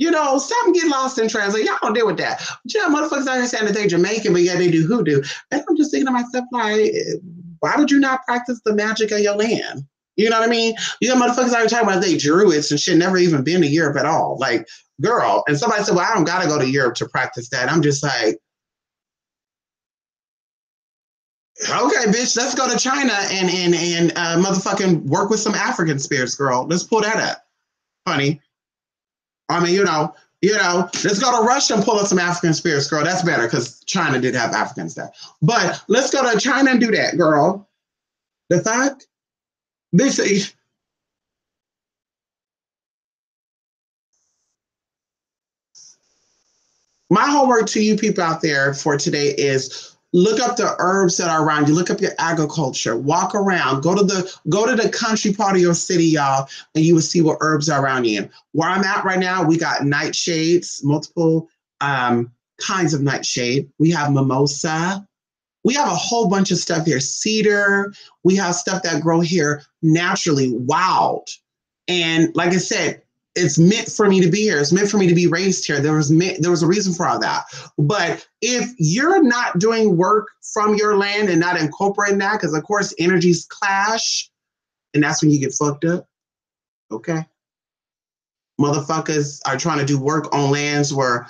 Something get lost in translation. Y'all don't deal with that. But motherfuckers understand that they're Jamaican, but yeah, they do hoodoo. And I'm just thinking to myself, like, why would you not practice the magic of your land? You know what I mean? Motherfuckers are talking about they Druids and shit, never even been to Europe at all. Like, girl. And somebody said, well, I don't got to go to Europe to practice that. I'm just like, okay, bitch, let's go to China and motherfucking work with some African spirits, girl. Let's pull that up, honey. I mean, let's go to Russia and pull up some African spirits, girl. That's better because China did have African stuff. But let's go to China and do that, girl. The fuck? This. My homework to you people out there for today is look up the herbs that are around you. Look up your agriculture. Walk around. Go to the country part of your city, y'all, and you will see what herbs are around you. Where I'm at right now, we got nightshades, multiple kinds of nightshade. We have mimosa. We have a whole bunch of stuff here. Cedar. We have stuff that grow here naturally, wild. And like I said, it's meant for me to be here. It's meant for me to be raised here. There was a reason for all that. But if you're not doing work from your land and not incorporating that, because of course energies clash, and that's when you get fucked up. Okay. Motherfuckers are trying to do work on lands where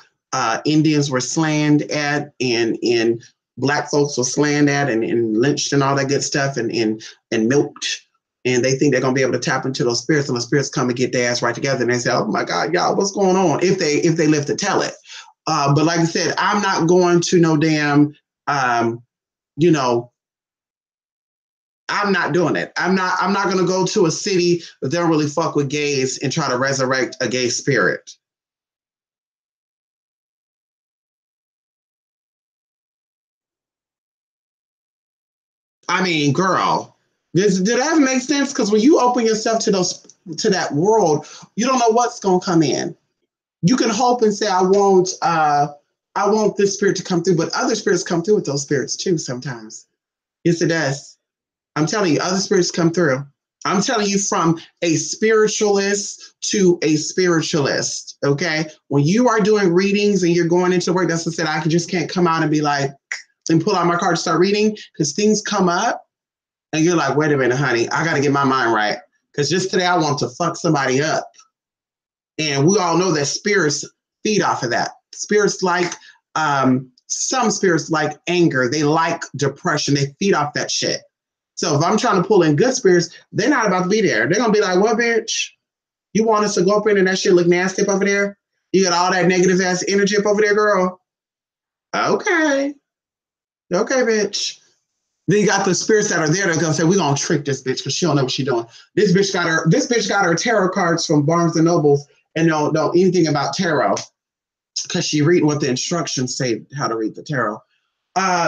Indians were slammed at and Black folks were slammed at and lynched and all that good stuff and milked. And they think they're going to be able to tap into those spirits, and the spirits come and get their ass right together. And they say, oh my God, y'all, what's going on? If they live to tell it. But like I said, I'm not going to no damn, I'm not doing it. I'm not going to go to a city that don't really fuck with gays and try to resurrect a gay spirit. I mean, girl, did that make sense? Because when you open yourself to that world, you don't know what's gonna come in. You can hope and say, I want this spirit to come through, but other spirits come through with those spirits too sometimes. Yes, it does. I'm telling you, other spirits come through. I'm telling you, from a spiritualist to a spiritualist, okay? When you are doing readings and you're going into work, that's what I said, I just can't come out and be like, and pull out my card and start reading, because things come up and you're like, wait a minute, honey, I got to get my mind right. Because just today I want to fuck somebody up. And we all know that spirits feed off of that. Spirits like, some spirits like anger. They like depression. They feed off that shit. So if I'm trying to pull in good spirits, they're not about to be there. They're going to be like, what, bitch? You want us to go up in and that shit look nasty up over there? You got all that negative ass energy up over there, girl? Okay. Okay, bitch. Then you got the spirits that are there that are gonna say, we're gonna trick this bitch because she don't know what she's doing. This bitch got her tarot cards from Barnes and Nobles and don't know anything about tarot because she reading what the instructions say how to read the tarot.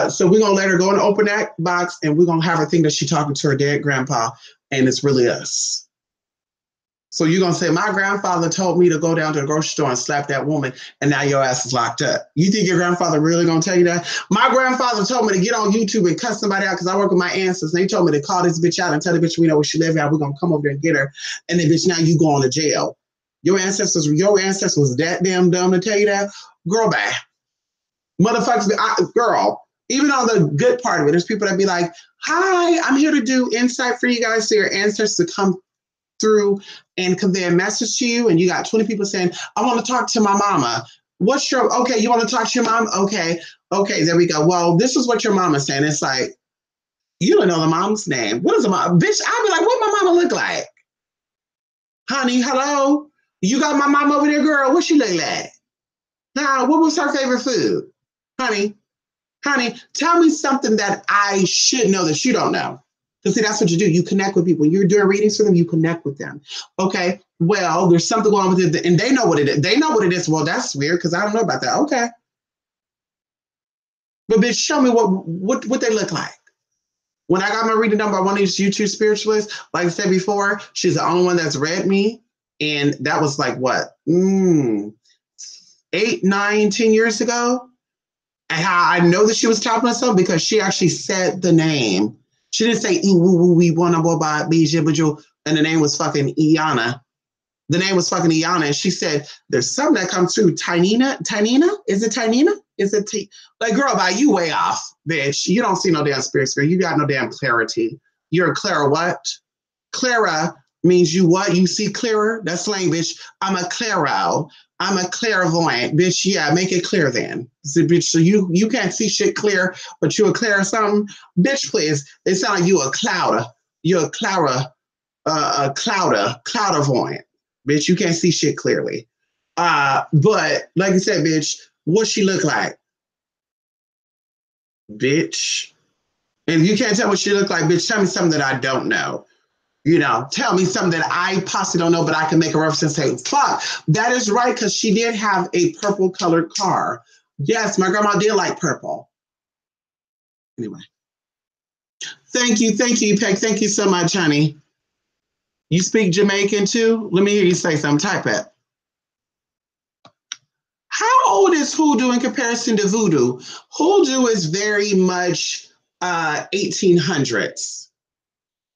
So we're gonna let her go and open that box, and we're gonna have her think that she's talking to her dead grandpa, and it's really us. So you're gonna say, my grandfather told me to go down to the grocery store and slap that woman, and now your ass is locked up. You think your grandfather really gonna tell you that? My grandfather told me to get on YouTube and cuss somebody out because I work with my ancestors. And they told me to call this bitch out and tell the bitch we know where she live at. We're gonna come over there and get her. And then bitch, now you going to jail. Your ancestors was that damn dumb to tell you that? Girl, bye. Motherfuckers, girl, even on the good part of it, there's people that be like, hi, I'm here to do insight for you guys so your ancestors to come through and convey a message to you, and you got 20 people saying, I want to talk to my mama. What's your, okay, you want to talk to your mom? Okay, there we go. Well, this is what your mama's saying. It's like, you don't know the mom's name. What is the mom? Bitch, I'll be like, what my mama look like? Honey, hello? You got my mom over there, girl? What she look like? Now, what was her favorite food? Honey, tell me something that I should know that you don't know. Because see, that's what you do. You connect with people. When you're doing readings for them, you connect with them. Okay, well, there's something going on with it, and they know what it is. They know what it is. Well, that's weird because I don't know about that. Okay. But bitch, show me what they look like. When I got my reading done by one of these YouTube spiritualists, like I said before, she's the only one that's read me. And that was like what? 8, 9, 10 years ago. And how I know that she was talking to herself because she actually said the name. She didn't say, we want to go by Bijibaju, and the name was fucking Iana. The name was fucking Iana. And she said, there's something that comes through. Tynina? Is it Tynina? Is it like, girl, bye, you way off, bitch. You don't see no damn spirits, girl. You got no damn clarity. You're a Clara what? Clara means you what? You see clearer? That's slang, bitch. I'm a clairo. I'm a clairvoyant, bitch. Yeah, make it clear then. So, bitch, so you can't see shit clear, but you a clear something? Bitch, please. It sounds like you a clouder. You're a clouder, cloudervoyant. Bitch, you can't see shit clearly. But like I said, bitch, what she look like? Bitch. And if you can't tell what she look like, bitch, tell me something that I don't know. You know, tell me something that I possibly don't know, but I can make a reference and say, fuck, that is right, because she did have a purple colored car. Yes, my grandma did like purple. Anyway. Thank you, Peg. Thank you so much, honey. You speak Jamaican too? Let me hear you say something. Type it. How old is hoodoo in comparison to voodoo? Hoodoo is very much 1800s.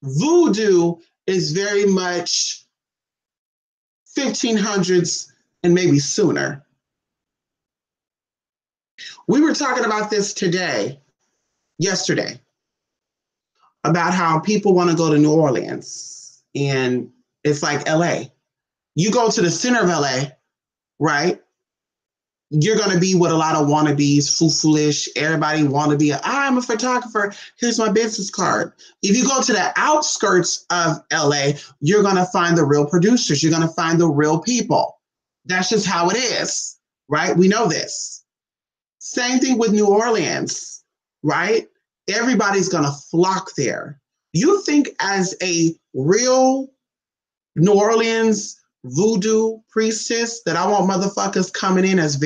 Voodoo is very much 1500s and maybe sooner. We were talking about this yesterday, about how people want to go to New Orleans, and it's like LA. You go to the center of LA, right? You're going to be with a lot of wannabes, foolish. Everybody want to be, I'm a photographer. Here's my business card. If you go to the outskirts of LA, you're going to find the real producers. You're going to find the real people. That's just how it is, right? We know this. Same thing with New Orleans, right? Everybody's going to flock there. You think as a real New Orleans voodoo priestess that I want motherfuckers coming in as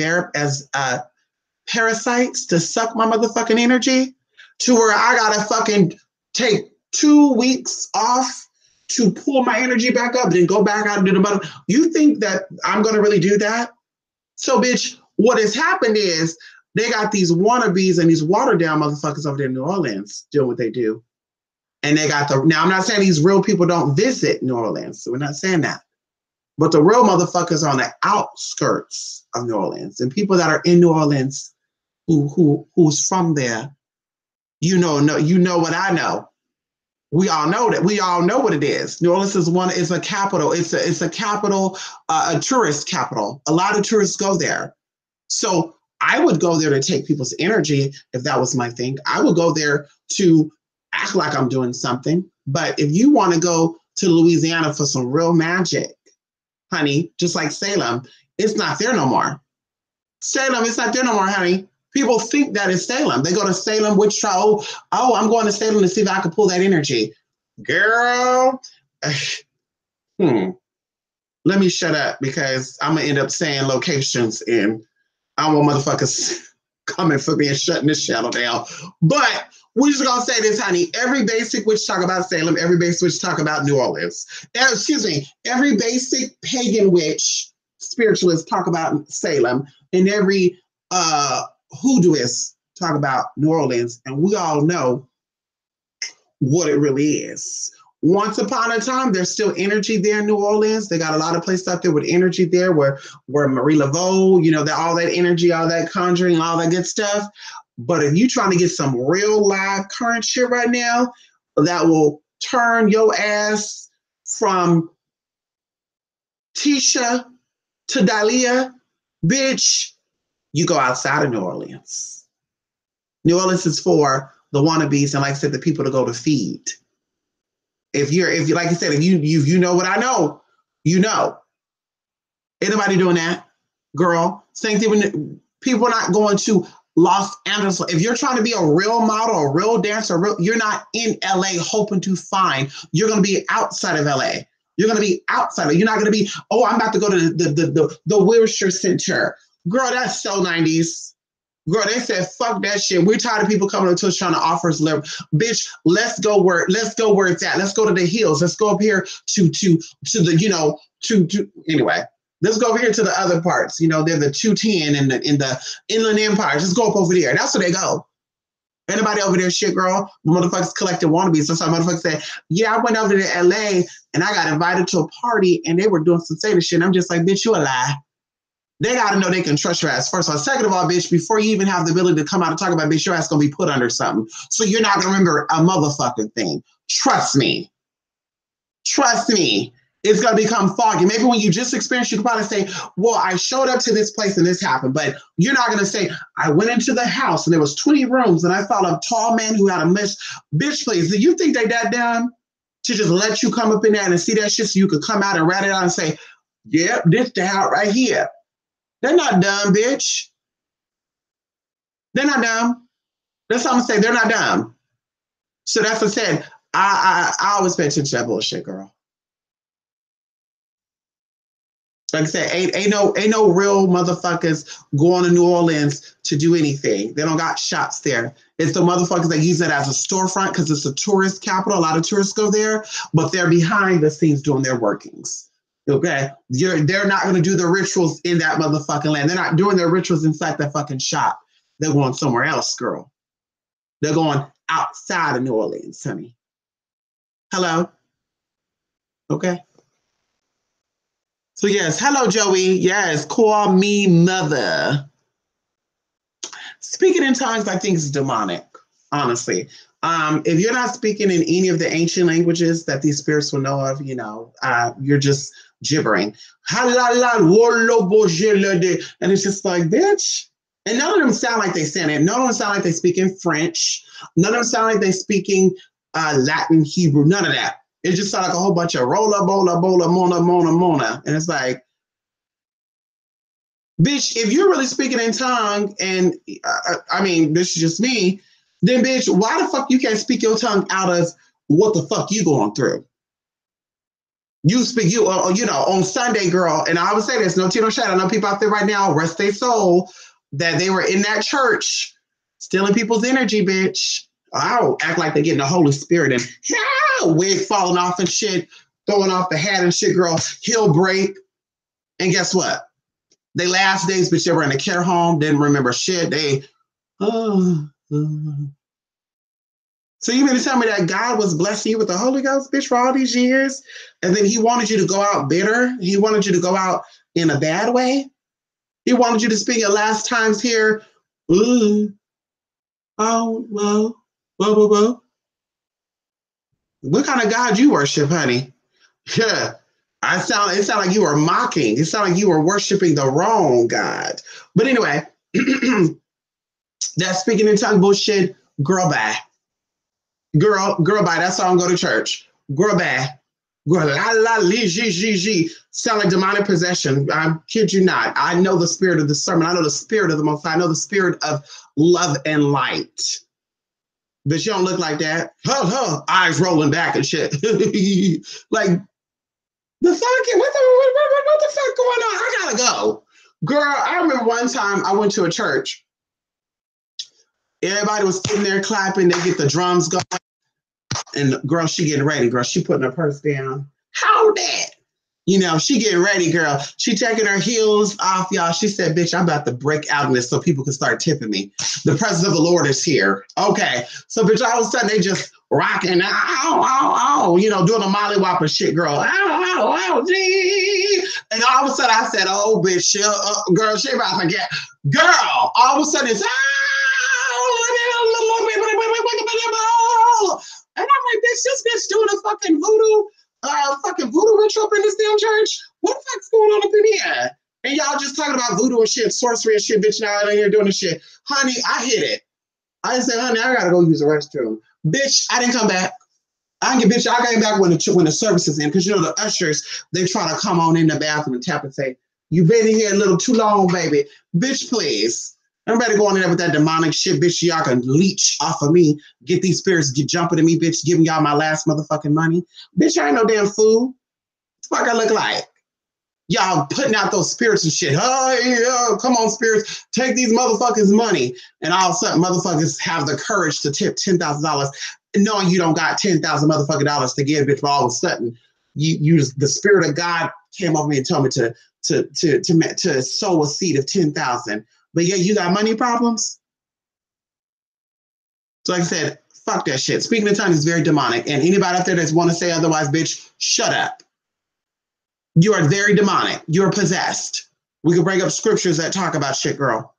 parasites to suck my motherfucking energy, to where I gotta fucking take 2 weeks off to pull my energy back up, then go back out and do the mother. You think that I'm gonna really do that? So, bitch, what has happened is they got these wannabes and these watered down motherfuckers over there in New Orleans doing what they do. And they got now I'm not saying these real people don't visit New Orleans. So we're not saying that. But the real motherfuckers are on the outskirts of New Orleans. And people that are in New Orleans who's from there, you know what I know. We all know that. We all know what it is. New Orleans is a capital. It's a capital, a tourist capital. A lot of tourists go there. So I would go there to take people's energy if that was my thing. I would go there to act like I'm doing something. But if you want to go to Louisiana for some real magic, honey, just like Salem, it's not there no more. Salem, it's not there no more, honey. People think that it's Salem. They go to Salem, witch trial. Oh, I'm going to Salem to see if I can pull that energy. Girl, let me shut up because I'm going to end up saying locations and I want motherfuckers coming for me and shutting this channel down. But we're just going to say this, honey. Every basic witch talk about Salem. Every basic witch talk about New Orleans. Excuse me. Every basic pagan witch spiritualist talk about Salem. And every hoodooist talk about New Orleans. And we all know what it really is. Once upon a time, there's still energy there in New Orleans. They got a lot of places out there with energy there where Marie Laveau, all that energy, all that conjuring, all that good stuff. But if you're trying to get some real live current shit right now, that will turn your ass from Tisha to Dahlia, bitch, you go outside of New Orleans. New Orleans is for the wannabes and, like I said, the people to go to feed. If you like I said, if you know what I know, you know. Ain't nobody doing that, girl. Same thing when people are not going to Los Angeles. If you're trying to be a real model, a real dancer, you're not in LA hoping to find. You're going to be outside of LA. You're going to be outside. You're not going to be, oh, I'm about to go to the Wilshire Center. Girl, that's so 90s. Girl, they said, fuck that shit. We're tired of people coming up to us trying to offer us live. Bitch, let's go where it's at. Let's go to the hills. Let's go up here to the, anyway. Let's go over here to the other parts. They're the 210 in the Inland Empire. Just go up over there. That's where they go. Anybody over there, shit, girl? Motherfuckers collecting wannabes. That's how motherfuckers say, yeah, I went over to LA and I got invited to a party and they were doing some Satan shit. And I'm just like, bitch, you a lie. They got to know they can trust your ass. First of all. Second of all, bitch, before you even have the ability to come out and talk about, bitch, your ass going to be put under something. So you're not going to remember a motherfucking thing. Trust me. Trust me. It's going to become foggy. Maybe when you just experience, you can probably say, well, I showed up to this place and this happened. But you're not going to say, I went into the house and there was 20 rooms and I saw a tall man who had a bitch, please. Do you think they that dumb to just let you come up in there and see that shit so you could come out and rat it out and say, yep, this the house right here. They're not dumb, bitch. They're not dumb. That's what I'm saying. They're not dumb. So that's what I said. I always pay attention to that bullshit, girl. Like I said, ain't no real motherfuckers going to New Orleans to do anything. They don't got shops there. It's the motherfuckers that use it as a storefront because it's a tourist capital. A lot of tourists go there, but they're behind the scenes doing their workings. Okay, they're not going to do the rituals in that motherfucking land. They're not doing their rituals inside that fucking shop. They're going somewhere else, girl. They're going outside of New Orleans, honey. Hello? Okay. So yes, hello, Joey. Yes, call me mother. Speaking in tongues, I think is demonic, honestly. If you're not speaking in any of the ancient languages that these spirits will know of, you're just gibbering. And it's just like, bitch. And none of them sound like they saying it. None of them sound like they speak in French. None of them sound like they speaking Latin, Hebrew, none of that. It just sounds like a whole bunch of rolla, bola, bola, mona, mona, mona. And it's like, bitch, if you're really speaking in tongue, and this is just me, then bitch, why the fuck you can't speak your tongue out of what the fuck you going through? You speak, on Sunday, girl, and I would say this, no tea, no shade. I know people out there right now, rest their soul, that they were in that church, stealing people's energy, bitch. I'll act like they're getting the Holy Spirit and wig falling off and shit, throwing off the hat and shit, girl, heel break. And guess what? They last days, bitch, they were in a care home, didn't remember shit. They, So you mean to tell me that God was blessing you with the Holy Ghost, bitch, for all these years? And then he wanted you to go out bitter? He wanted you to go out in a bad way? He wanted you to spend your last times here. Ooh, oh, whoa, whoa, whoa, whoa. What kind of God you worship, honey? Yeah. It sounded like you were mocking. It sounded like you were worshiping the wrong God. But anyway, that speaking in tongue bullshit, girl, bye. Girl, bye. That's why I don't go to church. Girl, bye. Girl, la la li ji ji ji. Sound like demonic possession. I kid you not. I know the spirit of the sermon. I know the spirit of the Most High. I know the spirit of love and light. But you don't look like that. Eyes rolling back and shit. Like the fucking what the fuck going on? I gotta go. Girl, I remember one time I went to a church. Everybody was sitting there clapping. They get the drums going. And girl, she getting ready, girl. She putting her purse down. How that? You know, she getting ready, girl. She taking her heels off, y'all. She said, bitch, I'm about to break out in this so people can start tipping me. The presence of the Lord is here. Okay. So, bitch, all of a sudden they just rocking, you know, doing a Molly Whopper shit, girl. Gee. And all of a sudden I said, oh, bitch, girl, she about to get, girl, all of a sudden it's, and I'm like, this bitch doing a fucking voodoo ritual up in this damn church. What the fuck's going on up in here? And y'all just talking about voodoo and shit, sorcery and shit, bitch. Now out here doing this shit. Honey, I hit it. I said, honey, I gotta go use the restroom. Bitch, I didn't come back. I came back when the service is in, because you know the ushers, they try to come on in the bathroom and tap and say, you've been in here a little too long, baby. Bitch, please. Everybody going in there with that demonic shit, bitch. Y'all can leech off of me. Get these spirits jumping at me, bitch. Giving y'all my last motherfucking money. Bitch, I ain't no damn fool. What the fuck I look like? Y'all putting out those spirits and shit. Oh, yeah, come on, spirits. Take these motherfuckers' money. And all of a sudden, motherfuckers have the courage to tip $10,000, knowing you don't got 10,000 motherfucking dollars to give, bitch. But all of a sudden, the spirit of God came over me and told me to sow a seed of 10,000. But yeah, you got money problems? So like I said, fuck that shit. Speaking in tongues is very demonic. And anybody out there that's want to say otherwise, bitch, shut up. You are very demonic. You're possessed. We can bring up scriptures that talk about shit, girl.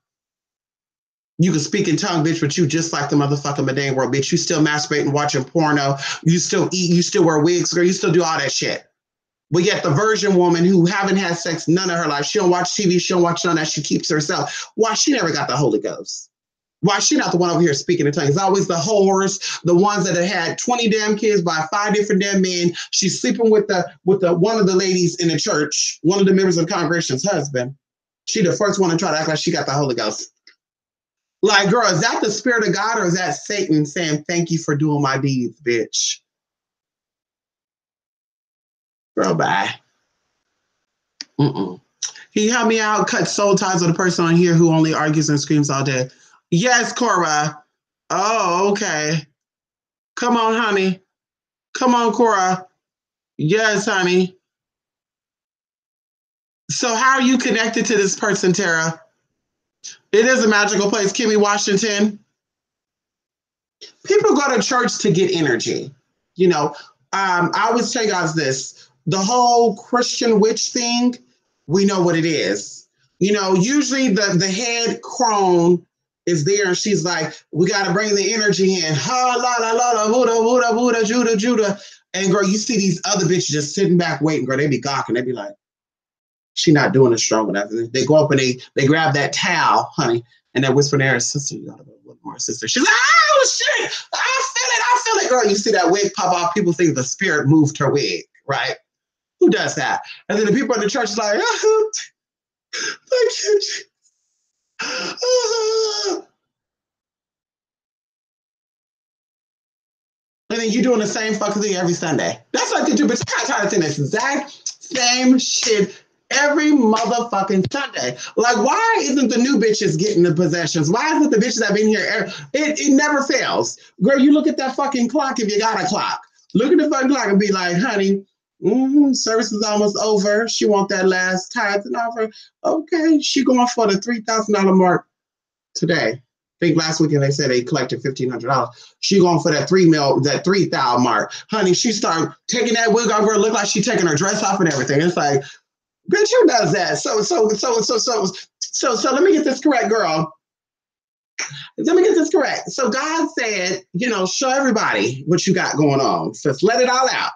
You can speak in tongue, bitch, but you just like the motherfucking Medane world, bitch. You still masturbating, watching porno. You still eat. You still wear wigs, girl. You still do all that shit. But yet the virgin woman who haven't had sex none of her life, she don't watch TV, she don't watch none of that, she keeps herself. Why? She never got the Holy Ghost. Why? She not the one over here speaking in tongues. It's always the whores, the ones that have had 20 damn kids by 5 different damn men. She's sleeping with the one of the ladies in the church, one of the members of the congregation's husband. She the first one to try to act like she got the Holy Ghost. Like, girl, is that the spirit of God or is that Satan saying, thank you for doing my deeds, bitch? Girl, bye. Can you help me out? Cut soul ties with a person on here who only argues and screams all day. Yes, Cora. Oh, okay. Come on, honey. Come on, Cora. Yes, honey. So how are you connected to this person, Tara? It is a magical place. Kimmy Washington. People go to church to get energy. You know, I always tell you guys this. The whole Christian witch thing, we know what it is. You know, usually the head crone is there and she's like, we got to bring the energy in. Ha, la, la, la, la, Buddha, Buddha, Buddha, Judah, Judah. And girl, you see these other bitches just sitting back waiting, girl. They be gawking. They be like, she not doing it strong enough. They go up and they grab that towel, honey, and they whisper in her, sister, you got to go with more, sister. She's like, oh, shit, I feel it, girl. You see that wig pop off. People think the spirit moved her wig, right? Who does that? And then the people in the church is like, oh, thank you. And then you doing the same fucking thing every Sunday. That's what they do, but I try to think this exact same shit every motherfucking Sunday. Like, why isn't the new bitches getting the possessions? Why isn't the bitches that been here? It never fails. Girl, you look at that fucking clock if you got a clock. Look at the fucking clock and be like, honey, service is almost over. She want that last tithe and offer. Okay, she going for the $3,000 mark today. think last weekend they said they collected $1,500. She going for that 3,000 mark. Honey, she started taking that wig off her, look like she taking her dress off and everything. It's like, bitch, who does that? So let me get this correct, girl. Let me get this correct. So God said, show everybody what you got going on. Just let it all out.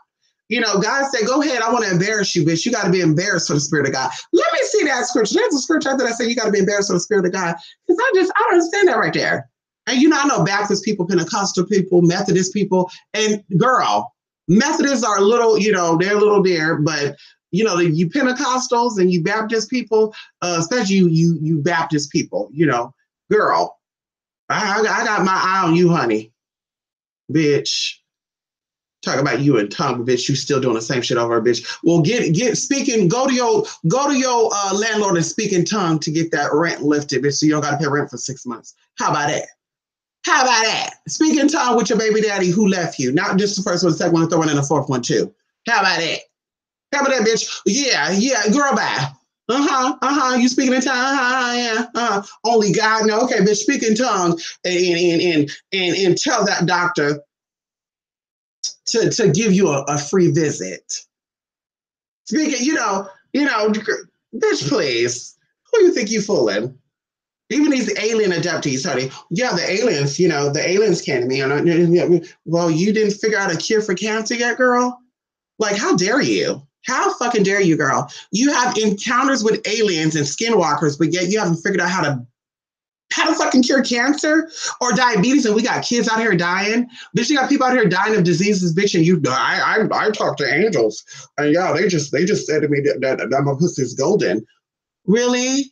God said, go ahead. I want to embarrass you, bitch. You got to be embarrassed for the Spirit of God. Let me see that scripture. There's a scripture that I said you got to be embarrassed for the Spirit of God. Because I don't understand that right there. And I know Baptist people, Pentecostal people, Methodist people, and girl, Methodists are a little, they're a little there, but you Pentecostals and you Baptist people, especially you Baptist people, girl, I got my eye on you, honey, bitch. Talk about you and tongue, bitch. You still doing the same shit over, bitch. Well, get speaking. Go to your landlord and speak in tongue to get that rent lifted, bitch. So you don't got to pay rent for 6 months. How about that? How about that? Speak in tongue with your baby daddy who left you. Not just the first one, the second one, the third one, and the fourth one too. How about that? How about that, bitch? Yeah, girl, bye. You speaking in tongue? Yeah. Only God know. Okay, bitch, speak in tongue and tell that doctor to give you a free visit. Speaking, bitch, please. Who you think you fooling? Even these alien adoptees, honey. Yeah, the aliens came to me. Well, you didn't figure out a cure for cancer yet, girl? Like, how dare you? How fucking dare you, girl? You have encounters with aliens and skinwalkers, but yet you haven't figured out how to fucking cure cancer or diabetes, and we got kids out here dying. Bitch, you got people out here dying of diseases, bitch, and I talk to angels, and yeah, they just said to me that my pussy's golden. Really?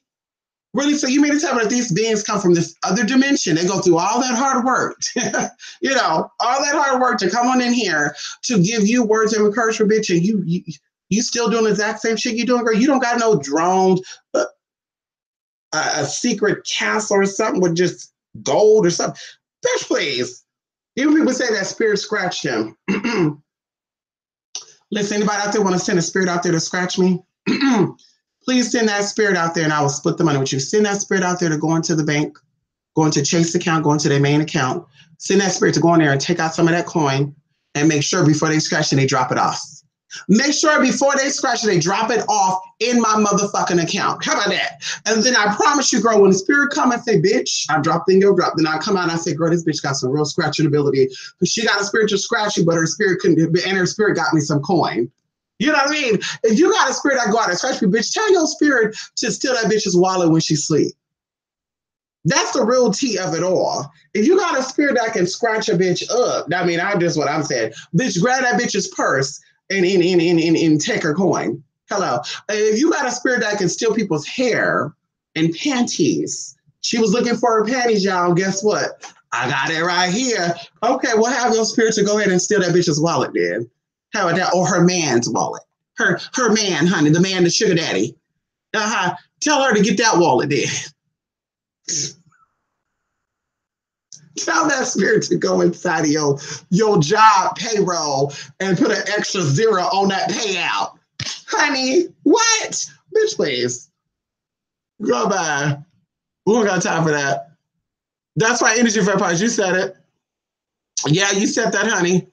Really? So you mean to tell me that these beings come from this other dimension? They go through all that hard work, all that hard work to come on in here to give you words of encouragement, bitch, and you still doing the exact same shit you doing, girl. You don't got no drones, a secret castle or something with just gold or something. Bitch, please. Even people say that spirit scratched him. Listen, anybody out there want to send a spirit out there to scratch me? Please send that spirit out there and I will split the money with you. Send that spirit out there to go into the bank, go into Chase account, go into their main account. Send that spirit to go in there and take out some of that coin and make sure before they scratch it, they drop it off. Make sure before they scratch it, they drop it off in my motherfucking account. How about that? And then I promise you, girl, when the spirit come and say, bitch, I dropped in your drop. Then I come out and I say, girl, this bitch got some real scratching ability. Because she got a spirit to scratch you, but her spirit couldn't, and her spirit got me some coin. You know what I mean? If you got a spirit that go out and scratch me, bitch, tell your spirit to steal that bitch's wallet when she sleep. That's the real tea of it all. If you got a spirit that can scratch a bitch up, I mean, I just what I'm saying. Bitch, grab that bitch's purse and take her coin. Hello. If you got a spirit that can steal people's hair and panties, she was looking for her panties, y'all. Guess what? I got it right here. Okay, well, have your spirit to go ahead and steal that bitch's wallet then. How about that? Or her man's wallet. Her man, honey, the man, the sugar daddy. Tell her to get that wallet then. Tell that spirit to go inside of your job payroll and put an extra zero on that payout. Honey, what? Bitch, please. Go bye. We don't got time for that. That's why Energy Vampires, you said it. Yeah, you said that, honey.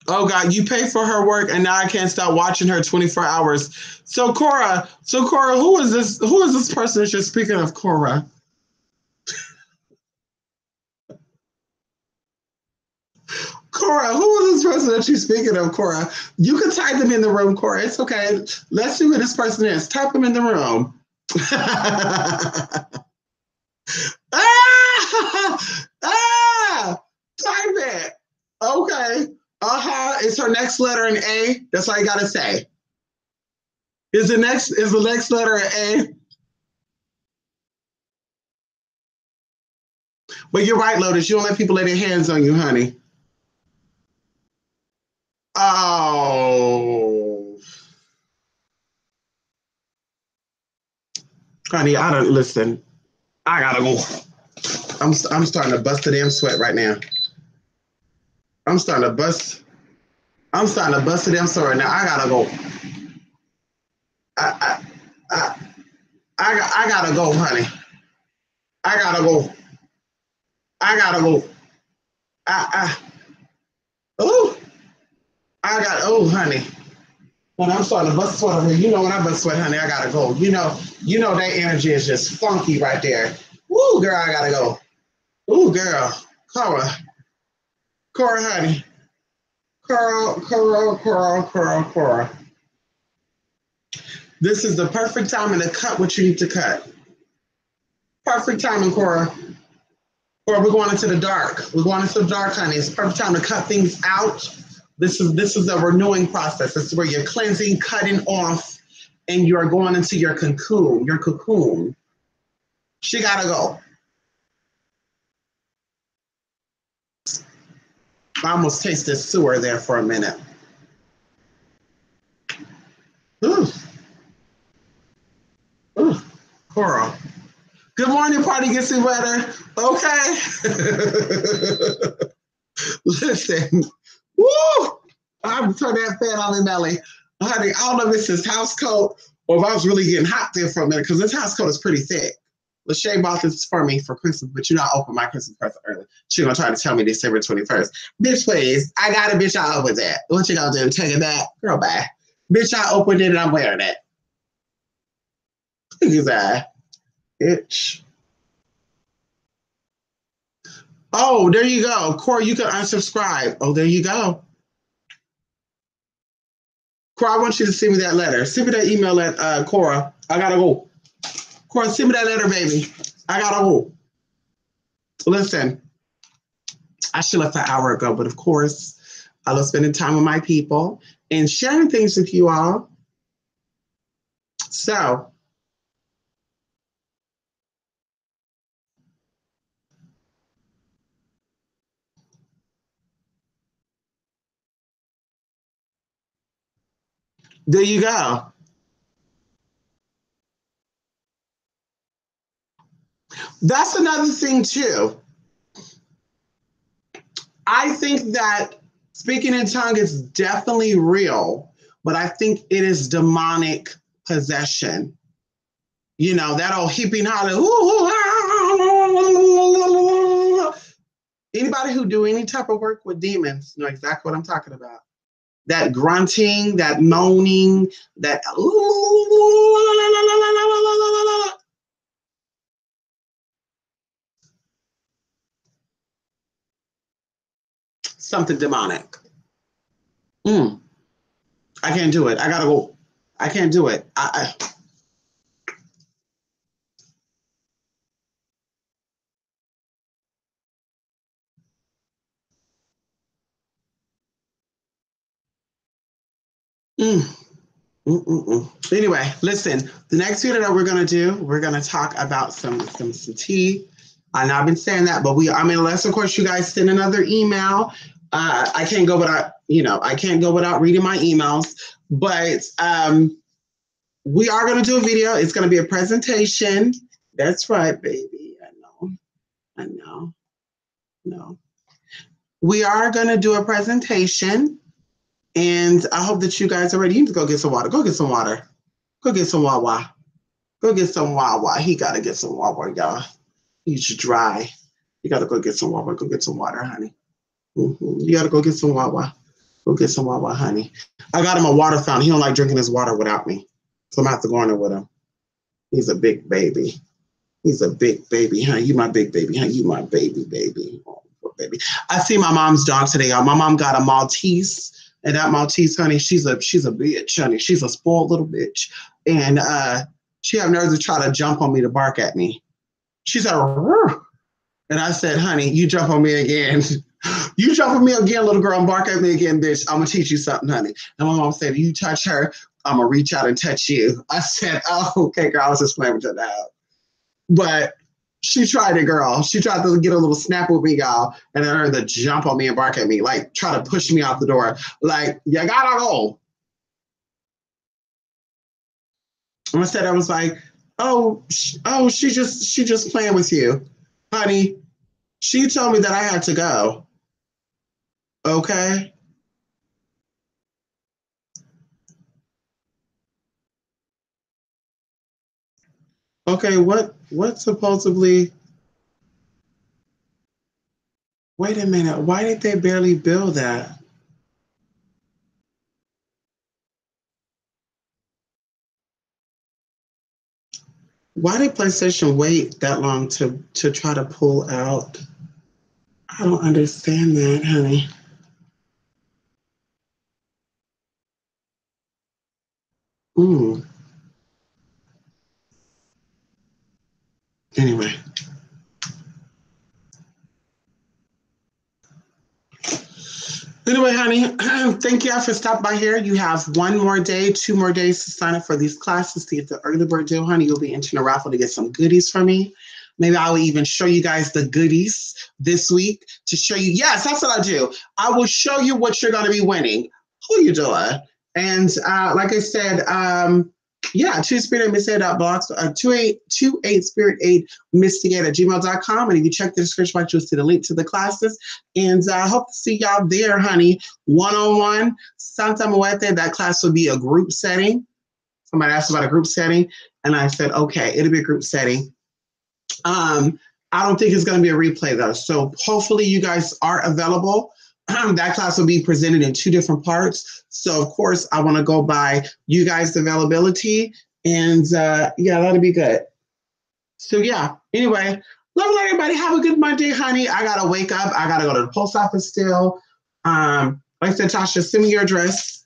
Oh God, you pay for her work and now I can't stop watching her 24 hours. So Cora, who is this? Who is this person that you're speaking of, Cora? Cora, who is this person that you're speaking of, Cora? You can type them in the room, Cora. It's okay. Let's see who this person is. Type them in the room. Type it. Okay. Is her next letter an A? That's all you gotta say. Is the next letter an A? But you're right, Lotus. You don't let people lay their hands on you, honey. Oh. Honey, I don't listen. I gotta go. I'm starting to bust a damn sweat right now. I'm starting to bust a damn sweat right now. I gotta go. I gotta go, honey. I gotta go. I gotta go. Oh, oh, honey. When I'm starting to bust sweat over here, you know when I bust sweat, honey, I gotta go. You know that energy is just funky right there. Woo, girl, I gotta go. Ooh, girl. Cora. Cora, honey. Cora. This is the perfect timing to cut what you need to cut. Perfect timing, Cora. Cora, we're going into the dark. We're going into the dark, honey. It's perfect time to cut things out. This is a renewing process. This is where you're cleansing, cutting off, and you're going into your cocoon. Your cocoon. She gotta go. I almost tasted sewer there for a minute. Ooh. Ooh. Coral. Good morning, party gets me wetter. Okay. Listen. Woo! I'm turning that fan on in belly. Honey, I don't know if it's his house coat or if I was really getting hot there for a minute because this house coat is pretty thick. Lachey bought this for me for Christmas, but you know I opened my Christmas present early. She gonna try to tell me December 21st. Bitch, please. I got it, bitch. I opened that. What you gonna do? Take it back? Girl, bye. Bitch, I opened it and I'm wearing it. Look at that. Bitch. Oh, there you go. Cora, you can unsubscribe. Oh, there you go. Cora, I want you to send me that letter. Send me that email at Cora. I gotta go. Cora, send me that letter, baby. I gotta go. Listen, I should have left an hour ago, but of course, I love spending time with my people and sharing things with you all. So, there you go. That's another thing, too. I think that speaking in tongue is definitely real, but I think it is demonic possession. You know, that old hippie holler. Anybody who do any type of work with demons know exactly what I'm talking about. That grunting, that moaning, that something demonic. Mm, I can't do it. I gotta go. I can't do it. Mm, Anyway, listen. The next video that we're gonna do, we're gonna talk about some tea. I know I've been saying that, but unless of course you guys send another email. I can't go without, I can't go without reading my emails. But we are gonna do a video. It's gonna be a presentation. That's right, baby. I know. No. We are gonna do a presentation. And I hope that you guys are ready. You need to go get some water. Go get some water. Go get some Wawa. Go get some Wawa. He got to get some Wawa, y'all. He's dry. You got to go get some Wawa. Go get some water, honey. You got to go get some Wawa. Go get some Wawa, honey. I got him a water fountain. He don't like drinking his water without me. So I'm going to have to go in there with him. He's a big baby. He's a big baby, huh? You my big baby, huh? You my baby. Oh, baby. I see my mom's dog today, y'all. My mom got a Maltese. And that Maltese, honey, she's a bitch, honey. She's a spoiled little bitch. And she have nerves to try to jump on me to bark at me. She said, "Rrr." And I said, honey, you jump on me again. You jump on me again, little girl, and bark at me again, bitch. I'm going to teach you something, honey. And my mom said, you touch her, I'm going to reach out and touch you. I said, oh, okay, girl, I was just playing with your dad. But she tried it, girl. She tried to get a little snap with me, y'all, and then her to jump on me and bark at me, like try to push me out the door. Like, you gotta go. And instead, I was like, oh, she just playing with you, honey. She told me that I had to go. Okay. Okay. What supposedly? Wait a minute. Why did they barely build that? Why did PlayStation wait that long to try to pull out? I don't understand that, honey. Mm. Anyway. Anyway, honey, thank y'all for stopping by here. You have one more day, 2 more days to sign up for these classes to get the early bird deal, honey. You'll be entering a raffle to get some goodies from me. Maybe I will even show you guys the goodies this week to show you. Yes, that's what I do. I will show you what you're going to be winning. Who you doing? And like I said, yeah, two spirit eight mystigate blocks, 28 spirit 8 mystigate at gmail.com. And if you check the description box, you'll see the link to the classes. And I hope to see y'all there, honey. One-on-one, Santa Muerte. That class will be a group setting. Somebody asked about a group setting, and I said, okay, it'll be a group setting. I don't think it's going to be a replay though. So hopefully you guys are available. That class will be presented in 2 different parts. So of course I want to go by you guys' availability, and yeah, that'll be good. So yeah, anyway, love everybody. Have a good Monday, honey. I gotta wake up. I gotta go to the post office still. Like I said, Tasha, send me your address.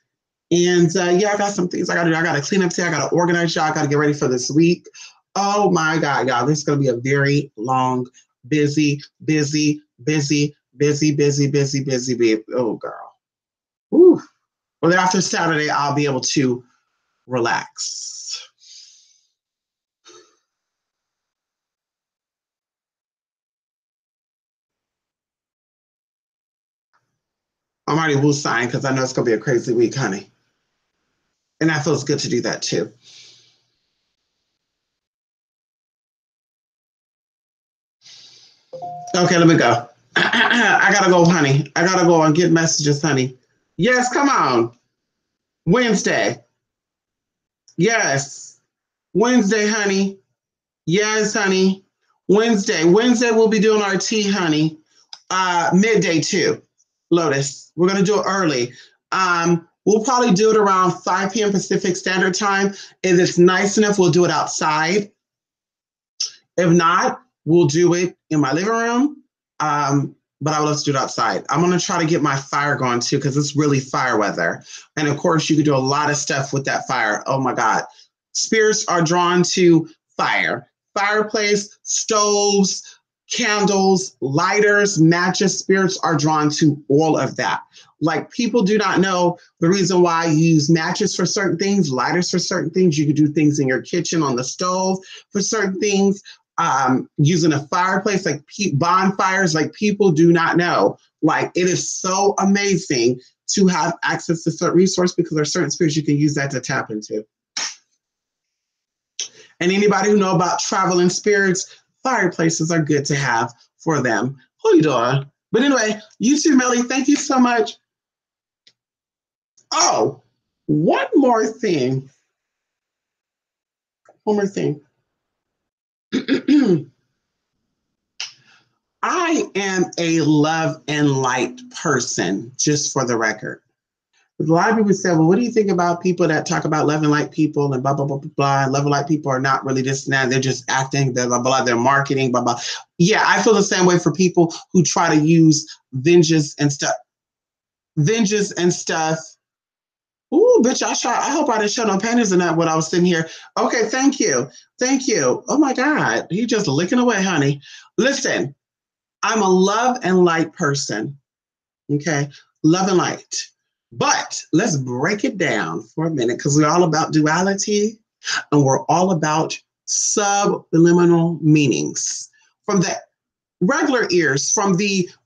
And yeah, I got some things I gotta do. I gotta clean up today. I gotta organize y'all. I gotta get ready for this week. Oh my God, y'all. This is gonna be a very long, busy. Oh girl. Woo. Well, then after Saturday, I'll be able to relax. I'm already woo sign because I know it's gonna be a crazy week, honey. And that feels good to do that too. Okay, let me go. I gotta go, honey. I gotta go and get messages, honey. Yes, come on. Wednesday. Yes. Wednesday, honey. Yes, honey. Wednesday. Wednesday we'll be doing our tea, honey. Midday too. Lotus. We're gonna do it early. We'll probably do it around 5 p.m. Pacific Standard Time. If it's nice enough, we'll do it outside. If not, we'll do it in my living room. But I would love to do it outside. I'm gonna try to get my fire going too, because it's really fire weather. And of course, you can do a lot of stuff with that fire. Oh my God. Spirits are drawn to fire, fireplace, stoves, candles, lighters, matches. Spirits are drawn to all of that. Like, people do not know the reason why you use matches for certain things, lighters for certain things. You can do things in your kitchen on the stove for certain things. Using a fireplace, like bonfires, like, people do not know. Like, it is so amazing to have access to certain resources, because there are certain spirits you can use that to tap into. And anybody who know about traveling spirits, fireplaces are good to have for them. Who you doing? But anyway, you too, Melly. Thank you so much. Oh, one more thing. One more thing. I am a love and light person, just for the record. A lot of people say, well, what do you think about people that talk about love and light people and blah, blah, blah, blah, blah. And love and light people are not really this and that. They're just acting, blah, blah, blah. They're marketing, blah, blah. Yeah, I feel the same way for people who try to use vengeance and stuff. Vengeance and stuff. Ooh, bitch, I hope I didn't show no panties in that when I was sitting here. Okay, thank you. Thank you. Oh my God. He just licking away, honey. Listen, I'm a love and light person. Okay. Love and light. But let's break it down for a minute, because we're all about duality and we're all about subliminal meanings. From the regular ears, from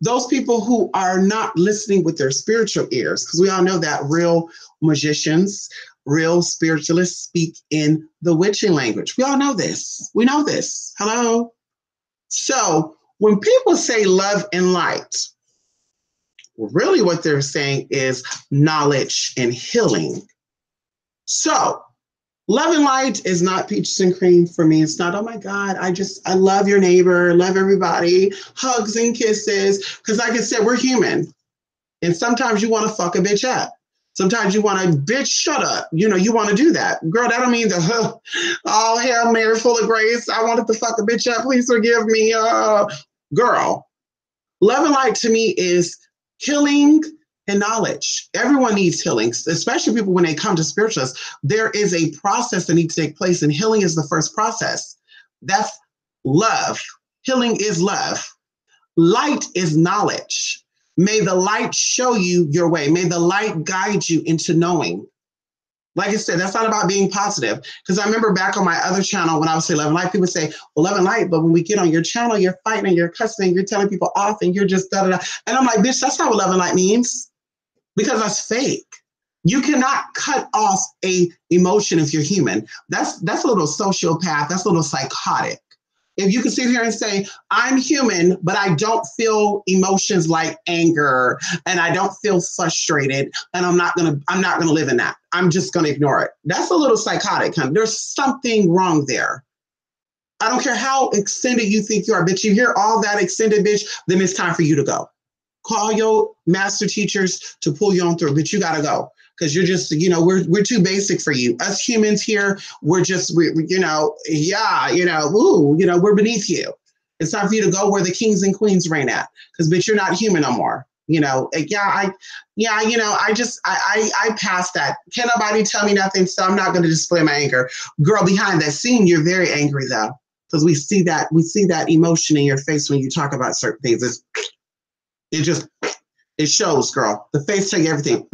those people who are not listening with their spiritual ears, because we all know that real magicians, real spiritualists speak in the witching language. We all know this. We know this. Hello? So when people say love and light, really what they're saying is knowledge and healing. So Love and light is not peaches and cream for me. It's not, oh my God, I love your neighbor, love everybody, hugs and kisses. Because like I said, we're human. And sometimes you want to fuck a bitch up. Sometimes you want to, bitch, shut up. You want to do that. Girl, that don't mean the, oh, Hail Mary, full of grace. I wanted to fuck a bitch up. Please forgive me. Girl, love and light to me is healing and knowledge. Everyone needs healing, especially people when they come to spiritualists. There is a process that needs to take place, and healing is the first process. That's love. Healing is love. Light is knowledge. May the light show you your way. May the light guide you into knowing. Like I said, that's not about being positive. Because I remember back on my other channel when I would say love and light, people would say, well, love and light, but when we get on your channel, you're fighting and you're cussing and you're telling people off and you're just da da da. And I'm like, bitch, that's not what love and light means. Because that's fake. You cannot cut off a emotion if you're human. That's a little sociopath. That's a little psychotic. If you can sit here and say, I'm human, but I don't feel emotions like anger and I don't feel frustrated and I'm not gonna live in that. I'm just gonna ignore it. That's a little psychotic. There's something wrong there. I don't care how extended you think you are, bitch. You hear all that extended, bitch, then it's time for you to go. Call your master teachers to pull you on through, but you gotta go. Because you're just, we're too basic for you. Us humans here, we're beneath you. It's time for you to go where the kings and queens reign at. Because, bitch, you're not human no more. I passed that. Can't nobody tell me nothing, so I'm not going to display my anger. Girl, behind that scene, you're very angry, though. Because we see that emotion in your face when you talk about certain things. It shows, girl. The face tell you everything.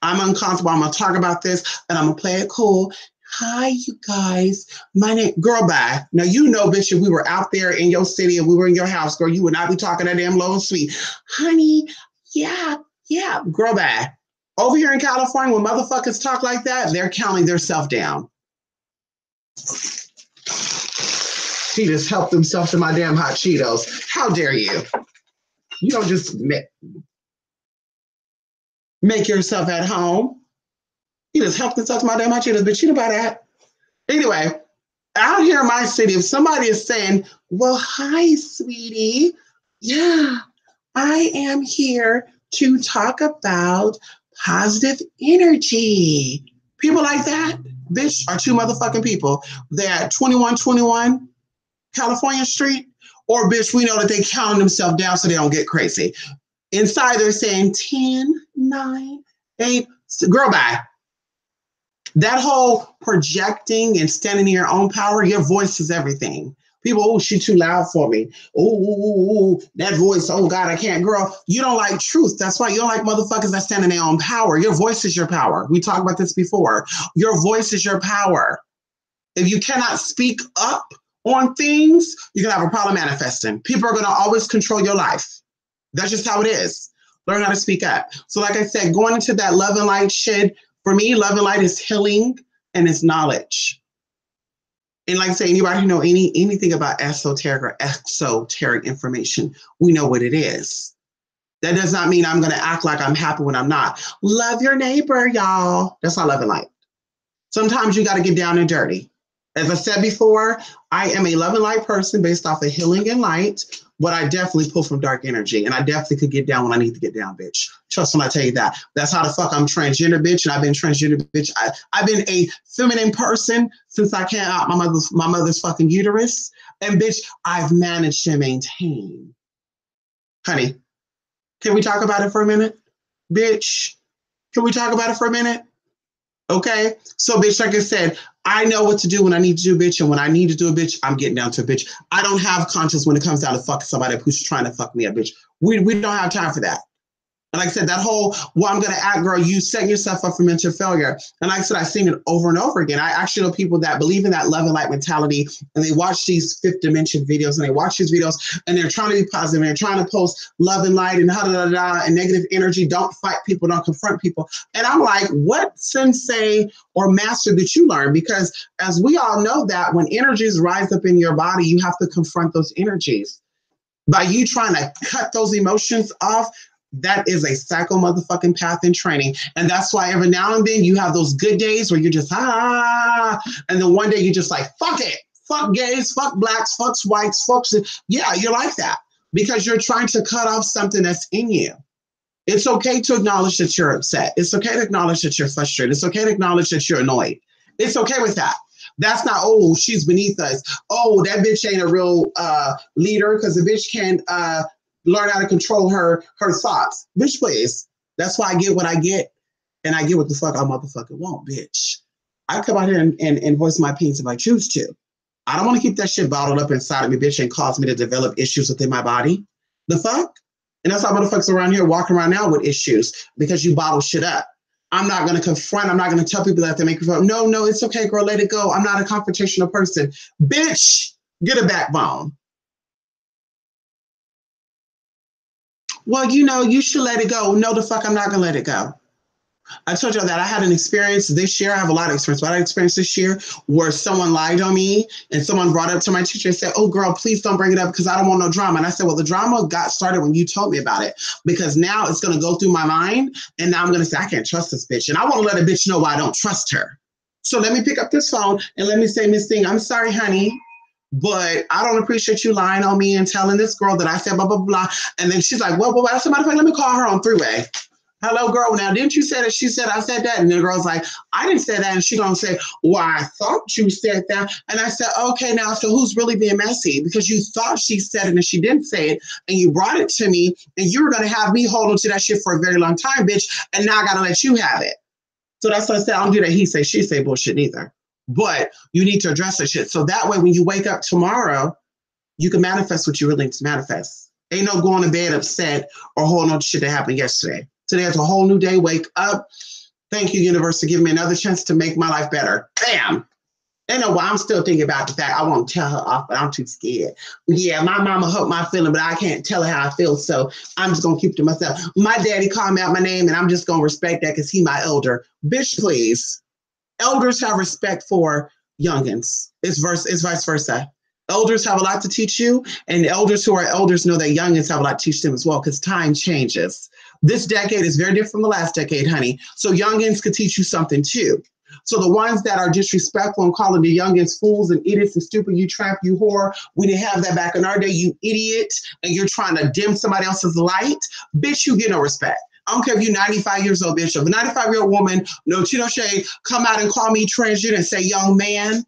I'm uncomfortable. I'm going to talk about this and I'm going to play it cool. Hi, you guys. My name, girl, bye. Now, bitch, if we were out there in your city and we were in your house, girl, you would not be talking that damn low and sweet. Honey, yeah, girl, bye. Over here in California, when motherfuckers talk like that, they're counting themselves down. She just helped themselves to my damn hot Cheetos. How dare you? You don't just make yourself at home. You just helped yourself to my damn hot Cheetos, but you know about that. Anyway, out here in my city, if somebody is saying, well, hi, sweetie. Yeah, I am here to talk about positive energy. People like that, bitch, are two motherfucking people. They're at 2121 California Street, or bitch, we know that they counting themselves down so they don't get crazy. Inside, they're saying 10, 9, 8, girl, bye. That whole projecting and standing in your own power, your voice is everything. People, oh, she's too loud for me. Oh, that voice, oh God, I can't. Girl, you don't like truth. That's why you don't like motherfuckers that stand in their own power. Your voice is your power. We talked about this before. Your voice is your power. If you cannot speak up on things, you're going to have a problem manifesting. People are going to always control your life. That's just how it is. Learn how to speak up. So like I said, going into that love and light shit, for me, love and light is healing and it's knowledge. And like I say, anybody who know anything about esoteric or exoteric information, we know what it is. That does not mean I'm going to act like I'm happy when I'm not. Love your neighbor, y'all. That's not love and light. Sometimes you got to get down and dirty. As I said before, I am a love and light person based off of healing and light, but I definitely pull from dark energy, and I definitely could get down when I need to get down, bitch. Trust when I tell you that. That's how the fuck I'm transgender, bitch, and I've been transgender, bitch. I've been a feminine person since I came out my mother's fucking uterus, and bitch, I've managed to maintain. Honey, can we talk about it for a minute? Bitch, can we talk about it for a minute? Okay, so bitch, like I said, I know what to do when I need to do, bitch, and when I need to do a bitch, I'm getting down to a bitch. I don't have conscience when it comes down to fucking somebody who's trying to fuck me up, bitch. We don't have time for that. And like I said, that whole, well, I'm going to act, girl, you set yourself up for mental failure. And like I said, I've seen it over and over again. I actually know people that believe in that love and light mentality, and they watch these fifth dimension videos, and they watch these videos, and they're trying to be positive, and they're trying to post love and light and and negative energy. Don't fight people, don't confront people. And I'm like, what sensei or master did you learn? Because as we all know that when energies rise up in your body, you have to confront those energies. By you trying to cut those emotions off, That is a psycho motherfucking path in training. And that's why every now and then you have those good days where you're just, and then one day you're just like, fuck it. Fuck gays, fuck blacks, fuck whites, fuck. Yeah, you're like that because you're trying to cut off something that's in you. It's okay to acknowledge that you're upset. It's okay to acknowledge that you're frustrated. It's okay to acknowledge that you're annoyed. It's okay with that. That's not, oh, she's beneath us. Oh, that bitch ain't a real leader because the bitch can't learn how to control her thoughts. Bitch, please. That's why I get what I get, and I get what the fuck I motherfucking want, bitch. I come out here and voice my opinions if I choose to. I don't want to keep that shit bottled up inside of me, bitch, and cause me to develop issues within my body. The fuck? And that's why motherfuckers around here walking around now with issues because you bottle shit up. I'm not going to confront. I'm not going to tell people that they make you feel, no, it's okay, girl, let it go. I'm not a confrontational person. Bitch, get a backbone. Well, you should let it go. No, the fuck, I'm not going to let it go. I told you that I had an experience this year. I have a lot of experience, but I had an experience this year where someone lied on me and someone brought it up to my teacher and said, oh, girl, please don't bring it up because I don't want no drama. And I said, well, the drama got started when you told me about it because now it's going to go through my mind. And now I'm going to say, I can't trust this bitch. And I want to let a bitch know why I don't trust her. So let me pick up this phone and let me say, Miss Thing, I'm sorry, honey, but I don't appreciate you lying on me and telling this girl that I said blah, blah, blah. And then she's like, well, I said, matter of fact, let me call her on three-way. Hello, girl. Now, didn't you say that? She said, I said that. And the girl's like, I didn't say that. And she going to say, well, I thought you said that. And I said, okay, now, so who's really being messy? Because you thought she said it and she didn't say it. And you brought it to me and you were going to have me hold on to that shit for a very long time, bitch. And now I got to let you have it. So that's what I said. I don't do that he say, she say bullshit either. But you need to address that shit. So that way, when you wake up tomorrow, you can manifest what you really need to manifest. Ain't no going to bed upset or holding on to shit that happened yesterday. Today is a whole new day. Wake up. Thank you, universe, for giving me another chance to make my life better. Bam. And no, I'm still thinking about the fact I won't tell her off, but I'm too scared. Yeah, my mama hurt my feeling, but I can't tell her how I feel, so I'm just going to keep it to myself. My daddy called me out my name, and I'm just going to respect that because he my elder. Bitch, please. Elders have respect for youngins. It's vice versa. Elders have a lot to teach you, and elders who are elders know that youngins have a lot to teach them as well because time changes. This decade is very different from the last decade, honey. So youngins could teach you something too. So the ones that are disrespectful and calling the youngins fools and idiots and stupid, you tramp, you whore, we didn't have that back in our day, you idiot, and you're trying to dim somebody else's light, bitch, you get no respect. I don't care if you're 95 years old, bitch. If a 95-year-old woman, no shade, come out and call me transgender and say young man,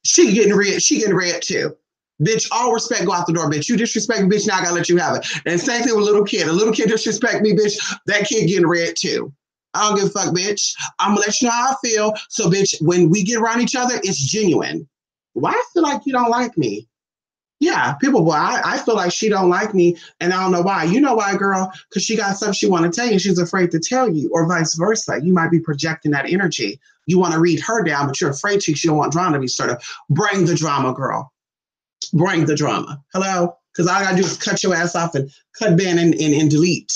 she getting red too. Bitch, all respect go out the door, bitch. You disrespect me, bitch, now I gotta let you have it. And same thing with a little kid. A little kid disrespect me, bitch, that kid getting red too. I don't give a fuck, bitch. I'm gonna let you know how I feel. So, bitch, when we get around each other, it's genuine. Why I feel like you don't like me? Yeah, people, well, I feel like she don't like me, and I don't know why. You know why, girl? Because she got something she want to tell you, and she's afraid to tell you, or vice versa. You might be projecting that energy. You want to read her down, but you're afraid to. You don't want drama to be started. Bring the drama, girl. Bring the drama. Hello? Because all I gotta do is cut your ass off and cut ban and delete,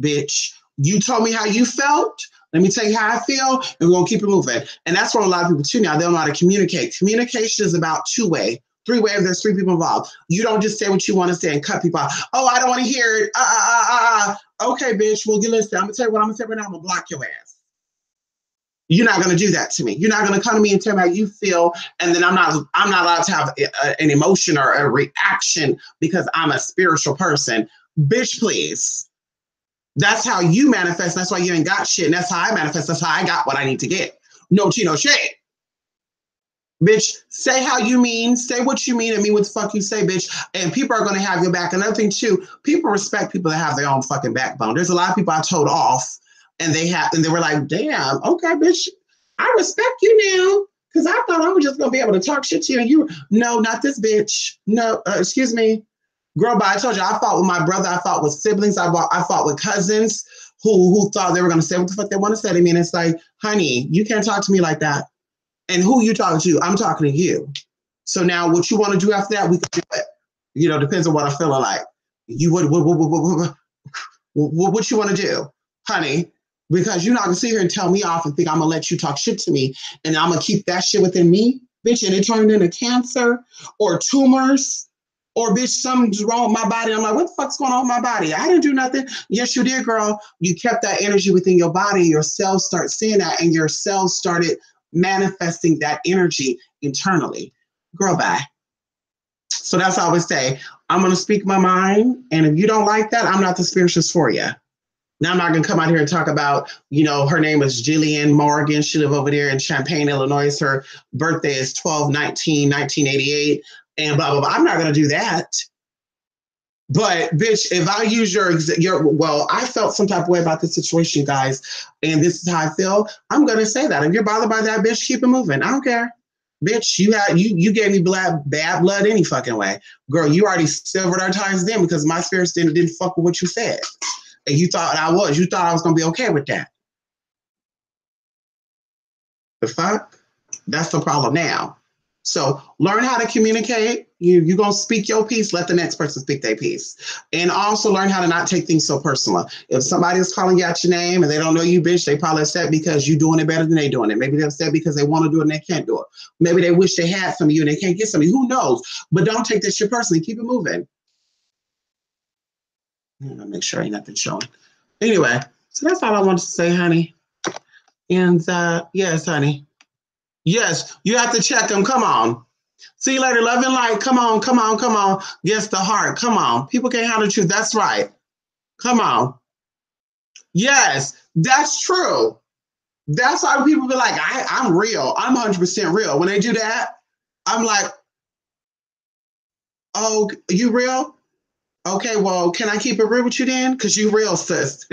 bitch. You told me how you felt. Let me tell you how I feel, and we're gonna keep it moving. And that's what a lot of people too now. They don't know how to communicate. Communication is about two-way. Three-way if there's three people involved. You don't just say what you want to say and cut people off. Oh, I don't want to hear it. Okay, bitch. Well, you listen. I'm gonna tell you what I'm gonna say right now. I'm gonna block your ass. You're not gonna do that to me. You're not gonna come to me and tell me how you feel, and then I'm not allowed to have an emotion or a reaction because I'm a spiritual person. Bitch, please. That's how you manifest. That's why you ain't got shit. And that's how I manifest. That's how I got what I need to get. No tea, no shade. Bitch, say how you mean, say what you mean, and mean what the fuck you say, bitch. And people are going to have your back. Another thing, too, people respect people that have their own fucking backbone. There's a lot of people I told off, and they were like, damn, okay, bitch, I respect you now. Because I thought I was just going to be able to talk shit to you. And you, no, not this bitch. No, excuse me. Girl, but I told you, I fought with my brother. I fought with siblings. I fought with cousins who thought they were going to say what the fuck they want to say to me. And it's like, honey, you can't talk to me like that. And who you talking to? I'm talking to you. So now what you want to do after that, we can do it. You know, depends on what I'm feeling like. You what you want to do, honey? Because you're not going to sit here and tell me off and think I'm going to let you talk shit to me and I'm going to keep that shit within me, bitch, and it turned into cancer or tumors. Or bitch, something's wrong with my body. I'm like, what the fuck's going on with my body? I didn't do nothing. Yes, you did, girl. You kept that energy within your body. Your cells start seeing that, and your cells started manifesting that energy internally. Girl, bye. So that's how I always say, I'm going to speak my mind. And if you don't like that, I'm not the spiritualist for you. Now, I'm not going to come out here and talk about, her name is Jillian Morgan. She lives over there in Champaign, Illinois. Her birthday is 12/19/1988, and blah, blah, blah. I'm not going to do that. But, bitch, if I use your, I felt some type of way about this situation, guys, and this is how I feel. I'm going to say that. If you're bothered by that, bitch, keep it moving. I don't care. Bitch, you gave me bad blood any fucking way. Girl, you already severed our ties then because my spirits didn't fuck with what you said. And you thought you thought I was going to be okay with that. The fuck? That's the problem now. So learn how to communicate. You're going to speak your piece. Let the next person speak their piece. And also learn how to not take things so personal. If somebody is calling you out your name and they don't know you, bitch, they probably upset because you're doing it better than they doing it. Maybe they're upset because they want to do it and they can't do it. Maybe they wish they had some of you and they can't get some of you. Who knows? But don't take this shit personally. Keep it moving. Make sure ain't nothing showing. Anyway, so that's all I wanted to say, honey. And yes, honey. Yes, you have to check them. Come on. See you later. Love and light. Come on, come on, come on. Yes, the heart. Come on. People can't handle the truth. That's right. Come on. Yes, that's true. That's why people be like, I'm real. I'm 100% real. When they do that, I'm like, oh, you real? Okay, well, can I keep it real with you then? Because you real, sis.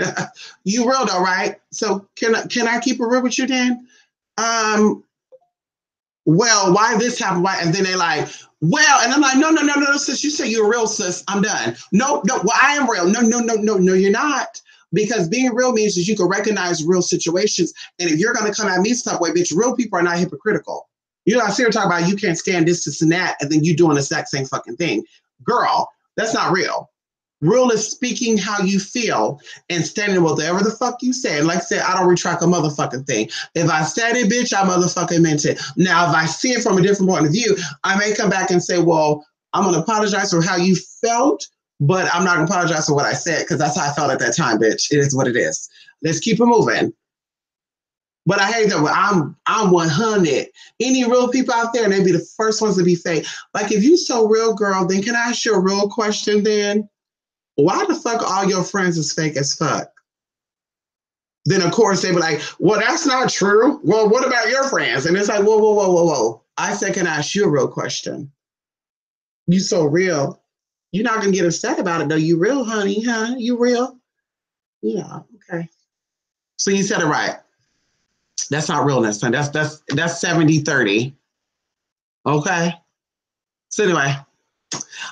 You real though, right? So can I keep it real with you then? Well, why this happened? Why? And then they like, well, and I'm like, no, sis. You say you're real, sis. I'm done. No, well, I am real. No, you're not. Because being real means that you can recognize real situations. And if you're going to come at me some way, bitch, real people are not hypocritical. You know, I see her talk about you can't stand this and that, and then you doing the exact same fucking thing. Girl, that's not real. Real is speaking how you feel and standing with whatever the fuck you say. And like I said, I don't retract a motherfucking thing. If I said it, bitch, I motherfucking meant it. Now, if I see it from a different point of view, I may come back and say, well, I'm going to apologize for how you felt, but I'm not going to apologize for what I said because that's how I felt at that time, bitch. It is what it is. Let's keep it moving. But I hate that I'm 100. Any real people out there, and they'd be the first ones to be fake. Like, if you so real, girl, then can I ask you a real question then? Why the fuck all your friends is fake as fuck? Then, of course, they be like, well, that's not true. Well, what about your friends? And it's like, whoa. I said, can I ask you a real question? You so real. You're not going to get upset about it, though. You real, honey, huh? You real? Yeah, okay. So you said it right. That's not realness, son. That's 70-30. Okay? So anyway.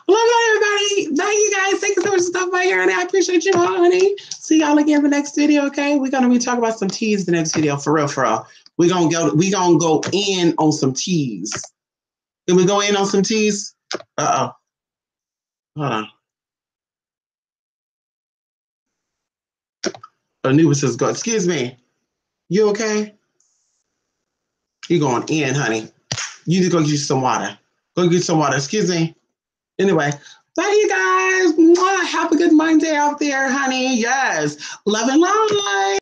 Love you, everybody. Thank you guys. Thank you so much for stopping by here, and I appreciate you all, honey. See y'all again in the next video, okay? We're gonna be talking about some teas the next video, for real, for real. We gonna go in on some teas. Can we go in on some teas? Hold on. Anubis is going. Excuse me. You okay? You going in, honey? You need to go get you some water. Go get some water. Excuse me. Anyway, bye, you guys. Have a good Monday out there, honey. Yes. Love and light.